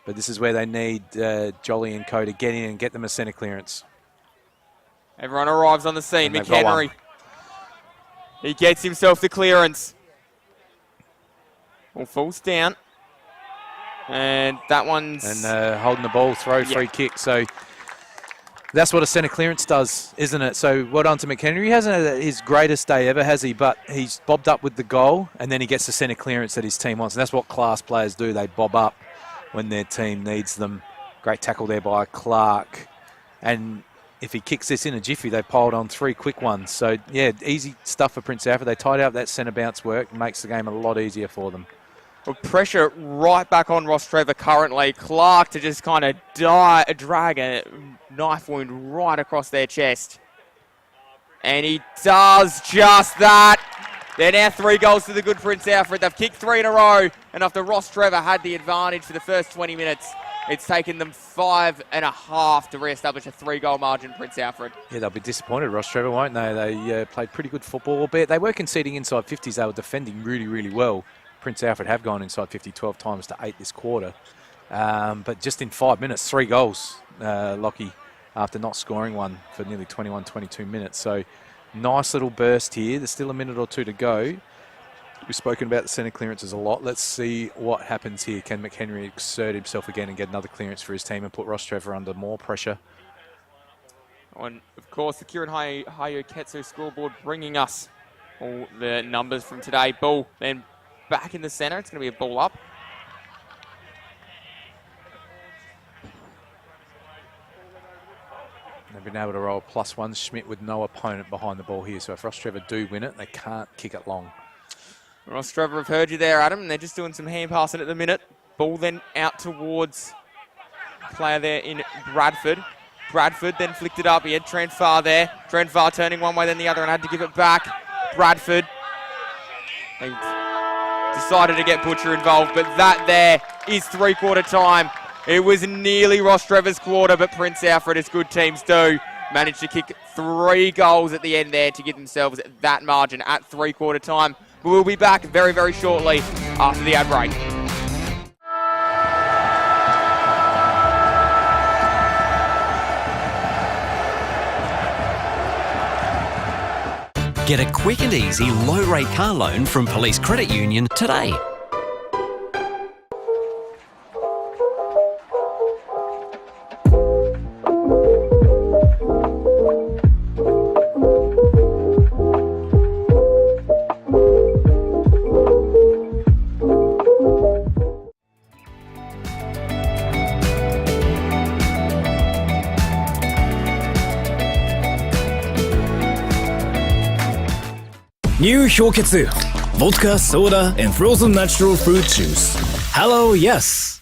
but this is where they need Jolly and co to get in and get them a centre clearance. Everyone arrives on the scene. And they've got McHenry. He gets himself the clearance. Well, falls down. And that one's... And holding the ball, throw, free kick. So that's what a centre clearance does, isn't it? So well done to McHenry. He hasn't had his greatest day ever, has he? But he's bobbed up with the goal, and then he gets the centre clearance that his team wants. And that's what class players do. They bob up when their team needs them. Great tackle there by Clark. And if he kicks this in a jiffy, they piled on 3 quick ones. So, yeah, easy stuff for Prince Alfred. They tied out that centre bounce work. It makes the game a lot easier for them. Well, pressure right back on Rostrevor currently. Clark to just kind of drag a knife wound right across their chest. And he does just that. They're now 3 goals to the good Prince Alfred. They've kicked 3 in a row. And after Rostrevor had the advantage for the first 20 minutes, it's taken them 5.5 to re-establish a 3-goal margin, Prince Alfred. Yeah, they'll be disappointed, Rostrevor, won't they? They played pretty good football, albeit they were conceding inside 50s. They were defending really, really well. Prince Alfred have gone inside 50 12 times to 8 this quarter. But just in 5 minutes, 3 goals, Lockie, after not scoring one for nearly 21, 22 minutes. So nice little burst here. There's still a minute or 2 to go. We've spoken about the centre clearances a lot. Let's see what happens here. Can McHenry exert himself again and get another clearance for his team and put Rostrevor under more pressure? And, of course, the Kieran Hayoketsu scoreboard bringing us all the numbers from today. Ball then back in the centre. It's going to be a ball up. They've been able to roll +1 Schmidt with no opponent behind the ball here. So if Rostrevor do win it, they can't kick it long. Rostrevor have heard you there, Adam, and they're just doing some hand passing at the minute. Ball then out towards player there in Bradford. Bradford then flicked it up. He had Trent Farr there. Trent Farr turning one way then the other and had to give it back. Bradford. They decided to get Butcher involved, but that there is 3/4 time. It was nearly Rostrevor's quarter, but Prince Alfred, as good teams do, managed to kick 3 goals at the end there to give themselves that margin at 3/4 time. But we'll be back very, very shortly after the ad break. Get a quick and easy low-rate car loan from Police Credit Union today. New 氷結 Vodka, soda, and frozen natural fruit juice. Hello, yes.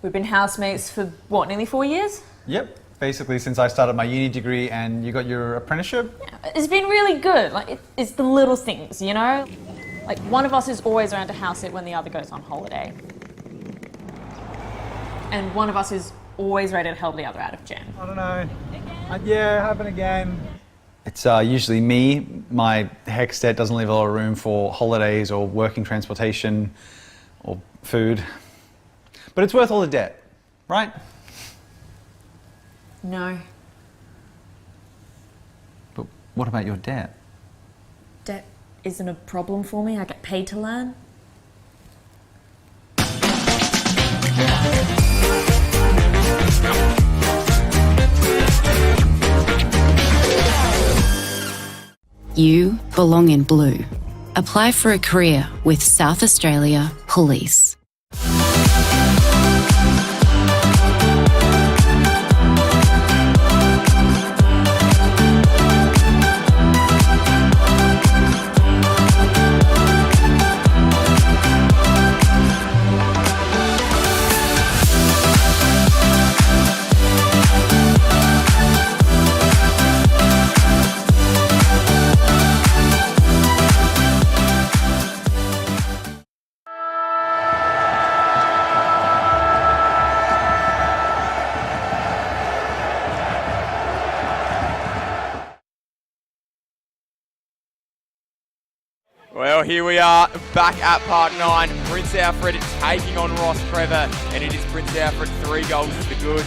We've been housemates for, what, nearly 4 years? Yep. Basically, since I started my uni degree and you got your apprenticeship. Yeah, it's been really good. Like, it's the little things, you know? Like, one of us is always around to house it when the other goes on holiday. And one of us is always ready to help the other out of jam. I don't know. Yeah, happen again. It's usually me. My HEC stat doesn't leave a lot of room for holidays or working transportation or food. But it's worth all the debt, right? No. But what about your debt? Debt isn't a problem for me. I get paid to learn. You belong in blue. Apply for a career with South Australia Police. Well, here we are back at Park 9. Prince Alfred taking on Rostrevor, and it is Prince Alfred 3 goals to the good.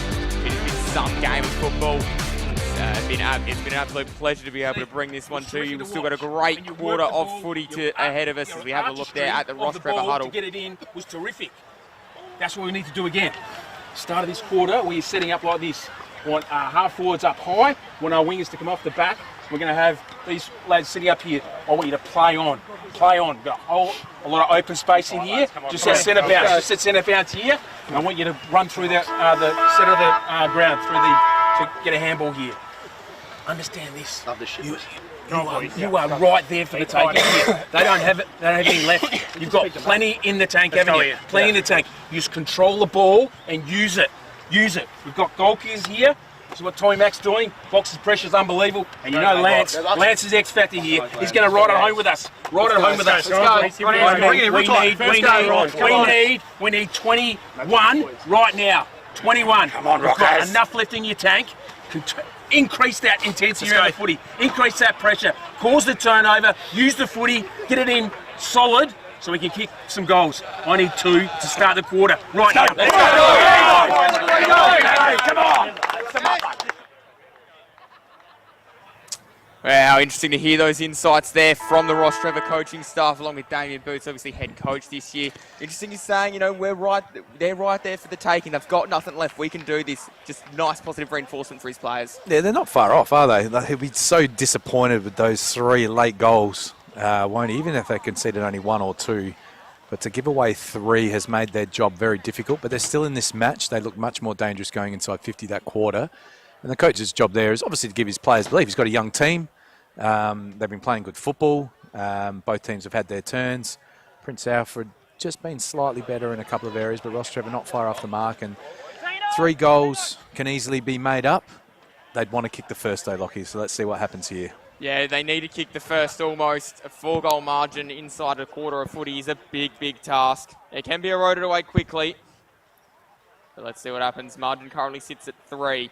It has been some game of football. It's been an absolute pleasure to be able to bring this one to you. We've still got a great quarter of footy ahead of us as we have a look there at the Rostrevor huddle. To get it in was terrific. That's what we need to do again. Start of this quarter, we're setting up like this. We want our half forwards up high. We want our wingers to come off the back. We're going to have these lads sitting up here. I want you to play on. Play on. Got a lot of open space in here. Just set centre bounce. Just set centre bounce here. And I want you to run through the centre of the ground to get a handball here. Understand this. Love the shit. You are right there for the taking here. They don't have any left. You've got plenty in the tank, haven't you? Plenty in the tank. You just control the ball and use it. Use it. We've got goalkeepers here. This is what Tommy Mack's doing. Box's pressure is unbelievable. And you know Lance is X factor here. He's going to ride it home with us. Ride it home with us. We need 21 right now. 21. Come on, Rockers. Enough left in your tank. Increase that intensity around the footy. Increase that pressure. Cause the turnover. Use the footy. Get it in solid so we can kick some goals. I need 2 to start the quarter right now. Come on. Wow, interesting to hear those insights there from the Rostrevor coaching staff, along with Damien Boots, obviously head coach this year. Interesting he's saying, they're right there for the taking. They've got nothing left. We can do this. Just nice positive reinforcement for his players. Yeah, they're not far off, are they? He'll be so disappointed with those 3 late goals, won't he? Even if they conceded only 1 or 2. But to give away 3 has made their job very difficult. But they're still in this match. They look much more dangerous going inside 50 that quarter. And the coach's job there is obviously to give his players belief. He's got a young team. They've been playing good football. Both teams have had their turns. Prince Alfred just been slightly better in a couple of areas, but Rostrevor not far off the mark. And 3 goals can easily be made up. They'd want to kick the first though, Lockie, so let's see what happens here. Yeah, they need to kick the first almost. A 4-goal margin inside a quarter of footy is a big, big task. It can be eroded away quickly. But let's see what happens. Margin currently sits at 3.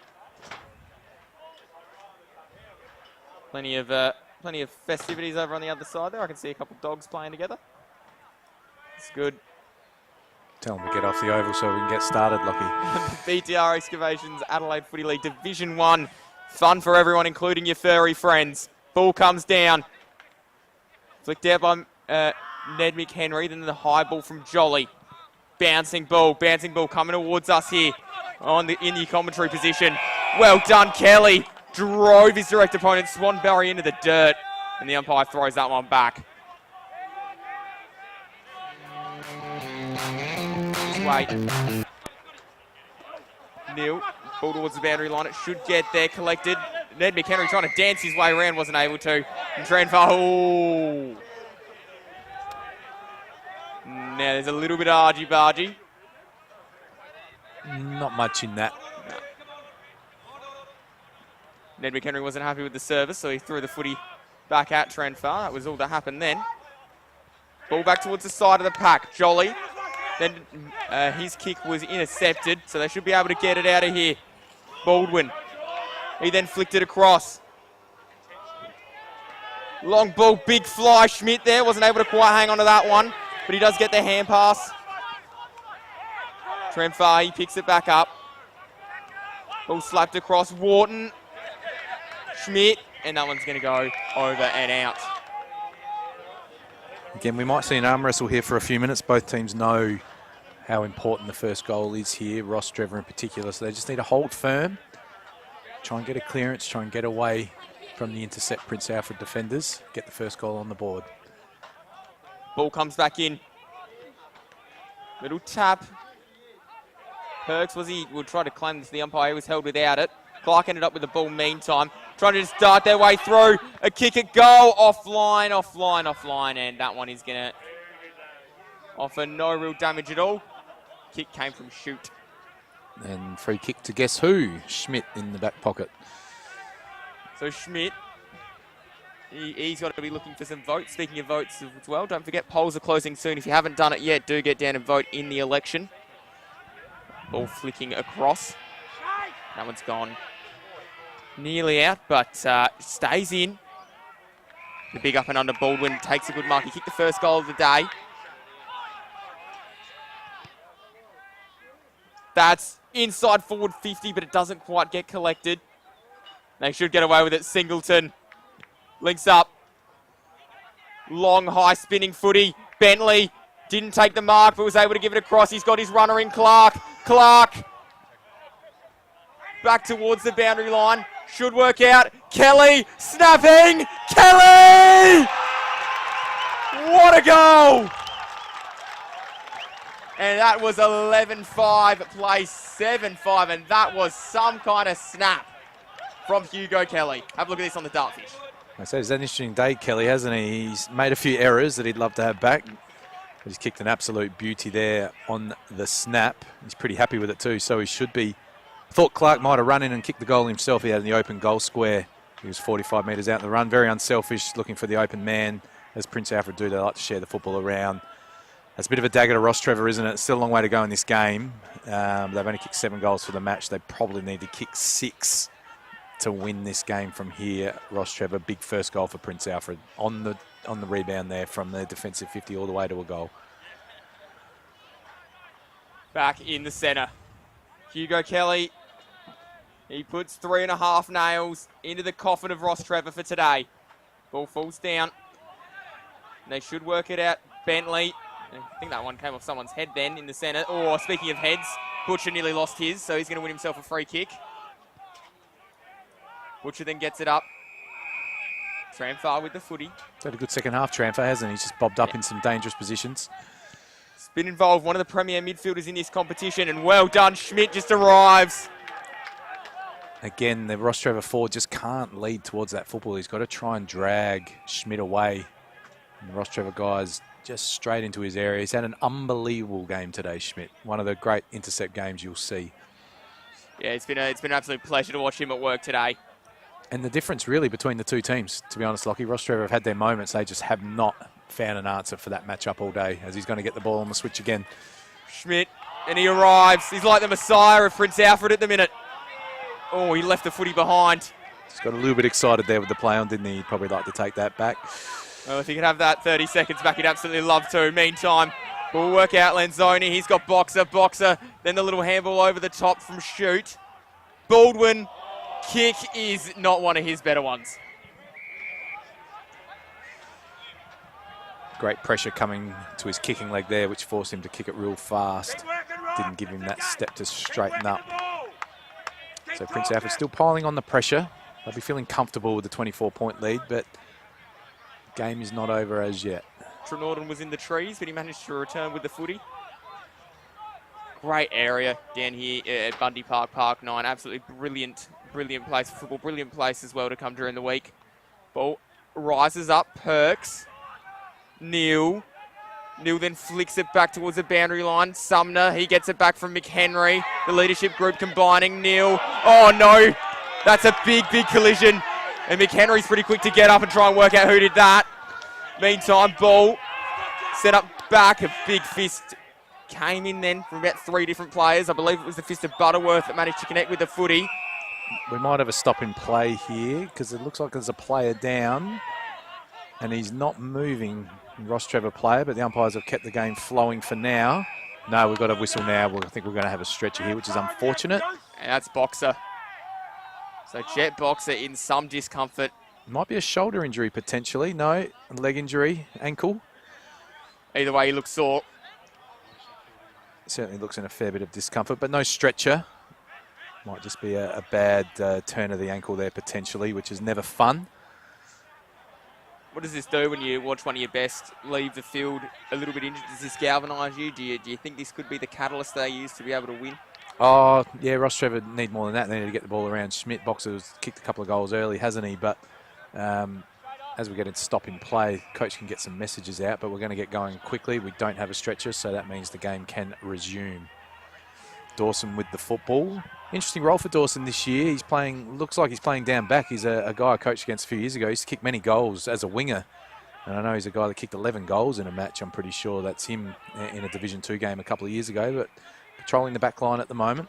Plenty of festivities over on the other side there. I can see a couple of dogs playing together. It's good. Tell them to get off the oval so we can get started, Lockie. BTR Excavations, Adelaide Footy League Division 1. Fun for everyone, including your furry friends. Ball comes down. Flicked out by Ned McHenry. Then the high ball from Jolly. Bouncing ball coming towards us here in the commentary position. Well done, Kelly. Drove his direct opponent, Swan Barry, into the dirt. And the umpire throws that one back. Just wait. Neil, ball towards the boundary line. It should get there, collected. Ned McHenry trying to dance his way around, wasn't able to. And Tranfar, oh. Now there's a little bit of argy-bargy. Not much in that. Ned McHenry wasn't happy with the service, so he threw the footy back at Tranfar. That was all that happened then. Ball back towards the side of the pack. Jolly. Then his kick was intercepted, so they should be able to get it out of here. Baldwin. He then flicked it across. Long ball, big fly. Schmidt there wasn't able to quite hang on to that one, but he does get the hand pass. Tranfar, he picks it back up. Ball slapped across. Wharton. Schmidt, and that one's going to go over and out. Again, we might see an arm wrestle here for a few minutes. Both teams know how important the first goal is here, Rostrevor in particular, so they just need to hold firm, try and get a clearance, try and get away from the intercept Prince Alfred defenders, get the first goal on the board. Ball comes back in. Little tap. Perks, will try to claim this. The umpire was held without it. Clark ended up with the ball meantime. Trying to just dart their way through. A kick at goal. Offline. And that one is going to offer no real damage at all. Kick came from Shoot. And free kick to guess who? Schmidt in the back pocket. So Schmidt, he's got to be looking for some votes. Speaking of votes as well, don't forget polls are closing soon. If you haven't done it yet, do get down and vote in the election. Ball flicking across. That one's gone nearly out, but stays in. The big up and under. Baldwin takes a good mark. He kicked the first goal of the day. That's inside forward 50, but it doesn't quite get collected. They should get away with it. Singleton links up. Long, high spinning footy. Bentley didn't take the mark, but was able to give it across. He's got his runner in Clark. Clark back towards the boundary line. Should work out. Kelly snapping. Kelly! What a goal! And that was 11-5, play 7-5, and that was some kind of snap from Hugo Kelly. Have a look at this on the dartfish. I say, it's an interesting day, Kelly, hasn't he? He's made a few errors that he'd love to have back. But he's kicked an absolute beauty there on the snap. He's pretty happy with it too, so he should be. Thought Clark might have run in and kicked the goal himself. He had in the open goal square. He was 45 metres out in the run. Very unselfish, looking for the open man. As Prince Alfred do, they like to share the football around. That's a bit of a dagger to Rostrevor, isn't it? It's still a long way to go in this game. They've only kicked 7 goals for the match. They probably need to kick 6 to win this game from here. Rostrevor, big first goal for Prince Alfred on the rebound there from the defensive 50 all the way to a goal. Back in the centre. Hugo Kelly. He puts 3.5 nails into the coffin of Rostrevor for today. Ball falls down. They should work it out. Bentley. I think that one came off someone's head then in the centre. Oh, speaking of heads, Butcher nearly lost his, so he's going to win himself a free kick. Butcher then gets it up. Tramfar with the footy. He's had a good second half, Tramfar, hasn't he? He's just bobbed up in some dangerous positions. He's been involved, one of the premier midfielders in this competition, and well done, Schmidt just arrives. Again, the Rostrevor forward just can't lead towards that football. He's got to try and drag Schmidt away. And the Rostrevor guys just straight into his area. He's had an unbelievable game today, Schmidt. One of the great intercept games you'll see. Yeah, it's been an absolute pleasure to watch him at work today. And the difference really between the two teams, to be honest, Lockie, Rostrevor have had their moments. They just have not found an answer for that matchup all day, as he's going to get the ball on the switch again. Schmidt, and he arrives. He's like the messiah of Prince Alfred at the minute. Oh, he left the footy behind. He's got a little bit excited there with the play on, didn't he? He'd probably like to take that back. Well, if he could have that 30 seconds back, he'd absolutely love to. Meantime, we'll work out Lanzoni. He's got Boxer, then the little handball over the top from Shoot. Baldwin, kick is not one of his better ones. Great pressure coming to his kicking leg there, which forced him to kick it real fast. Didn't give him that step to straighten up. So Prince Alfred still piling on the pressure. They'll be feeling comfortable with the 24-point lead, but the game is not over as yet. Trenorden was in the trees, but he managed to return with the footy. Great area down here at Bundy Park, Park 9. Absolutely brilliant place for football. Brilliant place as well to come during the week. Ball rises up, Perks. Neil then flicks it back towards the boundary line. Sumner, he gets it back from McHenry. The leadership group combining. Neil, oh no, that's a big collision. And McHenry's pretty quick to get up and try and work out who did that. Meantime, ball set up back. A big fist came in then from about 3 different players. I believe it was the fist of Butterworth that managed to connect with the footy. We might have a stop in play here because it looks like there's a player down and he's not moving. Rostrevor player, but the umpires have kept the game flowing for now. No, we've got a whistle now. I think we're going to have a stretcher here, which is unfortunate. And that's Boxer. So Jet Boxer in some discomfort. Might be a shoulder injury potentially. No, leg injury, ankle. Either way, he looks sore. Certainly looks in a fair bit of discomfort, but no stretcher. Might just be a bad turn of the ankle there potentially, which is never fun. What does this do when you watch one of your best leave the field a little bit injured? Does this galvanise you? Do you think this could be the catalyst they use to be able to win? Oh, yeah, Rostrevor need more than that. They need to get the ball around. Schmidt, Boxer's kicked a couple of goals early, hasn't he? But as we get into stop in play, coach can get some messages out, but we're going to get going quickly. We don't have a stretcher, so that means the game can resume. Dawson with the football. Interesting role for Dawson this year. He's playing, looks like he's playing down back. He's a guy I coached against a few years ago. He's kicked many goals as a winger. And I know he's a guy that kicked 11 goals in a match. I'm pretty sure that's him in a Division 2 game a couple of years ago, but patrolling the back line at the moment.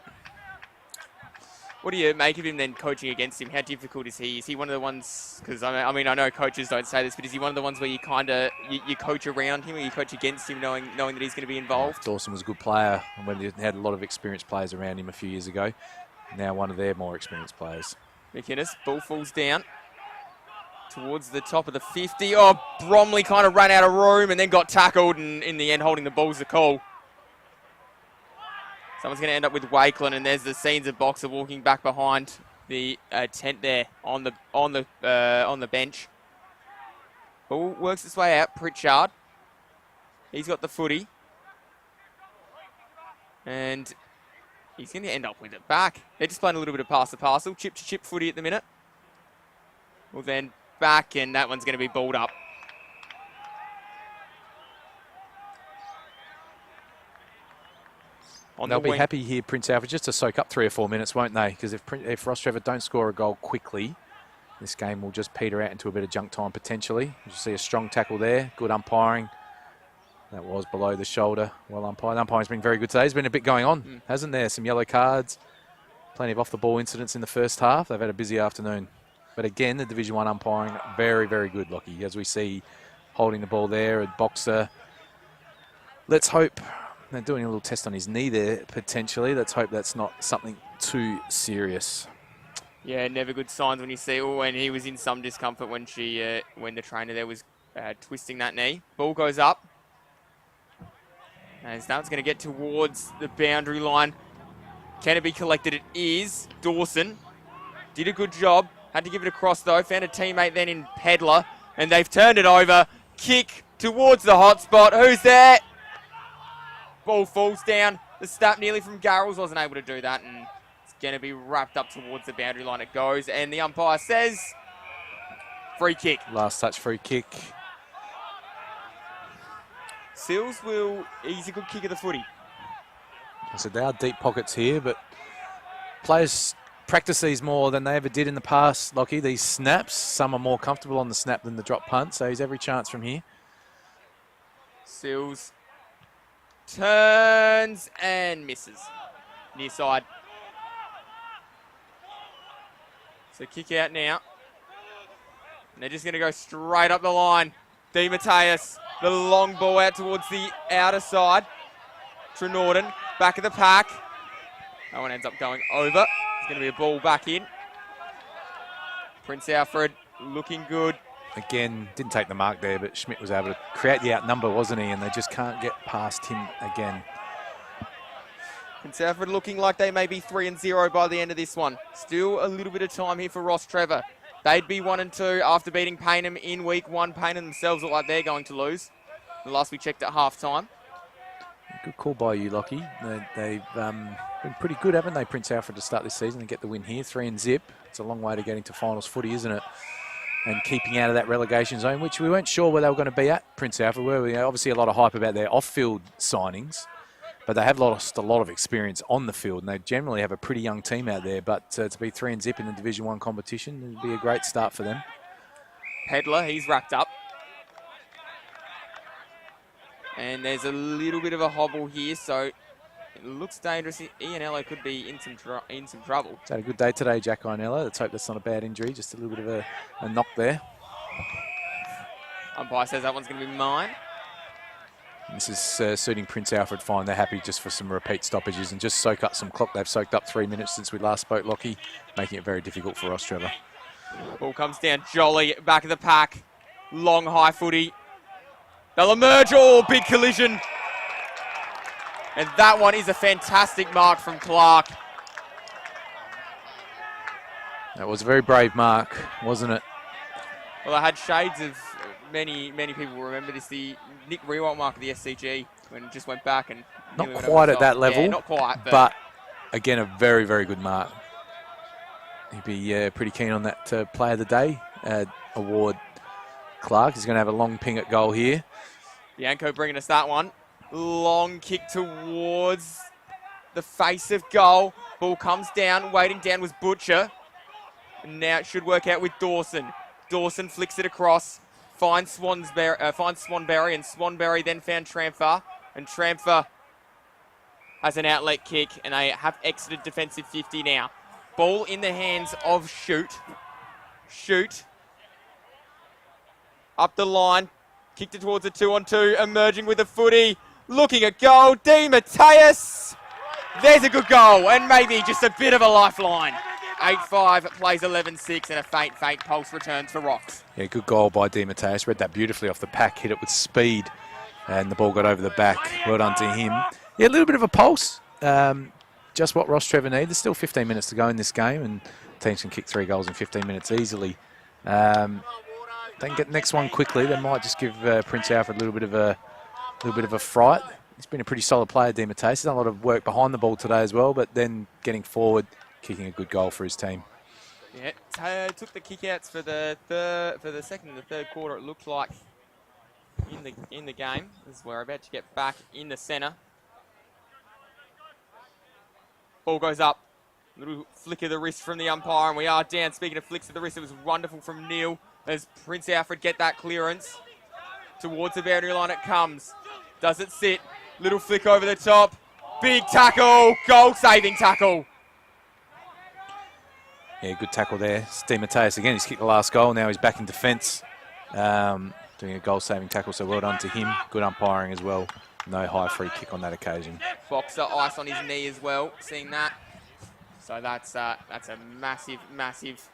What do you make of him then coaching against him? How difficult is he? Is he one of the ones, because I mean, I know coaches don't say this, but is he one of the ones where you kind of, you coach around him or you coach against him knowing that he's going to be involved? Dawson was a good player when he had a lot of experienced players around him a few years ago. Now one of their more experienced players. McInnes, ball falls down towards the top of the 50. Oh, Bromley kind of ran out of room and then got tackled, and in the end holding the ball's the call. Someone's going to end up with Wakeland, and there's the scenes of Boxer walking back behind the tent there on the bench. Ball works its way out. Pritchard, he's got the footy, and he's going to end up with it back. They're just playing a little bit of pass the parcel, chip to chip footy at the minute. Well, then back, and that one's going to be balled up. They'll be happy here, Prince Alfred, just to soak up 3 or 4 minutes, won't they? Because if Rostrevor don't score a goal quickly, this game will just peter out into a bit of junk time potentially. You see a strong tackle there, good umpiring. That was below the shoulder, well umpired. Umpiring's been very good today. There's been a bit going on, hasn't there? Some yellow cards, plenty of off-the-ball incidents in the first half. They've had a busy afternoon. But again, the Division 1 umpiring, very, very good, Lockie, as we see holding the ball there, a Boxer. Let's hope. They're doing a little test on his knee there, potentially. Let's hope that's not something too serious. Yeah, never good signs when you see, and he was in some discomfort when the trainer there was twisting that knee. Ball goes up. And now it's going to get towards the boundary line. Can it be collected? It is. Dawson did a good job. Had to give it across, though. Found a teammate then in Pedler, and they've turned it over. Kick towards the hot spot. Who's there? Ball falls down. The snap nearly from Garrels, wasn't able to do that, and it's going to be wrapped up towards the boundary line. It goes, and the umpire says free kick. Last touch free kick. Sills he's a good kick of the footy. I said there are deep pockets here, but players practice these more than they ever did in the past, Lockie. These snaps, some are more comfortable on the snap than the drop punt, so he's every chance from here. Sills turns and misses. Near side. So kick out now. And they're just going to go straight up the line. Di Mateus, the long ball out towards the outer side. Trenorden, back of the pack. That one ends up going over. There's going to be a ball back in. Prince Alfred looking good. Again, didn't take the mark there, but Schmidt was able to create the outnumber, wasn't he? And they just can't get past him again. Prince Alfred looking like they may be 3-0 by the end of this one. Still a little bit of time here for Rostrevor. They'd be 1-2 after beating Payneham in week 1. Payneham themselves look like they're going to lose. The last we checked at half-time. Good call by you, Lockie. They've been pretty good, haven't they, Prince Alfred, to start this season and get the win here. 3-0. It's a long way to getting to finals footy, isn't it? And keeping out of that relegation zone, which we weren't sure where they were going to be at, Prince Alfred. Were we? Obviously a lot of hype about their off-field signings, but they have lost a lot of experience on the field, and they generally have a pretty young team out there. But to be 3-0 in the Division 1 competition would be a great start for them. Pedler, he's wrapped up. And there's a little bit of a hobble here, so it looks dangerous. Ianello could be in some trouble. He's had a good day today, Jack Ianello. Let's hope that's not a bad injury, just a little bit of a knock there. Umpire says that one's going to be mine. This is suiting Prince Alfred fine. They're happy just for some repeat stoppages and just soak up some clock. They've soaked up 3 minutes since we last spoke, Lockie, making it very difficult for Rostrevor. Ball comes down. Jolly, back of the pack. Long, high footy. They'll emerge. Oh, big collision. And that one is a fantastic mark from Clark. That was a very brave mark, wasn't it? Well, I had shades of many people will remember this. The Nick Rewalt mark of the SCG when it just went back and not quite at that level. Yeah, not quite, but again, a very, very good mark. He'd be pretty keen on that Player of the Day award. Clark is going to have a long ping at goal here. Bianco bringing us that one. Long kick towards the face of goal. Ball comes down. Waiting down was Butcher. And now it should work out with Dawson. Dawson flicks it across. Finds Swanberry, and Swanberry then found Tramfer. And Tramfer has an outlet kick, and they have exited defensive 50 now. Ball in the hands of Shoot. Shoot. Up the line. Kicked it towards a 2-on-2. Emerging with a footy. Looking at goal. Di Mateus. There's a good goal. And maybe just a bit of a lifeline. 8-5 plays 11-6 and a faint pulse returns for Rocks. Yeah, good goal by Di Mateus. Read that beautifully off the pack. Hit it with speed. And the ball got over the back. Well done to him. Yeah, a little bit of a pulse. Just what Rostrevor need. There's still 15 minutes to go in this game, and teams can kick 3 goals in 15 minutes easily. They can get the next one quickly. They might just give Prince Alfred a little bit of a fright. He's been a pretty solid player, Di Mateus. He's done a lot of work behind the ball today as well, but then getting forward, kicking a good goal for his team. Yeah, took the kickouts for the second and the third quarter. It looked like in the game. This is where we're about to get back in the centre. Ball goes up. Little flick of the wrist from the umpire, and we are down. Speaking of flicks of the wrist, it was wonderful from Neil as Prince Alfred get that clearance. Towards the boundary line it comes. Does it sit? Little flick over the top. Big tackle. Goal-saving tackle. Yeah, good tackle there. Di Mateus again, he's kicked the last goal. Now he's back in defence. Doing a goal-saving tackle, so well done to him. Good umpiring as well. No high free kick on that occasion. Boxer ice on his knee as well, seeing that. So that's a massive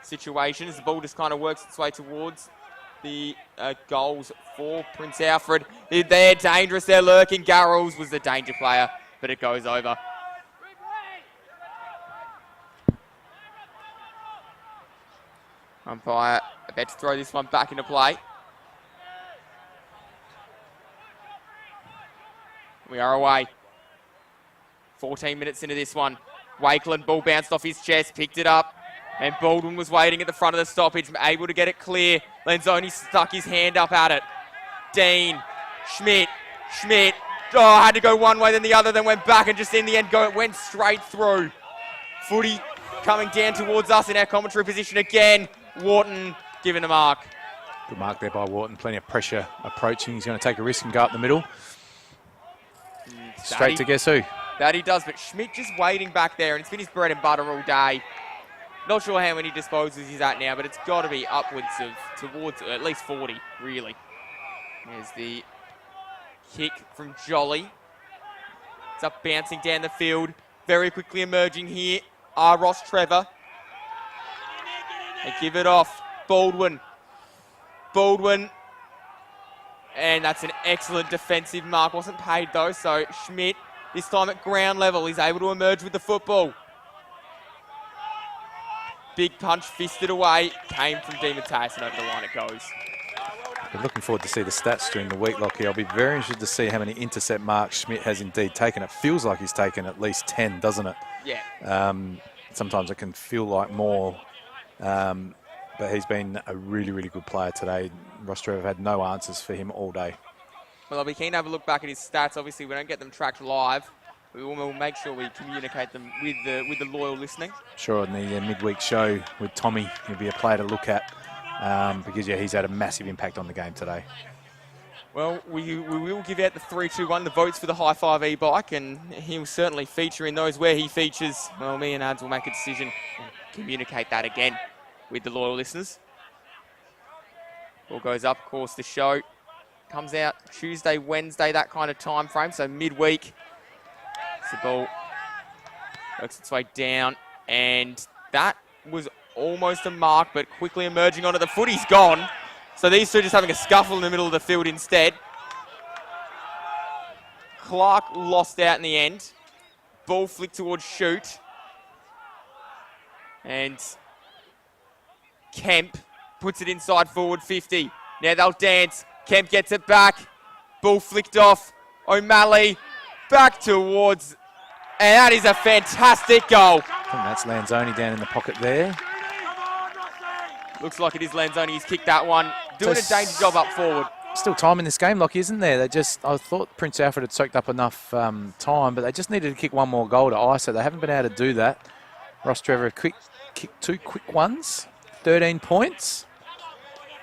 situation as the ball just kind of works its way towards the goals for Prince Alfred. They're dangerous, they're lurking. Garrels was the danger player, but it goes over. Umpire about to throw this one back into play. We are away. 14 minutes into this one. Wakeland, ball bounced off his chest, picked it up, and Baldwin was waiting at the front of the stoppage, able to get it clear. Lenzoni stuck his hand up at it. Dean, Schmidt. Oh, had to go one way then the other, then went back and just in the end went straight through. Footy coming down towards us in our commentary position again. Wharton giving a mark. Good mark there by Wharton. Plenty of pressure approaching. He's going to take a risk and go up the middle. Straight to guess who? That he does, but Schmidt just waiting back there, and it's been his bread and butter all day. Not sure how many disposals he's at now, but it's got to be upwards of towards at least 40, really. There's the kick from Jolly. It's up bouncing down the field. Very quickly emerging here are Rostrevor. They give it off. Baldwin. And that's an excellent defensive mark. Wasn't paid though, so Schmidt, this time at ground level, is able to emerge with the football. Big punch fisted away. Came from Di Mateus and over the line it goes. We're looking forward to see the stats during the week, Lockie. I'll be very interested to see how many intercept marks Schmidt has indeed taken. It feels like he's taken at least 10, doesn't it? Yeah. Sometimes it can feel like more. But he's been a really, really good player today. Rostrevor have had no answers for him all day. Well, I'll be keen to have a look back at his stats. Obviously, we don't get them tracked live. We will make sure we communicate them with the loyal listening. Sure, in the midweek show with Tommy, he'll be a player to look at because, yeah, he's had a massive impact on the game today. Well, we will give out the 3-2-1, the votes for the High 5 e-bike, and he'll certainly feature in those. Where he features, well, me and Ads will make a decision and communicate that again with the loyal listeners. Ball goes up, of course, the show comes out Tuesday, Wednesday, that kind of time frame, so midweek. The ball works its way down, and that was almost a mark, but quickly emerging onto the footy's gone. So these two just having a scuffle in the middle of the field instead. Clark lost out in the end. Ball flicked towards Shoot. And Kemp puts it inside forward 50. Now they'll dance. Kemp gets it back. Ball flicked off. O'Malley back towards, and that is a fantastic goal. I think that's Lanzoni down in the pocket there. Looks like it is Lanzoni. He's kicked that one. Doing a danger job up forward. Still time in this game, Lockie, isn't there? I thought Prince Alfred had soaked up enough time, but they just needed to kick one more goal to ice it. They haven't been able to do that. Rostrevor kicked 2 quick ones, 13 points.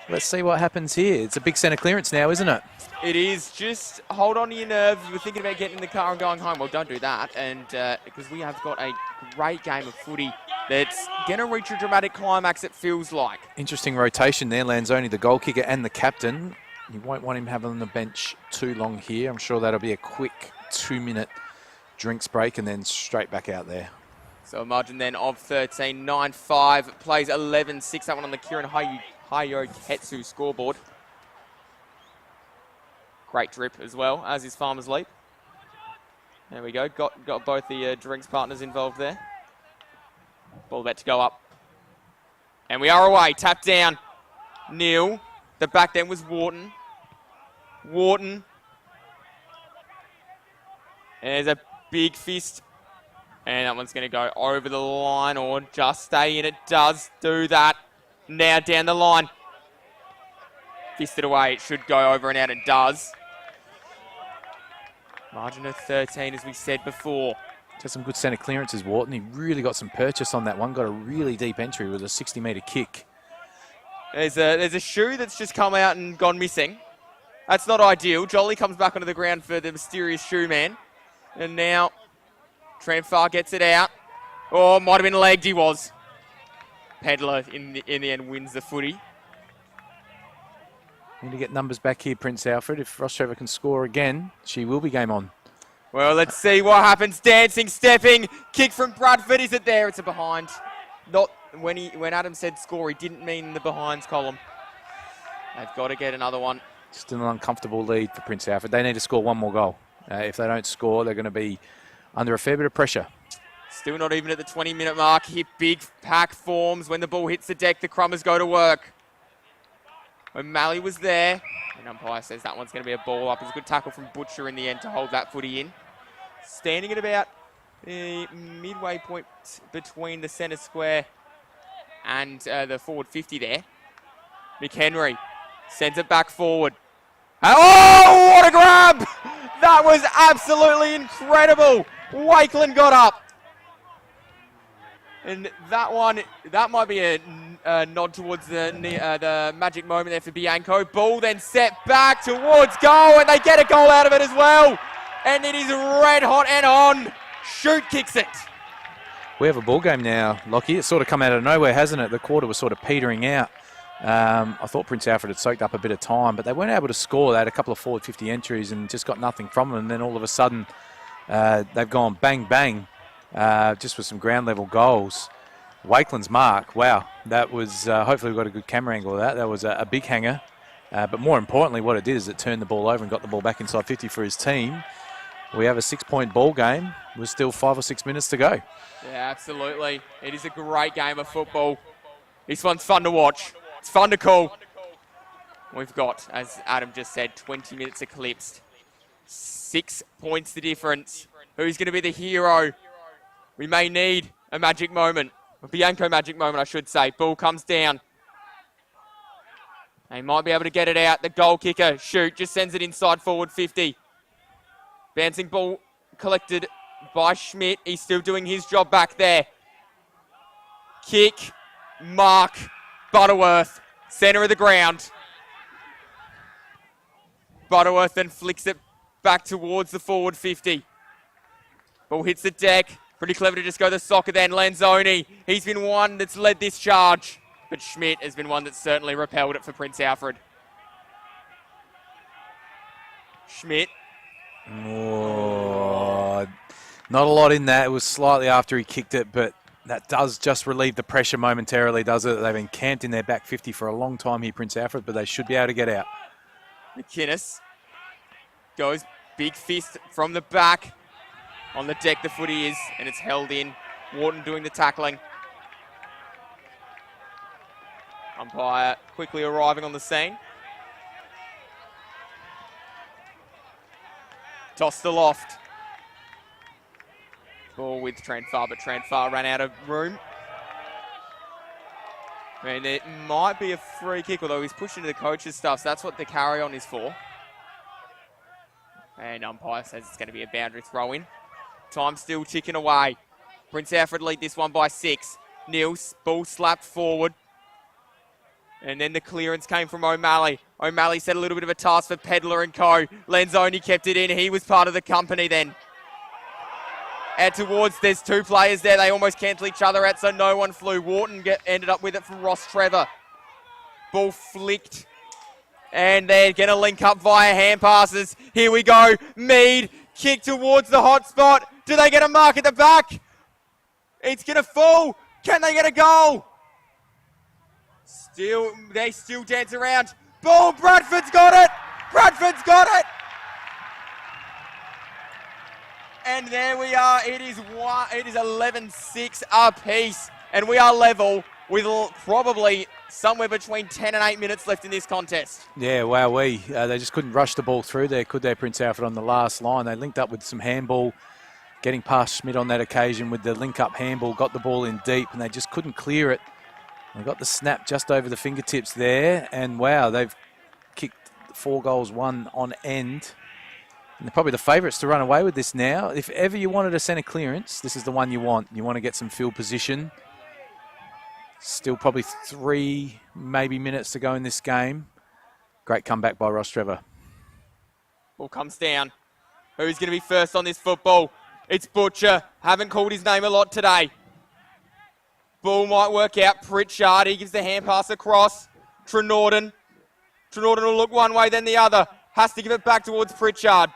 Let's see what happens here. It's a big centre clearance now, isn't it? It is. Just hold on to your nerves. You were thinking about getting in the car and going home. Well, don't do that. And because we have got a great game of footy that's going to reach a dramatic climax, it feels like. Interesting rotation there. Lanzoni, the goal kicker and the captain. You won't want him having on the bench too long here. I'm sure that'll be a quick 2-minute drinks break and then straight back out there. So a margin then of 13, 9-5, plays 11-6. That one on the Kieran Hayoketsu scoreboard. Great drip as well, as is Farmer's Leap. There we go. Got both the drinks partners involved there. Ball about to go up. And we are away. Tap down. Neil. The back then was Wharton. Wharton. There's a big fist. And that one's going to go over the line or just stay in. It does do that. Now down the line. Fisted away. It should go over and out. It does. Margin of 13, as we said before. Just some good centre clearances, Wharton. He really got some purchase on that one. Got a really deep entry with a 60-metre kick. There's a shoe that's just come out and gone missing. That's not ideal. Jolly comes back onto the ground for the mysterious shoe man. And now Tramfar gets it out. Oh, might have been legged. He was. Pedler in the end wins the footy. Need to get numbers back here, Prince Alfred. If Rostrevor can score again, she will be game on. Well, let's see what happens. Dancing, stepping, kick from Bradford. Is it there? It's a behind. Not when Adam said score, he didn't mean the behinds column. They've got to get another one. Still an uncomfortable lead for Prince Alfred. They need to score one more goal. If they don't score, they're going to be under a fair bit of pressure. Still not even at the 20-minute mark. Here, big pack forms. When the ball hits the deck, the Crummers go to work. O'Malley was there. And umpire says that one's going to be a ball up. It's a good tackle from Butcher in the end to hold that footy in. Standing at about the midway point between the centre square and the forward 50 there. McHenry sends it back forward. Oh, what a grab! That was absolutely incredible. Wakeland got up. And that one, that might be a nod towards the magic moment there for Bianco. Ball then set back towards goal, and they get a goal out of it as well. And it is red hot and on. Shoot kicks it. We have a ball game now, Lockie. It's sort of come out of nowhere, hasn't it? The quarter was sort of petering out. I thought Prince Alfred had soaked up a bit of time, but they weren't able to score. They had a couple of forward 50 entries and just got nothing from them. And then all of a sudden, they've gone bang, bang, just with some ground level goals. Wakeland's mark, wow, that was, hopefully we've got a good camera angle of that. That was a big hanger. But more importantly, what it did is it turned the ball over and got the ball back inside 50 for his team. We have a 6-point ball game with still 5 or 6 minutes to go. Yeah, absolutely. It is a great game of football. This one's fun to watch. It's fun to call. We've got, as Adam just said, 20 minutes eclipsed. 6 points the difference. Who's going to be the hero? We may need a magic moment. A Bianco magic moment, I should say. Ball comes down. They might be able to get it out. The goal kicker, shoot, just sends it inside forward 50. Bouncing ball collected by Schmidt. He's still doing his job back there. Kick, mark, Butterworth, centre of the ground. Butterworth then flicks it back towards the forward 50. Ball hits the deck. Pretty clever to just go the soccer then. Lanzoni, he's been one that's led this charge. But Schmidt has been one that's certainly repelled it for Prince Alfred. Schmidt. Oh, not a lot in that. It was slightly after he kicked it, but that does just relieve the pressure momentarily, does it? They've been camped in their back 50 for a long time here, Prince Alfred, but they should be able to get out. McInnes goes big fist from the back. On the deck the footy is, and it's held in. Wharton doing the tackling. Umpire quickly arriving on the scene. Toss to Loft. Ball with Tranfar, but Tranfar ran out of room. And it might be a free kick, although he's pushed into the coach's stuff, so that's what the carry-on is for. And umpire says it's going to be a boundary throw-in. Time still ticking away. Prince Alfred lead this one by 6. Nils, ball slapped forward. And then the clearance came from O'Malley. O'Malley set a little bit of a task for Pedler and co. Lenzoni kept it in. He was part of the company then. Out towards, there's two players there. They almost cancel each other out, so no one flew. Wharton ended up with it from Rostrevor. Ball flicked. And they're going to link up via hand passes. Here we go. Mead, kick towards the hot spot. Do they get a mark at the back? It's going to fall. Can they get a goal? They still dance around. Ball, Bradford's got it. Bradford's got it. And there we are. It is 11-6 apiece. And we are level with probably somewhere between 10 and 8 minutes left in this contest. Yeah, wow, they just couldn't rush the ball through there, could they, Prince Alfred, on the last line. They linked up with some handball, getting past Schmidt on that occasion with the link-up handball, got the ball in deep, and they just couldn't clear it. They got the snap just over the fingertips there, and wow, they've kicked 4 goals, 1 on end. And they're probably the favourites to run away with this now. If ever you wanted a centre clearance, this is the one you want. You want to get some field position. Still probably 3 maybe minutes to go in this game. Great comeback by Rostrevor. Ball comes down. Who's going to be first on this football? It's Butcher. Haven't called his name a lot today. Ball might work out. Pritchard, he gives the hand pass across. Trenorden. Trenorden will look one way, then the other. Has to give it back towards Pritchard.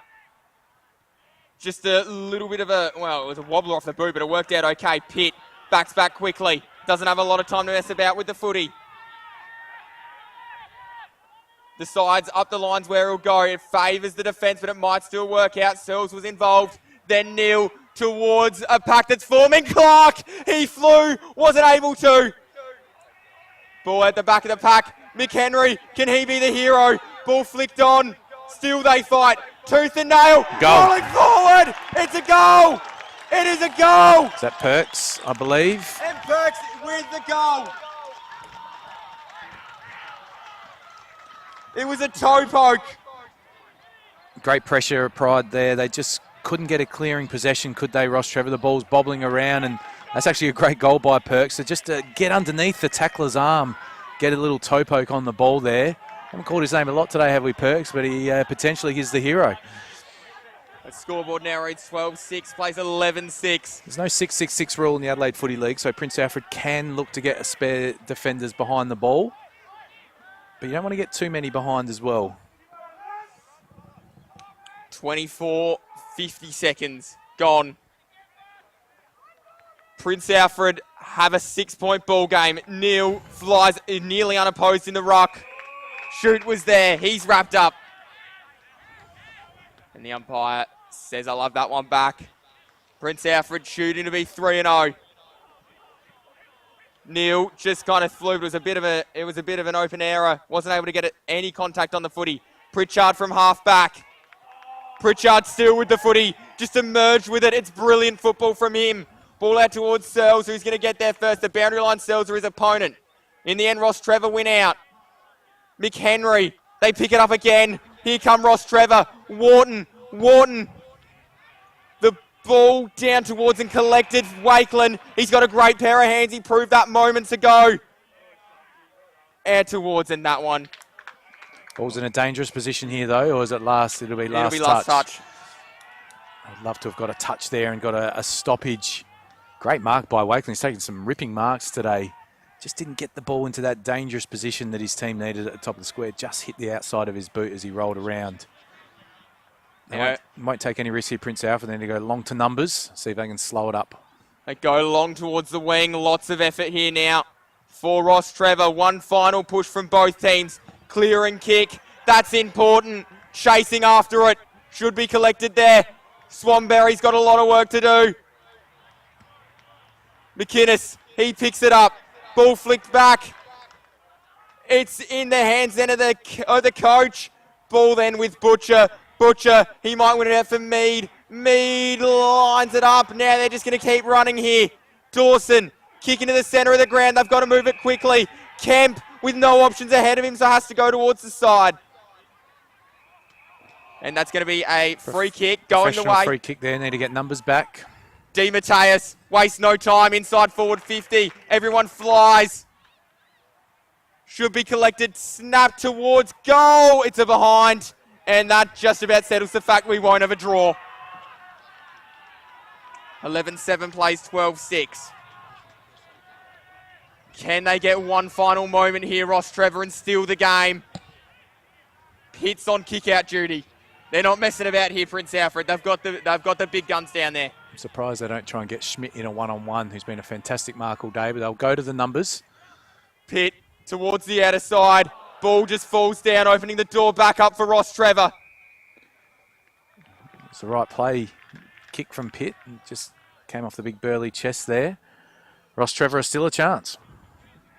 Just a little bit of it was a wobbler off the boot, but it worked out okay. Pitt backs back quickly. Doesn't have a lot of time to mess about with the footy. Decides up the lines where he'll go. It favours the defence, but it might still work out. Searles was involved. Then Neil towards a pack that's forming. Clark, he flew, wasn't able to. Ball at the back of the pack. McHenry, can he be the hero? Ball flicked on. Still they fight. Tooth and nail. Goal. Rolling forward. It's a goal. It is a goal. Is that Perks, I believe? And Perks with the goal. It was a toe poke. Great pressure of Pride there. They just couldn't get a clearing possession, could they, Rostrevor? The ball's bobbling around, and that's actually a great goal by Perks. So just to get underneath the tackler's arm, get a little toe poke on the ball there. Haven't called his name a lot today, have we, Perks? But he potentially is the hero. The scoreboard now reads 12-6, plays 11-6. There's no 6-6-6 rule in the Adelaide Footy League, so Prince Alfred can look to get a spare defenders behind the ball. But you don't want to get too many behind as well. 50 seconds gone. Prince Alfred have a 6-point ball game. Neil flies nearly unopposed in the ruck. Shoot was there. He's wrapped up. And the umpire says, I love that one back. Prince Alfred shooting to be 3-0. Neil just kind of flew. It was a bit of an open error. Wasn't able to get any contact on the footy. Pritchard from half back. Pritchard still with the footy. Just emerged with it. It's brilliant football from him. Ball out towards Searles, who's going to get there first. The boundary line, Searles are his opponent. In the end, Rostrevor win out. McHenry, they pick it up again. Here come Rostrevor. Wharton. The ball down towards and collected. Wakeland, he's got a great pair of hands. He proved that moments ago. Out towards and that one. Ball's in a dangerous position here, though, or is it last? It'll be last touch. I'd love to have got a touch there and got a stoppage. Great mark by Wakeland. He's taken some ripping marks today. Just didn't get the ball into that dangerous position that his team needed at the top of the square. Just hit the outside of his boot as he rolled around. They won't take any risk here, Prince Alfred. Then to go long to numbers, see if they can slow it up. They go long towards the wing. Lots of effort here now for Rostrevor. One final push from both teams. Clearing kick. That's important. Chasing after it. Should be collected there. Swanberry's got a lot of work to do. McInnes, he picks it up. Ball flicked back. It's in the hands then of the coach. Ball then with Butcher. Butcher, he might win it out for Mead. Mead lines it up. Now they're just going to keep running here. Dawson, kick into the centre of the ground. They've got to move it quickly. Kemp with no options ahead of him, so has to go towards the side. And that's going to be a free kick going the way. Free kick there. Need to get numbers back. Di Mateus, waste no time. Inside forward 50. Everyone flies. Should be collected, snap towards goal. It's a behind, and that just about settles the fact we won't have a draw. 11-7 plays 12-6. Can they get one final moment here, Rostrevor, and steal the game? Pitt's on kick-out duty. They're not messing about here, Prince Alfred. They've got the big guns down there. I'm surprised they don't try and get Schmidt in a one-on-one, who's been a fantastic mark all day, but they'll go to the numbers. Pitt towards the outer side. Ball just falls down, opening the door back up for Rostrevor. It's the right play. Kick from Pitt. Just came off the big burly chest there. Rostrevor is still a chance.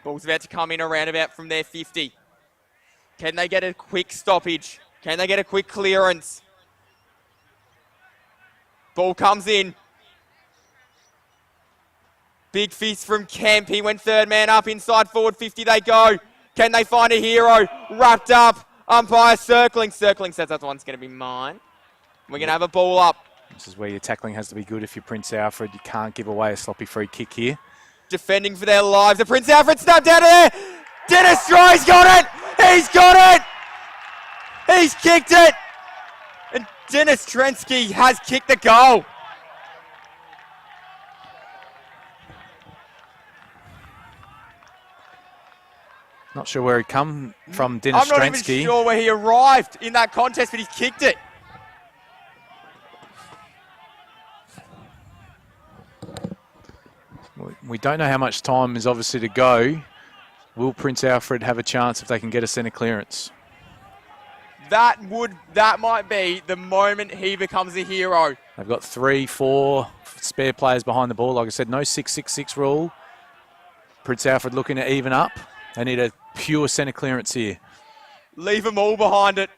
Ball's about to come in around about from their 50. Can they get a quick stoppage? Can they get a quick clearance? Ball comes in. Big fist from Kemp. He went third man up. Inside forward 50 they go. Can they find a hero? Wrapped up. Umpire circling. Circling says that one's going to be mine. We're going to have a ball up. This is where your tackling has to be good if you're Prince Alfred. You can't give away a sloppy free kick here. Defending for their lives. The Prince Alfred snapped out of there. Dennis Dry's got it. He's got it. He's kicked it. And Dennis Trensky has kicked the goal. Not sure where he come from, Dennis Stransky. I'm not even sure where he arrived in that contest, but he's kicked it. We don't know how much time is obviously to go. Will Prince Alfred have a chance if they can get a centre clearance? That might be the moment he becomes a hero. They've got 3-4 spare players behind the ball. Like I said, no 6-6-6 rule. Prince Alfred looking to even up. They need a pure centre clearance here. Leave them all behind it.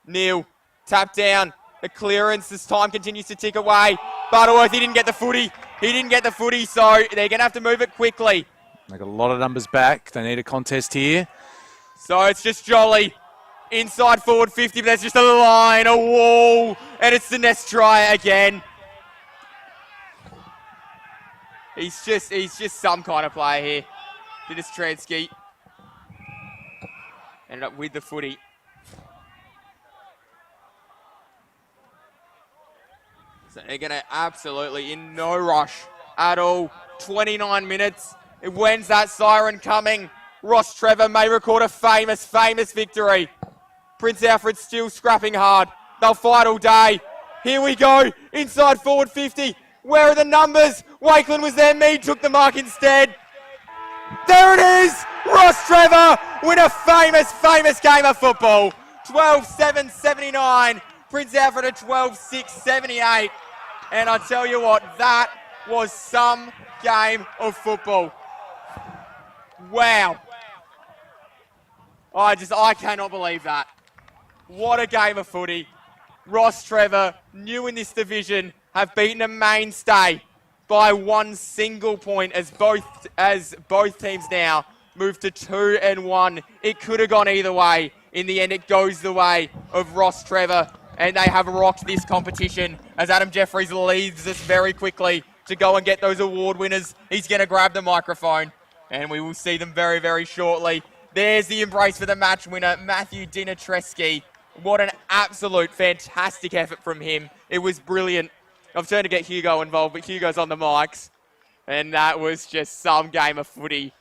Neil, tap down. The clearance, as time continues to tick away. Butterworth, he didn't get the footy. He didn't get the footy, so they're going to have to move it quickly. They've got a lot of numbers back. They need a contest here. So it's just Jolly. Inside forward 50, but there's just a line, a wall, and it's the next try again. He's just some kind of player here. Dennis Transky ended up with the footy. So they're going to absolutely, in no rush at all. 29 minutes. When's that siren coming? Rostrevor may record a famous victory. Prince Alfred still scrapping hard. They'll fight all day. Here we go. Inside forward 50. Where are the numbers? Wakeland was there. Mead took the mark instead. There it is. Rostrevor win a famous game of football. 12-7-79. Prince Alfred at 12-6-78. And I tell you what, that was some game of football. Wow. I cannot believe that. What a game of footy. Rostrevor, new in this division, have beaten a mainstay by one single point as both teams now move to 2-1. It could have gone either way. In the end, it goes the way of Rostrevor, and they have rocked this competition as Adam Jeffries leaves us very quickly to go and get those award winners. He's going to grab the microphone, and we will see them very, very shortly. There's the embrace for the match winner, Matthew Dinatreski. What an absolute fantastic effort from him. It was brilliant. I've turned to get Hugo involved, but Hugo's on the mics. And that was just some game of footy.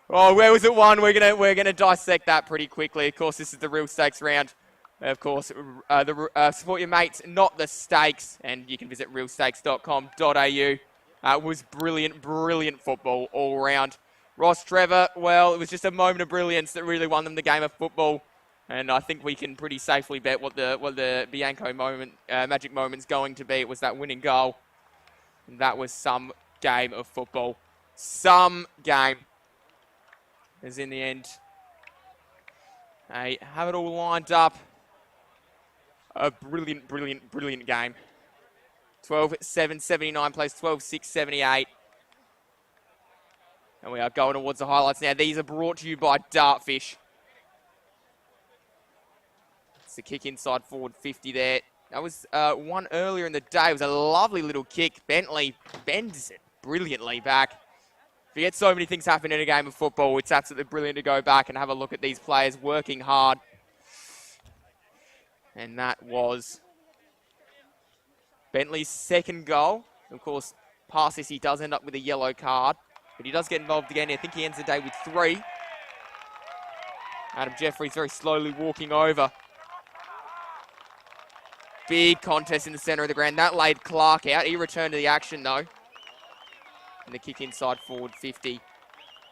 Oh, where was it won? We're gonna dissect that pretty quickly. Of course, this is the real stakes round. Of course, support your mates, not the stakes. And you can visit realstakes.com.au. It was brilliant football all round. Rostrevor, well, it was just a moment of brilliance that really won them the game of football. And I think we can pretty safely bet what the Bianco moment, magic moment's going to be. It was that winning goal. And that was some game of football. Some game. As in the end, they have it all lined up. A brilliant game. 12-7-79 plays 12-6-78. And we are going towards the highlights now. These are brought to you by Dartfish. It's the kick inside forward 50 there. That was one earlier in the day. It was a lovely little kick. Bentley bends it brilliantly back. If you get so many things happen in a game of football, it's absolutely brilliant to go back and have a look at these players working hard. And that was Bentley's second goal. Of course, past this, he does end up with a yellow card, but he does get involved again. I think he ends the day with 3. Adam Jeffries very slowly walking over. Big contest in the centre of the ground. That laid Clark out. He returned to the action, though. And the kick inside forward 50.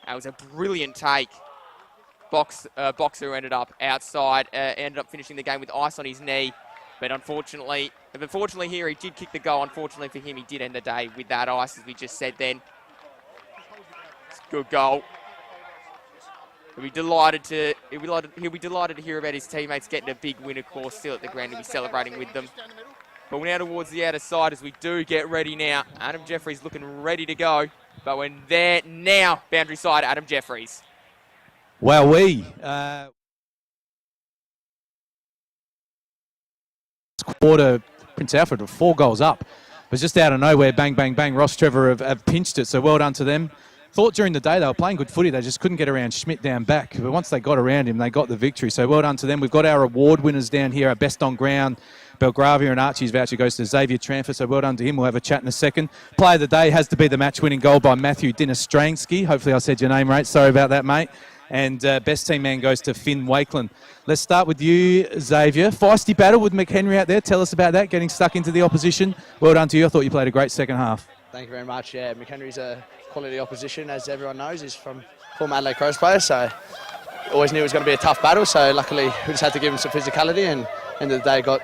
That was a brilliant take. Boxer ended up outside, ended up finishing the game with ice on his knee. But unfortunately here, he did kick the goal. Unfortunately for him, he did end the day with that ice, as we just said then. It's a good goal. He'll be delighted to hear about his teammates getting a big win, of course, still at the ground to be celebrating with them. But we're now towards the outer side as we do get ready now. Adam Jeffries looking ready to go. But we're there now, boundary side, Adam Jeffries. Well, quarter, Prince Alfred were 4 goals up. It was just out of nowhere, bang, bang, bang. Rostrevor have pinched it, so well done to them. Thought during the day they were playing good footy, they just couldn't get around Schmidt down back. But once they got around him, they got the victory. So well done to them. We've got our award winners down here, our best on ground. Belgravia and Archie's voucher goes to Xavier Tranfer, so well done to him. We'll have a chat in a second. Player of the day has to be the match-winning goal by Matthew Dinastransky. Hopefully I said your name right. Sorry about that, mate. And best team man goes to Finn Wakeland. Let's start with you, Xavier. Feisty battle with McHenry out there. Tell us about that, getting stuck into the opposition. Well done to you. I thought you played a great second half. Thank you very much. Yeah, McHenry's a quality opposition, as everyone knows. He's from former Adelaide Crows player, so always knew it was going to be a tough battle. So luckily, we just had to give him some physicality, and end of the day, got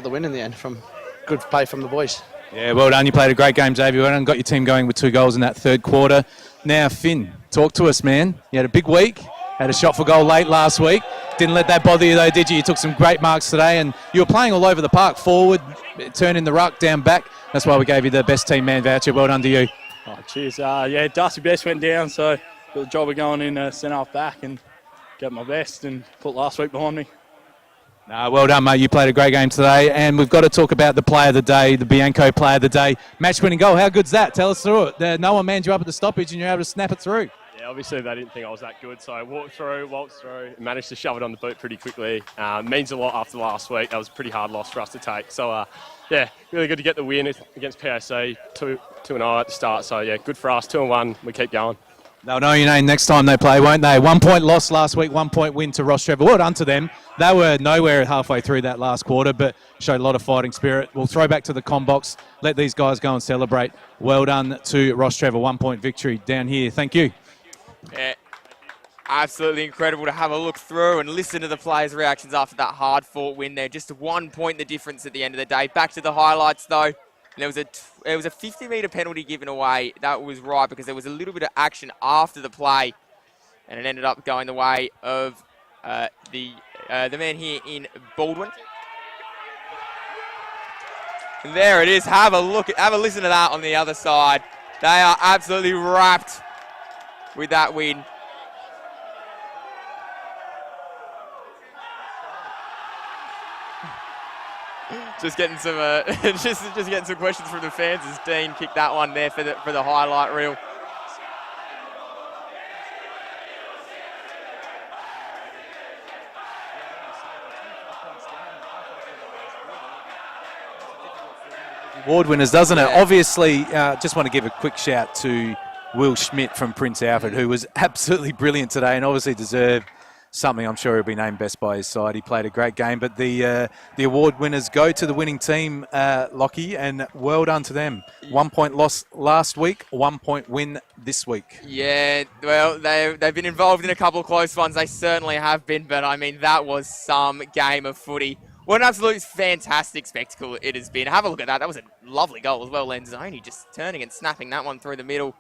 the win in the end from good play from the boys. Yeah, well done. You played a great game, Xavier. Well done. Got your team going with 2 goals in that third quarter. Now, Finn, talk to us, man. You had a big week. Had a shot for goal late last week. Didn't let that bother you though, did you? You took some great marks today, and you were playing all over the park, forward, turning the ruck, down back. That's why we gave you the best team man voucher. Well done to you. Oh, cheers. Yeah, Darcy Best went down, so got the job of going in centre half back and get my best and put last week behind me. No, well done, mate. You played a great game today, and we've got to talk about the player of the day, the Bianco player of the day. Match-winning goal. How good's that? Tell us through it. No one manned you up at the stoppage, and you're able to snap it through. Yeah, obviously they didn't think I was that good, so I walked through, and managed to shove it on the boot pretty quickly. Means a lot after last week. That was a pretty hard loss for us to take. So, yeah, really good to get the win against PAC, 2-0 at the start. So, yeah, good for us, 2-1. We keep going. They'll know your name next time they play, won't they? 1 point loss last week, 1 point win to Rostrevor. Well done to them. They were nowhere halfway through that last quarter, but showed a lot of fighting spirit. We'll throw back to the combox, let these guys go and celebrate. Well done to Rostrevor, 1 point victory down here. Thank you. Yeah, absolutely incredible to have a look through and listen to the players' reactions after that hard-fought win there. Just 1 point the difference at the end of the day. Back to the highlights, though. There was a 50-metre penalty given away. That was right because there was a little bit of action after the play, and it ended up going the way of the man here in Baldwin. And there it is. Have a listen to that on the other side. They are absolutely wrapped with that win. Just getting some just getting some questions from the fans as Dean kicked that one there for the highlight reel. Award winners, doesn't it? Obviously, just want to give a quick shout to Will Schmidt from Prince Alfred, who was absolutely brilliant today and obviously deserved something. I'm sure he'll be named best by his side. He played a great game, but the award winners go to the winning team, Lockie, and well done to them. 1 point loss last week, 1 point win this week. Yeah, well, they've been involved in a couple of close ones. They certainly have been, but I mean, that was some game of footy. What an absolute fantastic spectacle it has been. Have a look at that. That was a lovely goal as well. Lenzoni just turning and snapping that one through the middle.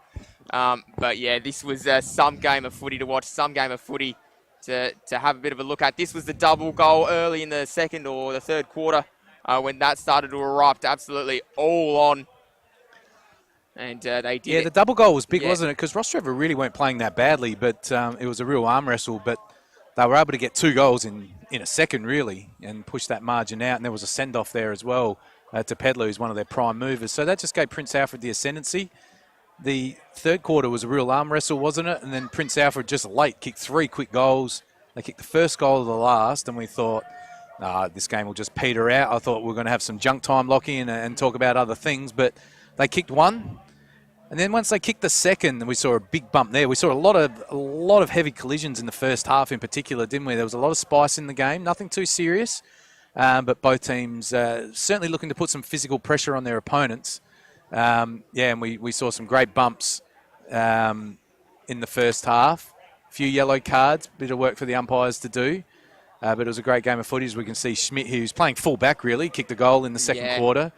But yeah, this was some game of footy to watch, some game of footy to have a bit of a look at. This was the double goal early in the second or the third quarter when that started to erupt absolutely all on. And they did. Yeah, the double goal was big, wasn't it? Because Rostrevor really weren't playing that badly, but it was a real arm wrestle. But they were able to get 2 goals in a second, really, and push that margin out. And there was a send-off there as well to Pedler, who's one of their prime movers. So that just gave Prince Alfred the ascendancy. the third quarter was a real arm wrestle, wasn't it? And then Prince Alfred just late kicked 3 quick goals. They kicked the first goal of the last, and we thought, this game will just peter out. I thought we were going to have some junk time, Lockie, and talk about other things, but they kicked one. And then once they kicked the second, we saw a big bump there. We saw a lot of heavy collisions in the first half in particular, didn't we? There was a lot of spice in the game, nothing too serious. But both teams certainly looking to put some physical pressure on their opponents. And we saw some great bumps in the first half. A few yellow cards, bit of work for the umpires to do. But it was a great game of footy, as we can see. Schmidt, who's playing full back, really, kicked a goal in the second quarter.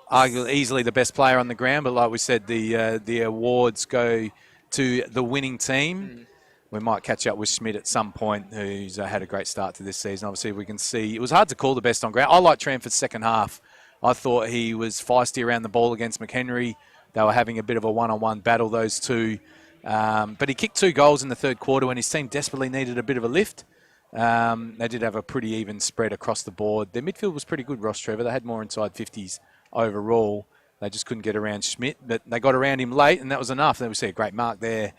Arguably easily the best player on the ground, but like we said, the awards go to the winning team. We might catch up with Schmidt at some point, who's had a great start to this season. Obviously, we can see it was hard to call the best on ground. I like Tranford's second half. I thought he was feisty around the ball against McHenry. They were having a bit of a one-on-one battle, those two. But he kicked 2 goals in the third quarter when his team desperately needed a bit of a lift. They did have a pretty even spread across the board. Their midfield was pretty good, Rostrevor. They had more inside 50s overall. They just couldn't get around Schmidt, but they got around him late, and that was enough. Then we see a great mark there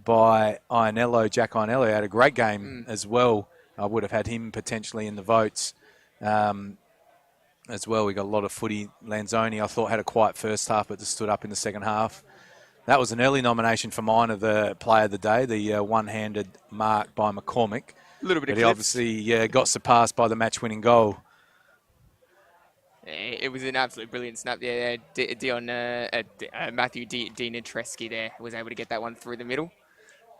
by Ionello. Jack Ionello had a great game as well. I would have had him potentially in the votes as well. We got a lot of footy. Lanzoni, I thought, had a quiet first half, but just stood up in the second half. That was an early nomination for mine of the player of the day, the one-handed mark by McCormick. A little bit of But he obviously got surpassed by the match-winning goal. It was an absolute brilliant snap there. Matthew Dinatreski there was able to get that one through the middle.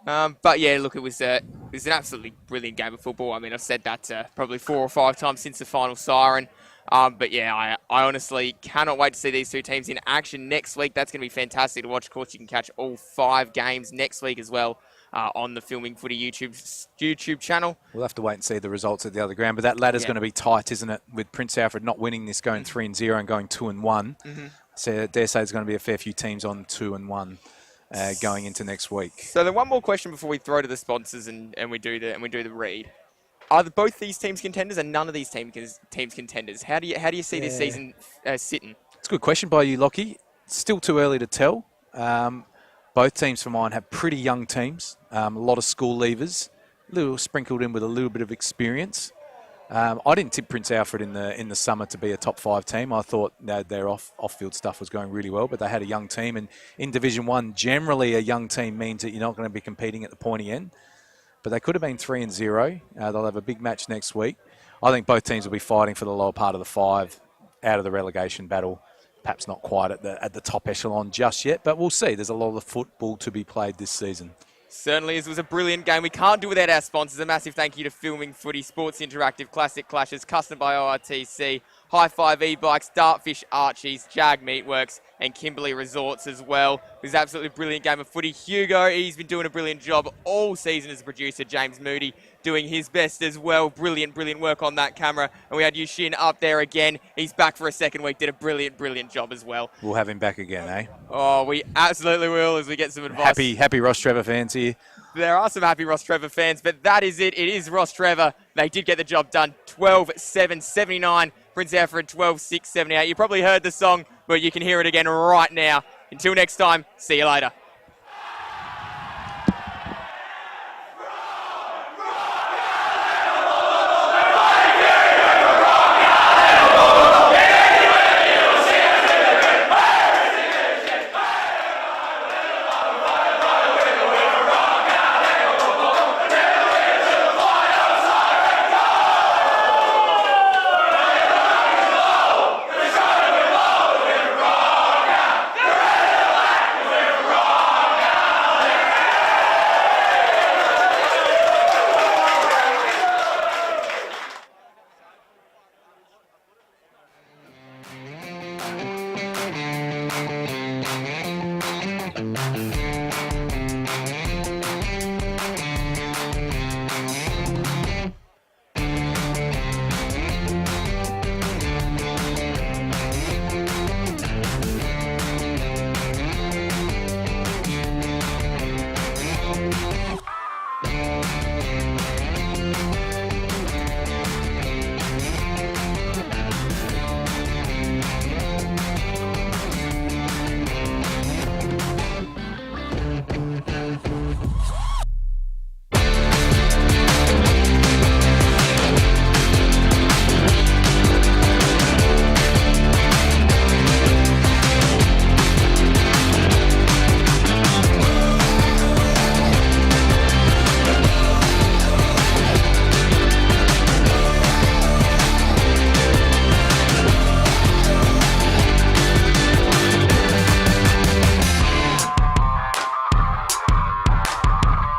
But yeah, look, it was an absolutely brilliant game of football. I mean, I've said that probably 4 or 5 times since the final siren. But yeah, I honestly cannot wait to see these two teams in action next week. That's going to be fantastic to watch. Of course, you can catch all 5 games next week as well on the Filming Footy YouTube channel. We'll have to wait and see the results at the other ground, but that ladder's going to be tight, isn't it? With Prince Alfred not winning this, going 3-0 and going 2-1. So I dare say there's going to be a fair few teams on 2-1 going into next week. So then one more question before we throw to the sponsors and we do the read. Are both these teams contenders and none of these teams contenders? How do you see this season sitting? It's a good question by you, Lockie. Still too early to tell. Both teams for mine have pretty young teams, a lot of school leavers, a little sprinkled in with a little bit of experience. I didn't tip Prince Alfred in the summer to be a top 5 team. I thought their off-field stuff was going really well, but they had a young team. And in Division 1, generally a young team means that you're not going to be competing at the pointy end. But they could have been 3-0. They'll have a big match next week. I think both teams will be fighting for the lower part of the 5 out of the relegation battle. Perhaps not quite at the top echelon just yet, but we'll see. There's a lot of football to be played this season. Certainly, it was a brilliant game. We can't do without our sponsors. A massive thank you to Filming Footy, Sports Interactive, Classic Clashes, Custom by ORTC, High Five E-Bikes, Dartfish Archies, Jag Meatworks, and Kimberley Resorts as well. It was an absolutely brilliant game of footy. Hugo, he's been doing a brilliant job all season as a producer. James Moody doing his best as well. Brilliant work on that camera. And we had Yushin up there again. He's back for a second week. Did a brilliant job as well. We'll have him back again, eh? Oh, we absolutely will as we get some advice. Happy Rostrevor fans here. There are some happy Rostrevor fans, but that is it. It is Rostrevor. They did get the job done. 12-7-79. Prince Alfred 12-6-78. You probably heard the song, but you can hear it again right now. Until next time, see you later.